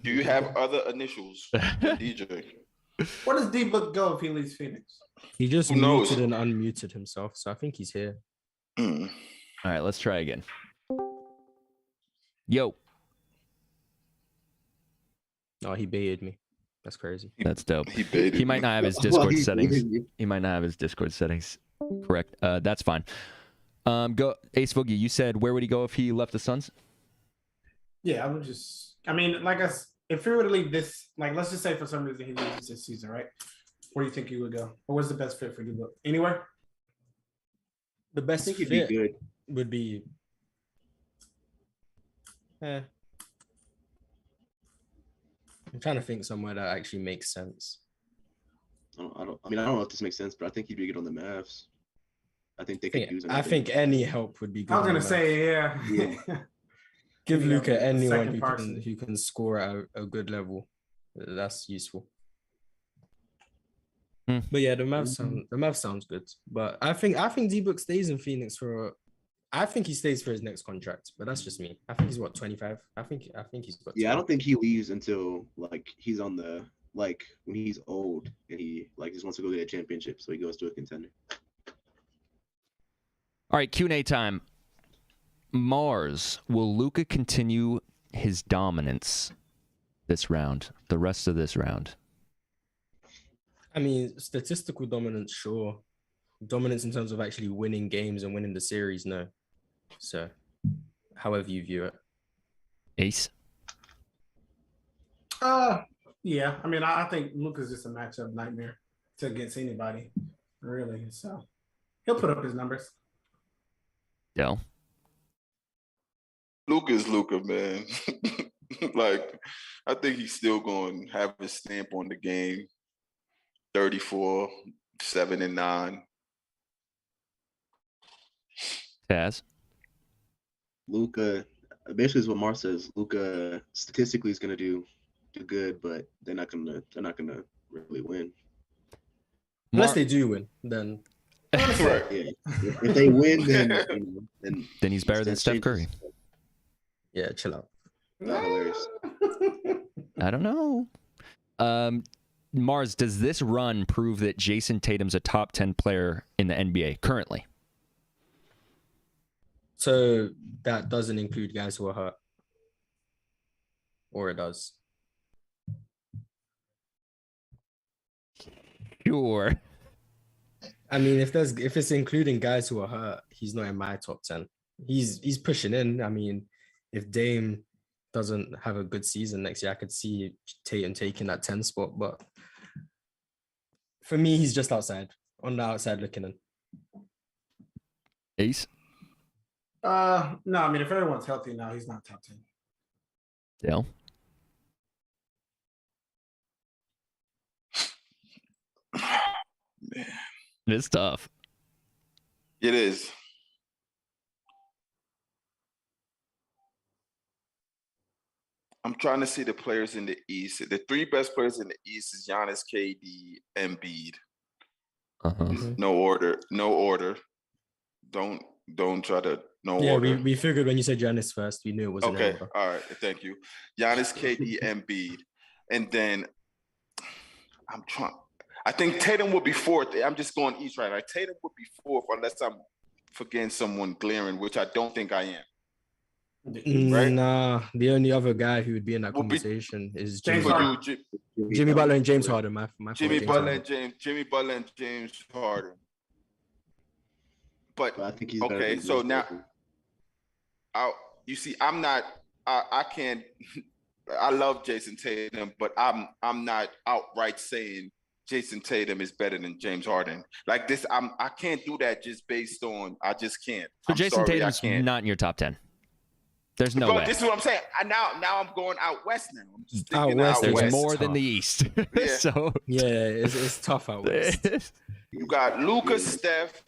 Speaker 4: Do you have other initials than DJ?
Speaker 2: Where does D-Book go if he leaves Phoenix?
Speaker 5: He just muted and unmuted himself, so I think he's here.
Speaker 1: All right, let's try again. Yo.
Speaker 5: Oh, he baited me. That's crazy.
Speaker 1: That's dope.
Speaker 4: He
Speaker 1: might not have his Discord settings. He might not have his Discord settings correct. That's fine. Go Ace Boogie. You said where would he go if he left the Suns?
Speaker 2: Yeah, I would just. I mean, if he were to leave this, like, let's just say for some reason he leaves this season, right? Where do you think he would go? Or what's the best fit for D-Book? Anywhere?
Speaker 5: The best
Speaker 3: I think
Speaker 5: fit
Speaker 3: he'd be good.
Speaker 5: would be. I'm trying to think somewhere that actually makes sense.
Speaker 3: I don't know if this makes sense, but I think he'd be good on the Mavs. I think they could use him.
Speaker 5: I think any help would be good.
Speaker 2: I was gonna say, yeah.
Speaker 5: Give Luka anyone who can score at a good level. That's useful. But yeah, the Mavs sounds good. But I think D-Book stays in Phoenix I think he stays for his next contract, but that's just me. I think he's 25. I think he's got. 20.
Speaker 3: Yeah, I don't think he leaves until like he's on the when he's old and he just wants to go get a championship, so he goes to a contender.
Speaker 1: All right, Q&A time. Mars, will Luka continue his dominance this round, the rest of this round?
Speaker 5: I mean, statistical dominance, sure. Dominance in terms of actually winning games and winning the series, no. So, however you view it.
Speaker 1: Ace?
Speaker 2: Yeah. I mean, I think Luka's just a matchup nightmare against anybody, really. So, he'll put up his numbers.
Speaker 1: Dell?
Speaker 4: Luka's Luka, man. I think he's still going to have his stamp on the game. 34, 7 and 9.
Speaker 3: Taz? Luka, basically is what Mar says. Luka statistically is going to do good, but they're not gonna really win.
Speaker 5: Unless they do win, then
Speaker 4: right.
Speaker 3: Yeah. If they win, then
Speaker 1: he's better than Steph Curry.
Speaker 5: Yeah, chill out.
Speaker 3: Hilarious.
Speaker 1: I don't know. Mars, does this run prove that Jayson Tatum's a top 10 player in the NBA currently?
Speaker 5: So that doesn't include guys who are hurt? Or it does?
Speaker 1: Sure.
Speaker 5: I mean, if it's including guys who are hurt, he's not in my top 10. He's pushing in. I mean, if Dame doesn't have a good season next year, I could see Tatum taking that 10 spot. But for me, he's just outside, on the outside looking in.
Speaker 1: Ace?
Speaker 2: No, I mean, if everyone's healthy now, he's not top 10.
Speaker 1: Dale?
Speaker 4: Man.
Speaker 1: It's tough.
Speaker 4: It is. I'm trying to see the players in the East. The three best players in the East is Giannis, KD, Embiid. No order. Don't try to order.
Speaker 5: Yeah, we figured when you said Giannis first, we knew it was
Speaker 4: okay.
Speaker 5: Order.
Speaker 4: All right, thank you. Giannis, KD, Embiid, and then I think Tatum will be fourth. I'm just going East right. Tatum would be fourth unless I'm forgetting someone glaring, which I don't think I am. Right?
Speaker 5: Nah, the only other guy who would be in that conversation is Jimmy Butler and James Harden.
Speaker 4: Jimmy Butler and James Harden. But
Speaker 3: I think he's
Speaker 4: okay. So now, you see, I'm not. I can't. I love Jayson Tatum, but I'm not outright saying Jayson Tatum is better than James Harden. Like this, I can't do that just based on. I just can't.
Speaker 1: So Jayson Tatum's not in your top 10. There's no way.
Speaker 4: This is what I'm saying. Now I'm going out west now.
Speaker 5: Out west,
Speaker 1: there's more than the East.
Speaker 4: Yeah.
Speaker 1: So
Speaker 5: yeah, it's tough out west.
Speaker 4: You got Luka, Steph,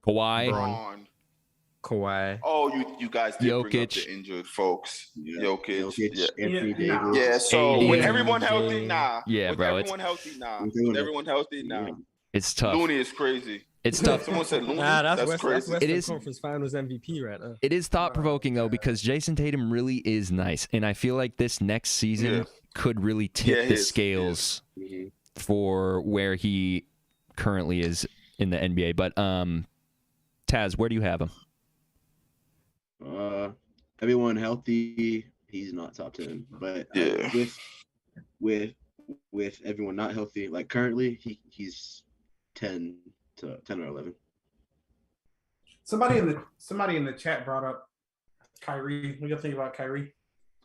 Speaker 1: Kawhi.
Speaker 4: Oh, you guys did bring up
Speaker 1: Jokic.
Speaker 4: the injured folks.
Speaker 3: Yeah.
Speaker 4: Jokic.
Speaker 3: Anthony Davis.
Speaker 4: Yeah. So
Speaker 1: AD.
Speaker 4: with everyone healthy, nah.
Speaker 1: Yeah,
Speaker 4: with
Speaker 1: bro.
Speaker 4: Everyone healthy, nah. With everyone healthy, nah.
Speaker 1: It's tough.
Speaker 4: Looney is crazy.
Speaker 1: It's tough.
Speaker 4: Someone said Looney.
Speaker 5: That's
Speaker 4: crazy.
Speaker 5: Western
Speaker 1: It is-
Speaker 5: Conference Finals MVP right now.
Speaker 1: It is thought-provoking, though, because Jayson Tatum really is nice. And I feel like this next season could really tip the scales for where he currently is in the NBA. But, Taz, where do you have him?
Speaker 3: Everyone healthy, he's not top 10. But with everyone not healthy, like currently, he's 10 or 11.
Speaker 2: Somebody in the chat brought up Kyrie. What do you think about Kyrie?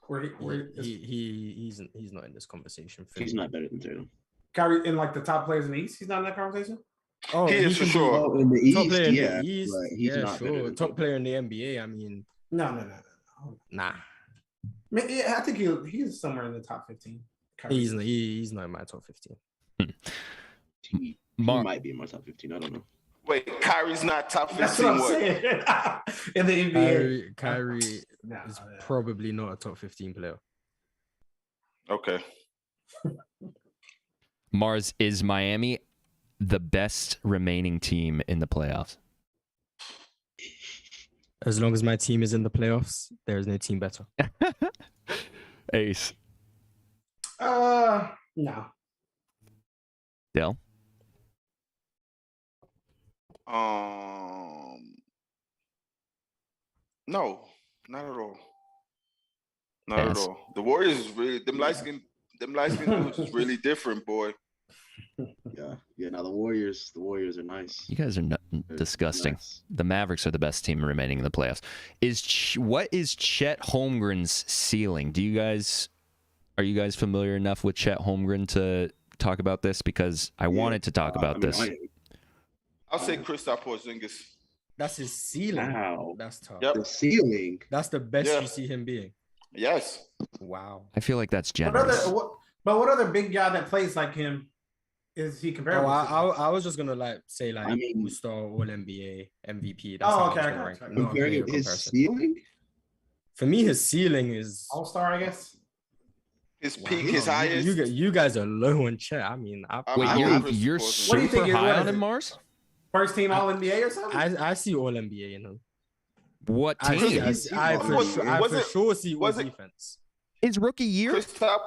Speaker 5: He's not in this conversation.
Speaker 3: He's not better than Tatum.
Speaker 2: Kyrie in like the top players in the East. He's not in that conversation.
Speaker 5: Oh,
Speaker 4: he is for sure.
Speaker 3: In the East,
Speaker 5: top player
Speaker 3: yeah,
Speaker 5: in the East,
Speaker 3: but he's not better
Speaker 5: sure.
Speaker 3: than
Speaker 5: Top
Speaker 3: Tatum.
Speaker 5: player in the NBA. I mean,
Speaker 2: No.
Speaker 5: nah.
Speaker 2: I think he's somewhere in the top 15. Kyrie.
Speaker 5: He's not in my top 15.
Speaker 3: He might be in my top 15. I don't know.
Speaker 4: Wait, Kyrie's not top 15.
Speaker 2: That's what I'm saying. In the NBA,
Speaker 5: Kyrie is probably not a top 15 player.
Speaker 4: Okay.
Speaker 1: Mars, is Miami the best remaining team in the playoffs?
Speaker 5: As long as my team is in the playoffs, there is no team better.
Speaker 1: Ace.
Speaker 2: No.
Speaker 1: Dale?
Speaker 4: No, not at all. Not at all. The Warriors is really them light skin dudes is really different, boy.
Speaker 3: Yeah. Now the Warriors are nice.
Speaker 1: You guys are disgusting.
Speaker 3: Nice.
Speaker 1: The Mavericks are the best team remaining in the playoffs. What is Chet Holmgren's ceiling? Are you guys familiar enough with Chet Holmgren to talk about this? Because I wanted to talk about this.
Speaker 4: I'll say Kristaps Porzingis.
Speaker 5: That's his ceiling.
Speaker 3: Wow.
Speaker 5: That's tough.
Speaker 4: Yep.
Speaker 3: The ceiling.
Speaker 5: That's the best you see him being.
Speaker 4: Yes.
Speaker 5: Wow.
Speaker 1: I feel like that's generous.
Speaker 2: What other big guy that plays like him is he comparable?
Speaker 5: I was just gonna say All-Star, All NBA, MVP. That's how I was gonna rank him.
Speaker 3: Comparing his ceiling?
Speaker 5: For me, his ceiling is
Speaker 2: All-Star, I guess.
Speaker 4: His peak, his highest.
Speaker 5: You guys are low on Chet. I mean,
Speaker 1: you're super high on him, Mars?
Speaker 2: First team All NBA or something?
Speaker 5: I see All NBA in him.
Speaker 1: What team?
Speaker 5: I for sure see All defense.
Speaker 1: His rookie year?
Speaker 4: Kristaps,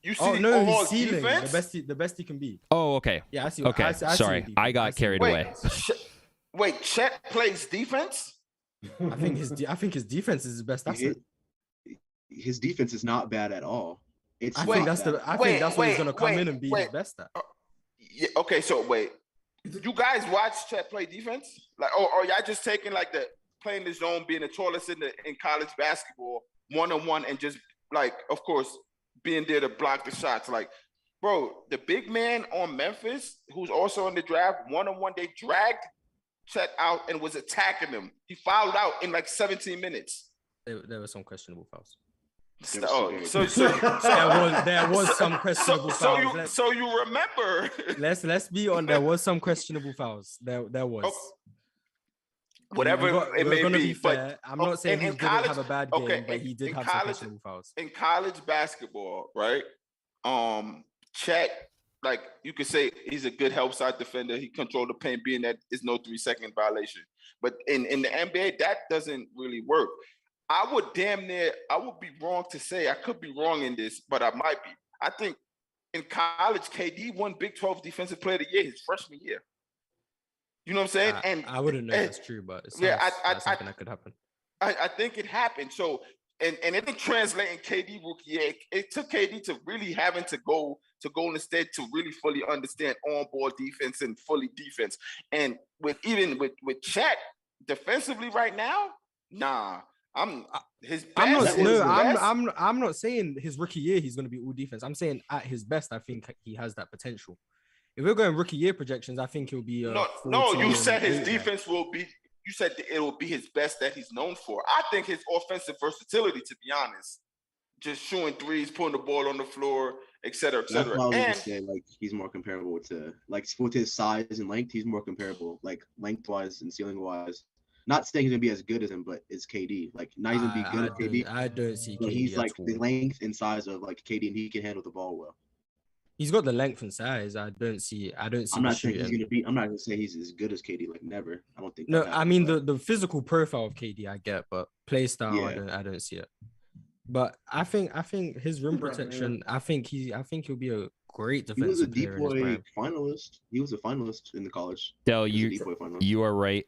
Speaker 4: you see
Speaker 5: his ceiling,
Speaker 4: defense?
Speaker 5: the best he can be.
Speaker 1: Oh, okay.
Speaker 5: Yeah, I see.
Speaker 1: Okay,
Speaker 5: I see
Speaker 1: sorry, I got carried away.
Speaker 4: Wait, Chet plays defense?
Speaker 5: I think his defense is his best asset.
Speaker 3: His defense is not bad at all.
Speaker 5: I think that's what he's gonna come in and be his best at.
Speaker 4: Yeah. Okay. So wait, you guys watch Chet play defense? Like, or y'all just taking like the playing the zone, being the tallest in college basketball, 1-on-1, and just like, of course, being there to block the shots. Like, bro, the big man on Memphis, who's also in the draft, 1-on-1, they dragged Chet out and was attacking him. He fouled out in like 17 minutes.
Speaker 5: There were some questionable fouls.
Speaker 4: There
Speaker 5: was some questionable fouls.
Speaker 4: So you remember?
Speaker 5: Let's be on. There was some questionable fouls. There was.
Speaker 4: Oh, whatever it may be,
Speaker 5: but I'm not saying he didn't have a bad game, but he did have some questionable fouls.
Speaker 4: In college basketball, right? Chet, like you could say, he's a good help side defender. He controlled the paint, being that is no 3-second violation. But in the NBA, that doesn't really work. I would be wrong to say, I could be wrong in this, but I might be. I think in college, KD won Big 12 Defensive Player of the Year his freshman year. You know what I'm saying?
Speaker 5: I wouldn't know if that's true, but it's something that could happen.
Speaker 4: I think it happened. So, and it didn't translate in KD rookie year. It took KD to really having to go to Golden State to really fully understand on-ball defense and fully defense. And with Chet defensively right now, nah. I'm
Speaker 5: not saying his rookie year he's going to be all defense. I'm saying at his best, I think he has that potential. If we're going rookie year projections, I think he'll be.
Speaker 4: You said his defense will be. You said it will be his best that he's known for. I think his offensive versatility, to be honest, just shooting threes, putting the ball on the floor, et cetera, et cetera.
Speaker 3: That's why I would say like he's more comparable to with his size and length. He's more comparable, like lengthwise and ceiling wise. Not saying he's gonna be as good as him, but it's KD. Like not he's gonna be good at KD.
Speaker 5: I don't see KD.
Speaker 3: He's like the length and size of like KD, and he can handle the ball well.
Speaker 5: He's got the length and size. I don't see.
Speaker 3: I'm not saying he's gonna be. I'm not gonna say he's as good as KD. Like never. I don't think.
Speaker 5: No, I mean the physical profile of KD, I get, but play style, yeah. I don't see it. But I think his rim protection. I think he'll be a great defensive player.
Speaker 3: He was a DPOY finalist. He was a finalist in the college.
Speaker 1: Del, you are right.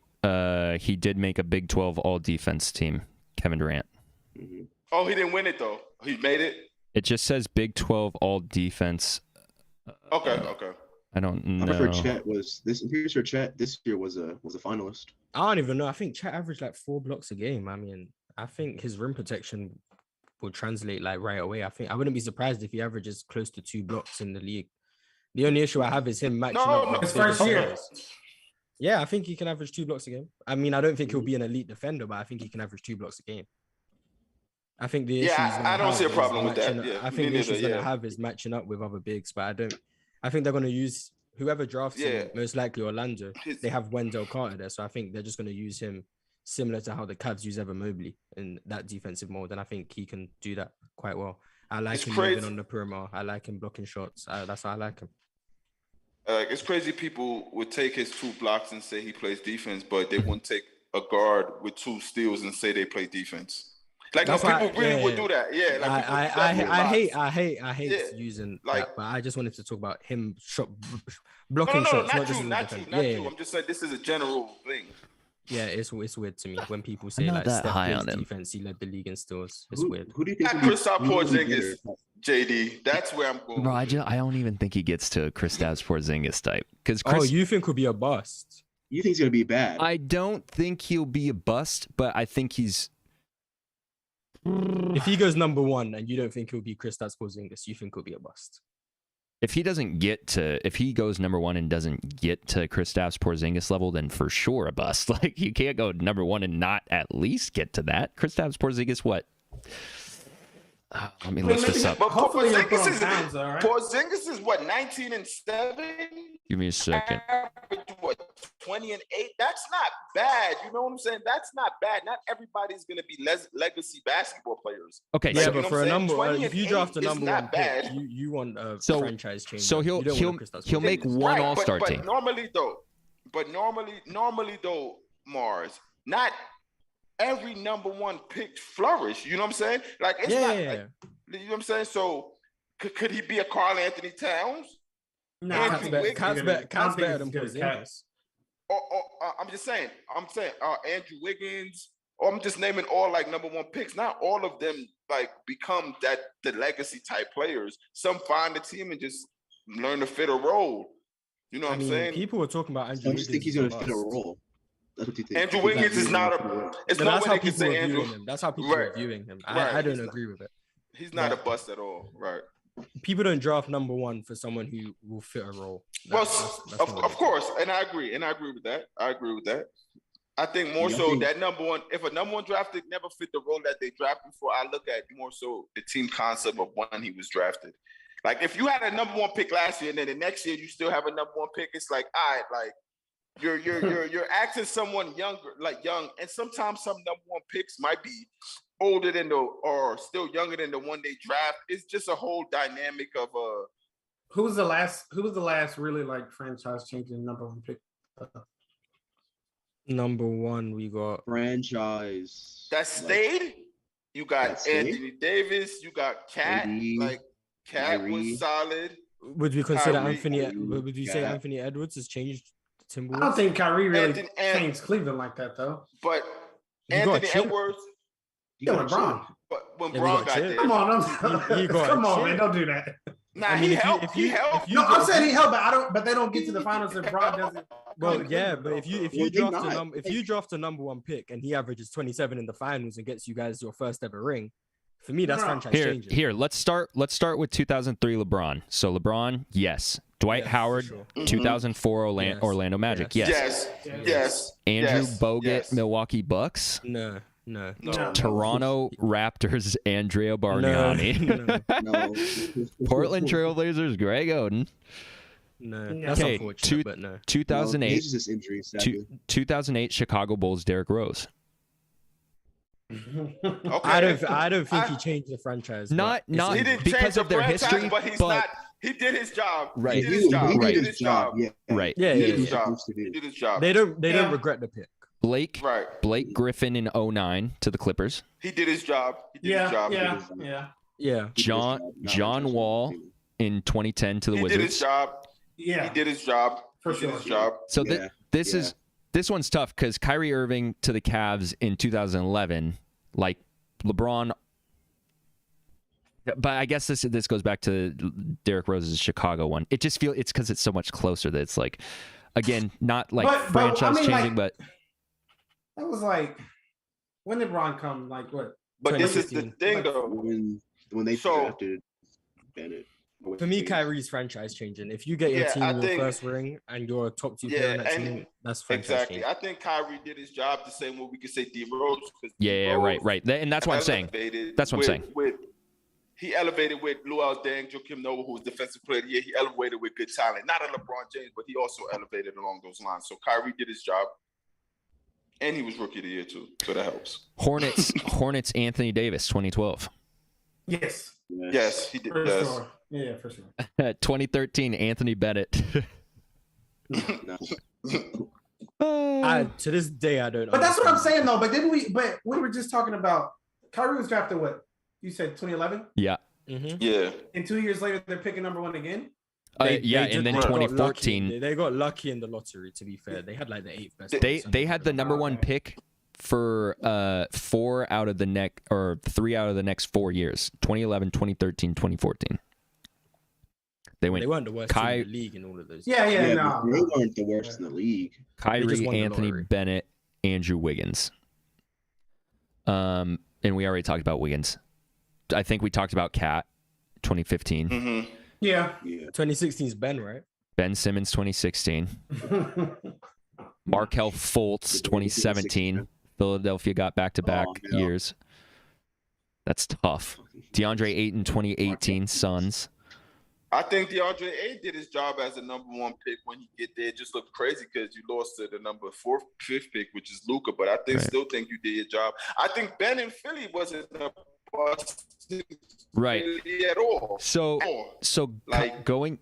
Speaker 1: He did make a Big 12 all-defense team, Kevin Durant.
Speaker 4: Mm-hmm. Oh, he didn't win it, though. He made it?
Speaker 1: It just says Big 12 all-defense.
Speaker 4: Okay.
Speaker 1: I don't know.
Speaker 3: I'm pretty sure Chet this year was a finalist.
Speaker 5: I don't even know. I think Chet averaged like 4 blocks a game. I mean, I think his rim protection will translate like right away. I wouldn't be surprised if he averages close to 2 blocks in the league. The only issue I have is him matching up with
Speaker 2: his first year.
Speaker 5: Yeah, I think he can average 2 blocks a game. I mean, I don't think he'll be an elite defender, but I think he can average 2 blocks a game. I think the issue.
Speaker 4: I don't see a problem with that. Yeah,
Speaker 5: I think the issue he's going to have is matching up with other bigs, but I think they're going to use whoever drafts him, most likely Orlando. They have Wendell Carter there, so I think they're just going to use him similar to how the Cavs use Evan Mobley in that defensive mode, and I think he can do that quite well. I like him moving on the perimeter. I like him blocking shots. That's how I like him.
Speaker 4: It's crazy people would take his 2 blocks and say he plays defense, but they wouldn't take a guard with 2 steals and say they play defense. Like people really would do that. Yeah. Like
Speaker 5: I hate using that, but I just wanted to talk about him blocking shots.
Speaker 4: Not you. I'm just saying this is a general thing.
Speaker 5: Yeah, it's weird to me when people say like Steph plays defense, he led the league in steals. It's weird.
Speaker 3: Who do you think?
Speaker 4: Kristaps Porzingis, JD. That's where I'm going.
Speaker 1: Bro, I don't even think he gets to Kristaps Porzingis type.
Speaker 5: You think he'll be a bust?
Speaker 3: You think he's gonna be bad?
Speaker 1: I don't think he'll be a bust, but I think he's.
Speaker 5: If he goes number 1 and you don't think he'll be Kristaps Porzingis, you think he'll be a bust.
Speaker 1: If he goes number 1 and doesn't get to Kristaps Porzingis level, then for sure a bust. Like you can't go number 1 and not at least get to that. Kristaps Porzingis, what? Let me look this up.
Speaker 4: But Porzingis is what, 19 and 7?
Speaker 1: Give me a second.
Speaker 4: What, 20 and 8? That's not bad. You know what I'm saying? That's not bad. Not everybody's going to be legacy basketball players.
Speaker 1: Okay,
Speaker 5: yeah, but for a number, if you draft a number 1 pick, you want a franchise change.
Speaker 1: So he'll make one All-Star team.
Speaker 4: Normally though, Mars, not every number 1 pick flourish. You know what I'm saying? Like it's not. Like, you know what I'm saying? So could he be a Karl Anthony Towns?
Speaker 5: No, Cat's better than Porzingis.
Speaker 4: I'm saying Andrew Wiggins. Or I'm just naming all like number 1 picks. Not all of them like become the legacy type players. Some find the team and just learn to fit a role. You know what I'm saying?
Speaker 5: People were talking about Andrew.
Speaker 3: I just think he's going to fit a role. That's what you think.
Speaker 4: Andrew Wiggins is not a. It's no way they can say Andrew.
Speaker 5: That's how people are viewing him. I don't agree with it.
Speaker 4: He's not a bust at all, right?
Speaker 5: People don't draft number one for someone who will fit a role.
Speaker 4: That's of course, and I agree with that. I think more so that number one, if a number one drafted never fit the role that they drafted for, I look at more so the team concept of when he was drafted. Like if you had a number one pick last year and then the next year you still have a number one pick, it's like, all right, like you're acting someone younger, like young, and sometimes some number one picks might be older than or still younger than the one they draft. It's just a whole dynamic of
Speaker 2: Who was the last really like franchise changing number one pick?
Speaker 5: Number one, we got
Speaker 3: franchise
Speaker 4: that stayed. You got Anthony Davis. You got Cat. Like Cat was solid.
Speaker 5: Would we consider Anthony? Would you say Anthony Edwards has changed Timberwolves?
Speaker 2: I don't think Kyrie really changed Cleveland like that though.
Speaker 4: But Anthony Edwards.
Speaker 2: Yeah, LeBron.
Speaker 4: But when Bron got there,
Speaker 2: come on, man, don't do that.
Speaker 4: Nah, he helped. He helped.
Speaker 2: No, I'm saying he helped, but they don't get to the finals if Bron doesn't.
Speaker 5: Well, yeah, but if you draft a number one pick and he averages 27 in the finals and gets you guys your first ever ring, for me that's franchise changing.
Speaker 1: Here, let's start with 2003 LeBron. So LeBron, yes. Dwight Howard, sure. 2004 Orlando Magic, yes. Andrew Bogut, Milwaukee Bucks.
Speaker 5: No.
Speaker 1: Toronto Raptors, Andrea Bargnani.
Speaker 3: No.
Speaker 1: Portland Trailblazers, Greg Oden.
Speaker 5: No. That's unfortunate, but no.
Speaker 1: 2008.
Speaker 3: This injury,
Speaker 1: 2008 Chicago Bulls, Derrick Rose.
Speaker 5: Okay. I don't think he changed the franchise.
Speaker 1: Not because of their history,
Speaker 4: but he's not. He did his job.
Speaker 1: Right.
Speaker 4: He did his job.
Speaker 1: Yeah. Right.
Speaker 4: Yeah. He did his job.
Speaker 5: They don't regret the pick.
Speaker 1: Blake Griffin in 2009 to the Clippers.
Speaker 4: He did his job.
Speaker 5: Yeah.
Speaker 1: John Wall in 2010 to the Wizards.
Speaker 4: He did his job.
Speaker 2: Yeah.
Speaker 4: He did his job.
Speaker 2: For sure.
Speaker 1: So this one's tough because Kyrie Irving to the Cavs in 2011, like LeBron. But I guess this goes back to Derrick Rose's Chicago one. It just feels it's because it's so much closer that it's like, again, not like franchise changing, but
Speaker 2: that was like, when did Bron come? Like what?
Speaker 4: But this is the thing, though.
Speaker 3: When they drafted Bennett.
Speaker 5: For me, Kyrie's franchise changing. If you get your team your first ring and you're a top 2 player on that team, that's franchise changing.
Speaker 4: I think Kyrie did his job the same way we could say D Rose.
Speaker 1: Right. And that's what I'm saying. That's what I'm saying.
Speaker 4: He elevated with Luol Deng, Joakim Noah, who was defensive player of the year. He elevated with good talent. Not a LeBron James, but he also elevated along those lines. So Kyrie did his job. And he was rookie of the year, too. So that helps.
Speaker 1: Hornets, Anthony Davis, 2012.
Speaker 2: Yes.
Speaker 4: Yes, he did.
Speaker 2: For sure. Yeah, for sure.
Speaker 1: 2013, Anthony Bennett.
Speaker 5: To this day, I don't know.
Speaker 2: But that's what I'm saying, though. But we were just talking about Kyrie was drafted what? You said 2011?
Speaker 1: Yeah.
Speaker 5: Mm-hmm.
Speaker 4: Yeah.
Speaker 2: And 2 years later, they're picking number one again?
Speaker 1: And then 2014.
Speaker 5: They got lucky in the lottery, to be fair. They had like the 8th best.
Speaker 1: They had the number one pick for 3 out of the next 4 years. 2011, 2013, 2014. They weren't
Speaker 5: the worst team in the league in all of those.
Speaker 2: Yeah,
Speaker 3: they weren't the worst in the league.
Speaker 1: Kyrie, Anthony Bennett, Andrew Wiggins. And we already talked about Wiggins. I think we talked about Cat, 2015.
Speaker 4: Mm-hmm.
Speaker 2: Yeah.
Speaker 5: 2016 is Ben, right?
Speaker 1: Ben Simmons, 2016. Markelle Fultz, 2017. Philadelphia got back-to-back years. That's tough. DeAndre Ayton, 2018. Suns.
Speaker 4: I think DeAndre Ayton did his job as a number one pick when he get there. It just looked crazy because you lost to the number 5th pick, which is Luka. But I still think you did your job. I think Ben in Philly wasn't a bust really at all.
Speaker 1: So like going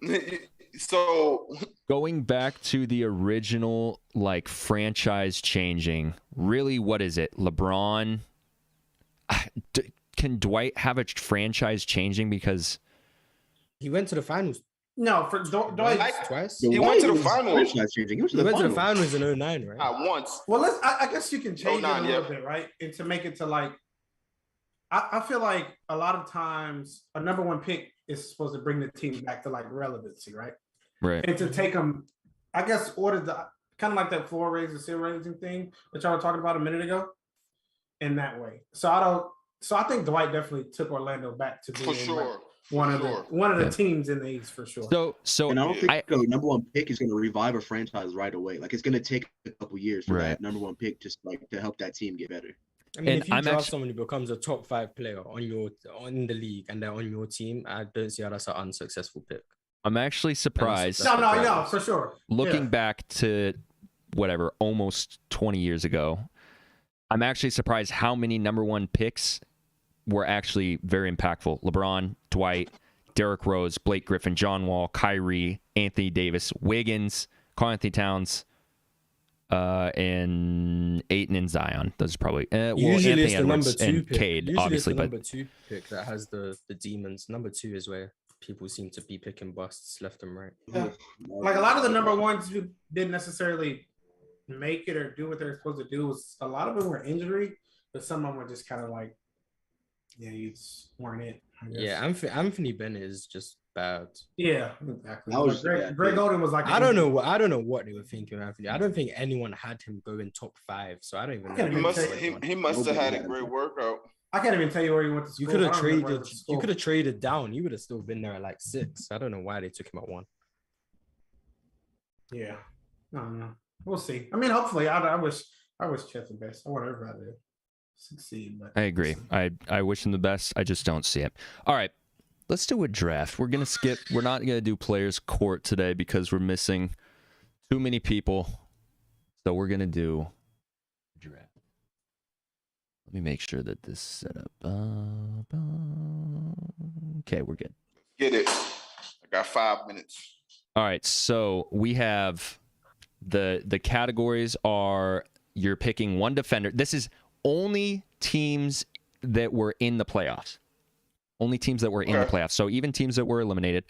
Speaker 1: back to the original like franchise changing. Really, what is it? LeBron? Can Dwight have a franchise changing because
Speaker 5: he went to the finals?
Speaker 2: No, for Dwight
Speaker 5: twice.
Speaker 4: He went to the finals.
Speaker 5: He went to the finals in 2009, right?
Speaker 4: Once.
Speaker 2: Well, I guess you can change it a little bit, right? And to make it to like, I feel like a lot of times a number one pick is supposed to bring the team back to like relevancy, right?
Speaker 1: Right.
Speaker 2: And to take them I guess ordered the kind of like that floor raising thing that y'all were talking about a minute ago. In that way, so I think Dwight definitely took Orlando back to being one of the teams in the East for sure.
Speaker 3: So and I don't think the number one pick is going to revive a franchise right away. Like it's going to take a couple years for that number one pick just like to help that team get better.
Speaker 5: I mean, if you draft someone who becomes a top 5 player on the league and they're on your team, I don't see how that's an unsuccessful pick.
Speaker 1: I'm actually surprised.
Speaker 2: No, for sure.
Speaker 1: Looking back to whatever, almost 20 years ago, I'm actually surprised how many number one picks were actually very impactful. LeBron, Dwight, Derrick Rose, Blake Griffin, John Wall, Kyrie, Anthony Davis, Wiggins, Karl-Anthony Towns, and Ayton and Zion. Those are probably
Speaker 5: usually it's the number 2 pick.
Speaker 1: Cade,
Speaker 5: usually
Speaker 1: obviously,
Speaker 5: it's the number 2 pick that has the demons. Number 2 is where people seem to be picking busts left and right.
Speaker 2: Yeah. Like a lot of the number ones who didn't necessarily make it or do what they're supposed to do, was a lot of them were injury, but some of them were just kind of like, yeah, you just weren't it.
Speaker 5: Yeah, Anthony Bennett is just bad.
Speaker 2: Yeah, exactly. Greg Oden was like,
Speaker 5: I don't know what they were thinking of Anthony. I don't think anyone had him go in top 5, so I don't even know.
Speaker 4: He must have had a great workout.
Speaker 2: I can't even tell you where he went to school.
Speaker 5: You could have traded down. He would have still been there at like 6. I don't know why they took him at 1.
Speaker 2: Yeah, I don't know. We'll see. I mean, hopefully, I wish Chet the best. I want everybody to succeed. But
Speaker 1: I agree. I wish him the best. I just don't see it. All right, let's do a draft. We're gonna skip. We're not gonna do players court today because we're missing too many people. So we're gonna do draft. Let me make sure that this is set up. Okay, we're good.
Speaker 4: Get it. I got 5 minutes.
Speaker 1: All right, so we have the categories are you're picking one defender. This is only teams that were in the playoffs. Only teams that were in the playoffs. So even teams that were eliminated.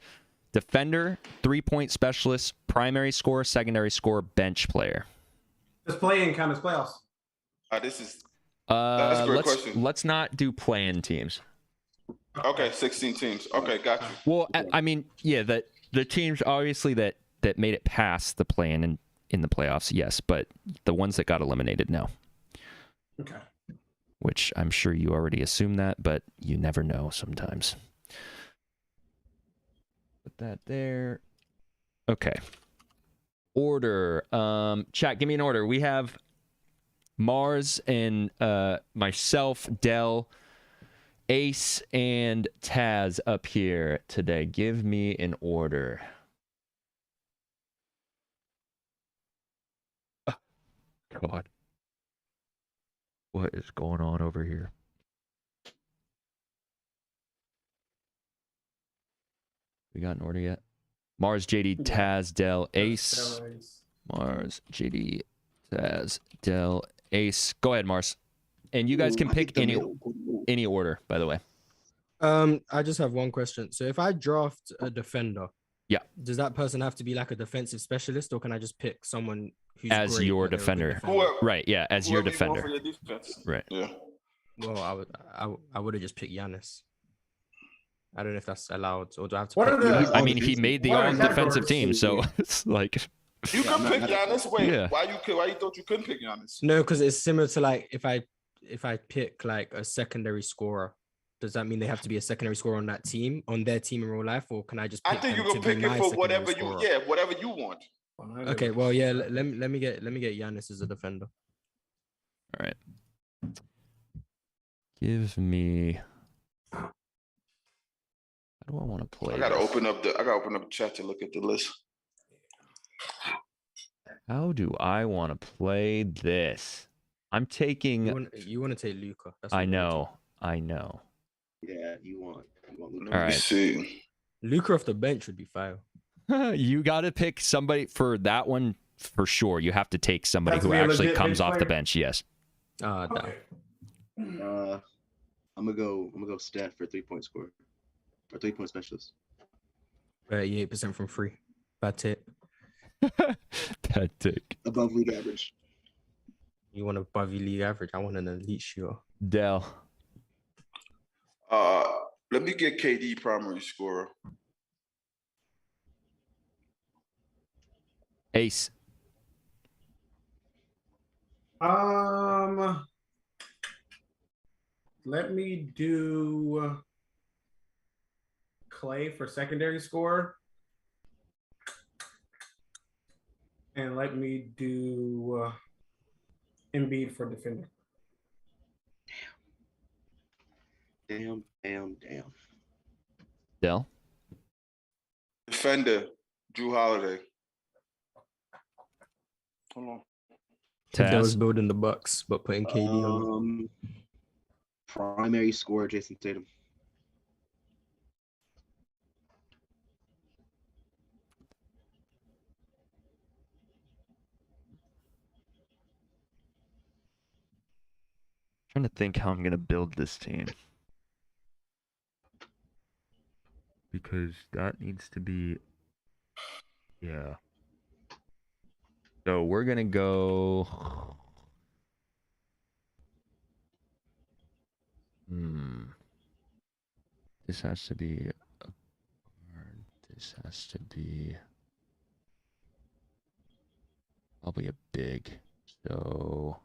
Speaker 1: Defender, 3-point specialist, primary scorer, secondary scorer, bench player.
Speaker 2: Does play-in count as playoffs?
Speaker 4: This is that's a great question.
Speaker 1: Let's not do play-in teams.
Speaker 4: Okay, 16 teams. Okay, got you.
Speaker 1: Well, I mean, yeah, the teams obviously that made it past the play-in and in the playoffs, yes, but the ones that got eliminated, no.
Speaker 2: Okay.
Speaker 1: Which I'm sure you already assumed that, but you never know sometimes. Put that there. Okay. Order. Chat, give me an order. We have Mars and myself, Dell, Ace, and Taz up here today. Give me an order. God. What is going on over here? We got an order yet? Mars, JD, Taz, Dell, Ace. Mars, JD, Taz, Dell, Ace. Go ahead, Mars. And you guys can pick any order, by the way.
Speaker 5: I just have one question. So if I draft a defender,
Speaker 1: yeah,
Speaker 5: does that person have to be like a defensive specialist, or can I just pick someone who's
Speaker 1: as
Speaker 5: great,
Speaker 1: your defender? Right, yeah, as your defender.
Speaker 4: You your
Speaker 1: right.
Speaker 4: Yeah.
Speaker 5: Well, I would have just picked Giannis. I don't know if that's allowed, or do I have to?
Speaker 1: I mean, he made the all-defensive team, so it's like.
Speaker 4: You could pick Giannis. Wait, yeah. Why you thought you couldn't pick Giannis?
Speaker 5: No, because it's similar to like if I pick like a secondary scorer, does that mean they have to be a secondary scorer on that team, on their team in real life, or can I just?
Speaker 4: I think you can pick it for whatever whatever you want.
Speaker 5: Okay, well, yeah. Let me get Giannis as a defender.
Speaker 1: All right. Give me. How do I want to play?
Speaker 4: I gotta open up the chat to look at the list.
Speaker 1: How do I want to play this? I'm taking.
Speaker 5: You want to take Luka?
Speaker 1: I know.
Speaker 3: Yeah, you want Luka.
Speaker 1: All right.
Speaker 4: See.
Speaker 5: Luka off the bench would be fire.
Speaker 1: You got to pick somebody for that one for sure. You have to take somebody who actually comes off the bench. Yes.
Speaker 2: Okay.
Speaker 3: I'm gonna go Steph for 3-point scorer or 3-point specialist.
Speaker 5: 38% from free. Bad tip.
Speaker 1: Bad take.
Speaker 3: Above league average.
Speaker 5: You want above league average? I want an elite shooter.
Speaker 1: Dell.
Speaker 4: Let me get KD primary scorer.
Speaker 1: Ace.
Speaker 2: Let me do Clay for secondary score. And let me do Embiid for defender.
Speaker 3: Damn.
Speaker 1: Dell.
Speaker 4: Defender, Drew Holiday. Hold on.
Speaker 5: That was
Speaker 1: Taz.
Speaker 5: building the Bucks, but putting KD on.
Speaker 3: Primary scorer, Jayson Tatum.
Speaker 1: Trying to think how I'm gonna build this team. Because that needs to be, yeah. So we're gonna go. This has to be. This has to be. Probably a big. So.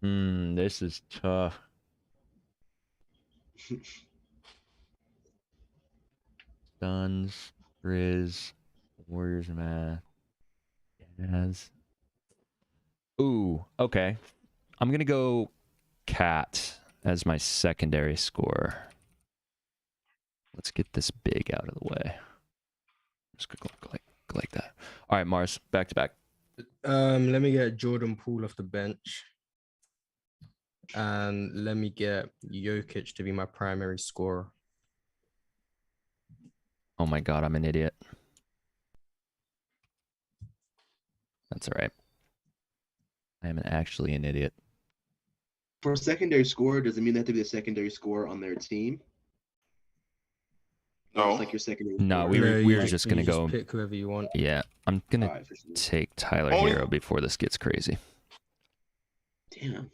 Speaker 1: This is tough. Suns, Grizz, Warriors, man. Jazz. Ooh, okay. I'm gonna go Cat as my secondary scorer. Let's get this big out of the way. Just go like that. All right, Mars, back to back.
Speaker 5: Let me get Jordan Poole off the bench. And let me get Jokic to be my primary scorer.
Speaker 1: Oh my God, I'm an idiot. That's all right. I am actually an idiot.
Speaker 3: For a secondary scorer, does it mean they have to be a secondary scorer on their team?
Speaker 4: No.
Speaker 3: It's like your secondary.
Speaker 1: No,
Speaker 3: scorer?
Speaker 1: we were just gonna go.
Speaker 5: Pick whoever you want.
Speaker 1: Yeah, I'm gonna
Speaker 3: Alright, for sure.
Speaker 1: take Tyler
Speaker 4: Only-
Speaker 1: Hero before this gets crazy.
Speaker 3: Damn.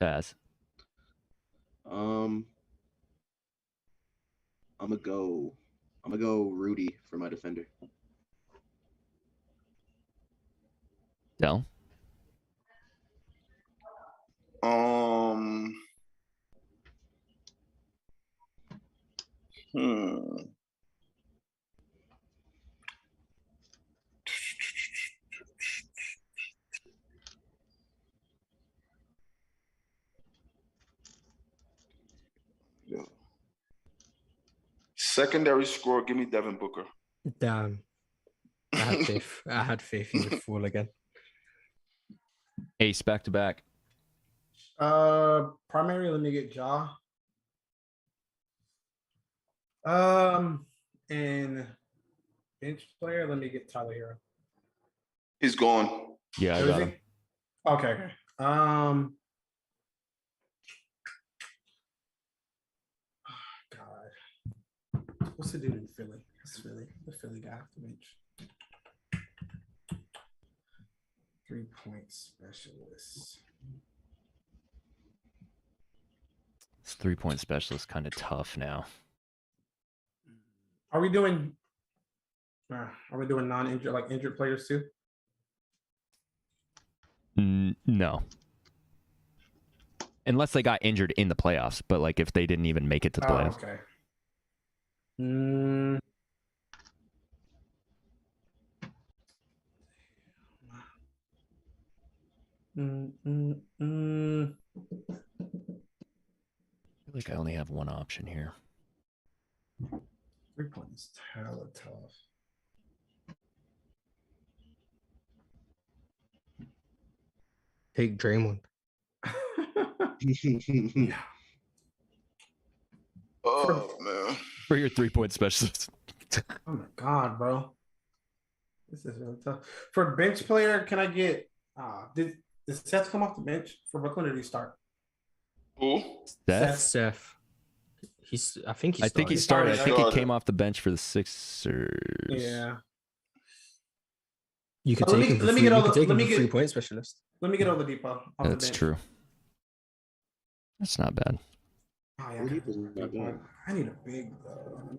Speaker 1: Taz.
Speaker 3: I'm gonna go Rudy for my defender.
Speaker 1: Dell.
Speaker 4: Yeah. Secondary score, give me Devin Booker.
Speaker 5: Damn. I had faith. I had faith he would fall again.
Speaker 1: Ace back to back.
Speaker 2: Primary, let me get Ja. And bench player, let me get Tyler Hero.
Speaker 4: He's gone.
Speaker 1: Yeah, I
Speaker 2: Who
Speaker 1: got
Speaker 2: is
Speaker 1: him.
Speaker 2: he? Okay. God. What's the dude in Philly? It's Philly. The Philly guy off the bench. 3-point specialist.
Speaker 1: This 3-point specialist kind of tough now.
Speaker 2: Are we doing non-injured, like injured players too?
Speaker 1: No. Unless they got injured in the playoffs, but like if they didn't even make it to the playoffs.
Speaker 2: Okay.
Speaker 1: I feel like I only have one option here.
Speaker 2: 3 points, hella tough.
Speaker 5: Take Draymond.
Speaker 2: Yeah.
Speaker 4: Oh man.
Speaker 1: For your 3-point specialist.
Speaker 2: Oh my God, bro. This is really tough. For bench player, can I get did Seth come off the bench for Brooklyn or did he start?
Speaker 4: Who?
Speaker 5: Seth. I think he started.
Speaker 1: I think he came off the bench for the Sixers.
Speaker 2: Yeah.
Speaker 5: You could
Speaker 2: Let
Speaker 5: take
Speaker 2: me-
Speaker 5: him for
Speaker 2: let me
Speaker 5: free.
Speaker 2: get all
Speaker 5: You could
Speaker 2: the-
Speaker 5: take
Speaker 2: let
Speaker 5: him
Speaker 2: me
Speaker 5: for
Speaker 2: get-
Speaker 5: 3-point specialist.
Speaker 2: Let me get Oladipo off the
Speaker 1: That's
Speaker 2: bench.
Speaker 1: true. That's not bad.
Speaker 2: Oh, yeah,
Speaker 3: Oladipo's not bad.
Speaker 2: I need a big though.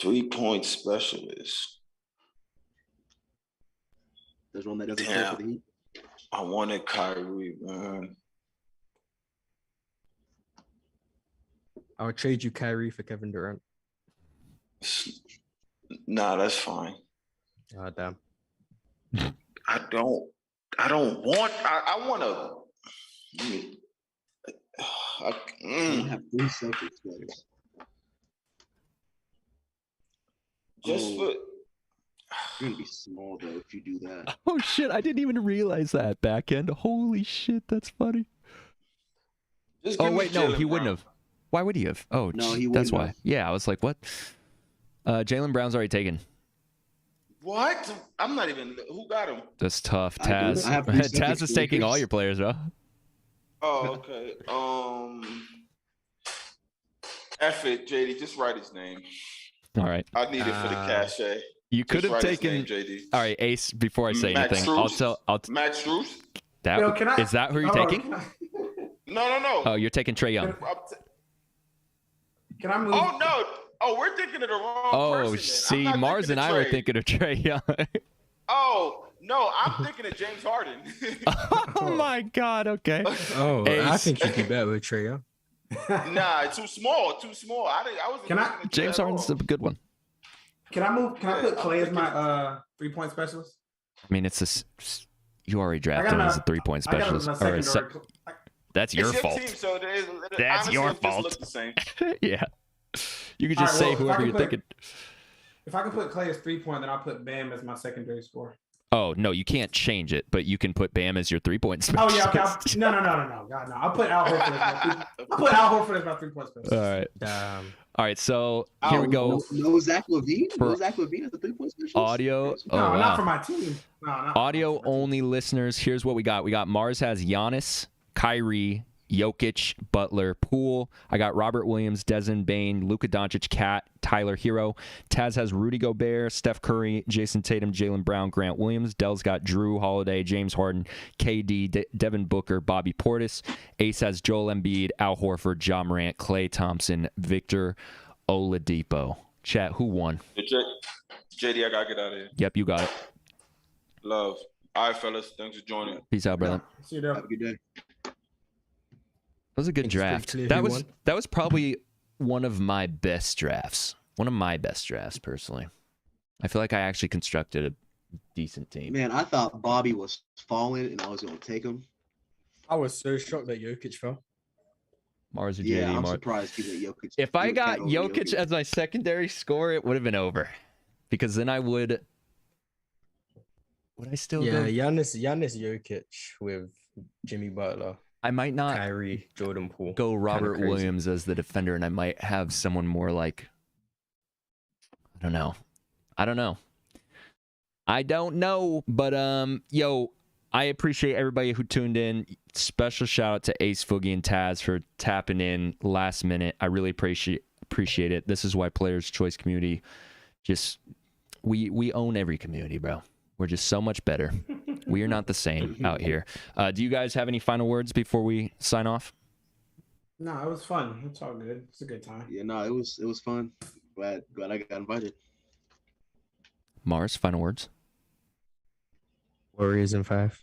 Speaker 4: 3-point specialist.
Speaker 3: There's one that doesn't play for the Heat.
Speaker 4: I wanted Kyrie, man.
Speaker 5: I'll trade you Kyrie for Kevin Durant.
Speaker 4: Nah, that's fine.
Speaker 5: Oh, damn.
Speaker 4: I don't want. I want to.
Speaker 3: I have 3 Celtics players.
Speaker 4: Just for.
Speaker 3: You're gonna be small though if you do that.
Speaker 1: Oh shit! I didn't even realize that back end. Holy shit, that's funny. Oh wait, no, he wouldn't have. Why would he have? Oh, no, he that's why. Have. Yeah, I was like, what? Jaylen Brown's already taken.
Speaker 4: What? I'm not even. Who got him?
Speaker 1: That's tough. Taz. Taz is taking all your players, bro.
Speaker 4: Oh, okay. F it, JD. Just write his name.
Speaker 1: All right.
Speaker 4: I need it for the cachet.
Speaker 1: You could have taken.
Speaker 4: Name, JD.
Speaker 1: All right, Ace. Before I say
Speaker 4: Max
Speaker 1: anything,
Speaker 4: Strus?
Speaker 1: I'll
Speaker 4: Max Strus?
Speaker 1: That
Speaker 2: Yo,
Speaker 1: is that who you're taking?
Speaker 4: No.
Speaker 1: Oh, you're taking Trae Young.
Speaker 2: Can I move?
Speaker 4: Oh no. Oh, we're thinking of the wrong person.
Speaker 1: Oh, see, Mars and I were thinking of Trae Young.
Speaker 4: Oh no, I'm thinking of James Harden.
Speaker 1: Oh my God. Okay.
Speaker 5: Oh, Ace. I think you'd be better with Trae Young.
Speaker 4: Nah, too small. I was.
Speaker 1: James Harden's a good one.
Speaker 2: Can I move? Can I put Clay as my 3-point specialist?
Speaker 1: I mean, you already drafted him as a 3-point specialist. That's your fault.
Speaker 4: Team, so
Speaker 1: that's your fault.
Speaker 4: Look the same.
Speaker 1: Yeah. You could just say whoever you're thinking.
Speaker 2: If I can put Clay as 3-point, then I'll put Bam as my secondary scorer.
Speaker 1: Oh, no, you can't change it, but you can put Bam as your 3-point specialist.
Speaker 2: Oh, yeah, okay. No. God, no. I'll put Al Horford as my 3-point specialist.
Speaker 1: All right. All right, so here we go.
Speaker 3: No Zach Lavine? No Zach Lavine as a 3-point specialist?
Speaker 1: Audio.
Speaker 2: No, not for my team. No,
Speaker 1: Audio-only listeners, here's what we got. We got Mars has Giannis, Kyrie, Jokic, Butler, Poole. I got Robert Williams, Desmond Bane, Luka Doncic, Cat, Tyler Hero. Taz has Rudy Gobert, Steph Curry, Jayson Tatum, Jaylen Brown, Grant Williams. Dell's got Drew Holiday, James Harden, KD, Devin Booker, Bobby Portis. Ace has Joel Embiid, Al Horford, Ja Morant, Klay Thompson, Victor Oladipo. Chat, who won?
Speaker 4: JD, I gotta get out of here.
Speaker 1: Yep, you got it.
Speaker 4: Love. All right, fellas. Thanks for joining.
Speaker 1: Peace out, brother.
Speaker 2: See you there.
Speaker 3: Have a good day.
Speaker 1: That was a good draft. That was probably one of my best drafts. One of my best drafts, personally. I feel like I actually constructed a decent team.
Speaker 3: Man, I thought Bobby was falling and I was going to take him.
Speaker 5: I was so shocked that Jokic fell.
Speaker 1: Mars or JD.
Speaker 3: Yeah, I'm surprised he let Jokic.
Speaker 1: If I got Jokic as my secondary scorer, it would have been over. Because then I would I still go?
Speaker 5: Giannis Jokic with Jimmy Butler.
Speaker 1: I might not
Speaker 5: Kyrie, Jordan Poole.
Speaker 1: Go Robert Williams as the defender, and I might have someone more like I don't know. But yo, I appreciate everybody who tuned in. Special shout out to Ace, Foogie, and Taz for tapping in last minute. I really appreciate it. This is why Players Choice Community we own every community, bro. We're just so much better. We are not the same out here. Do you guys have any final words before we sign off?
Speaker 2: No, it was fun. It's all good. It's a good time.
Speaker 3: Yeah, no, it was fun. Glad I got invited.
Speaker 1: Mars, final words.
Speaker 5: Warriors in 5.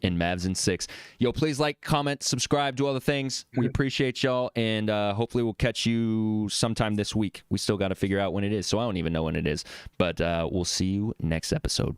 Speaker 1: And Mavs in 6. Yo, please like, comment, subscribe, do all the things. We appreciate y'all, and hopefully we'll catch you sometime this week. We still got to figure out when it is, so I don't even know when it is. But we'll see you next episode.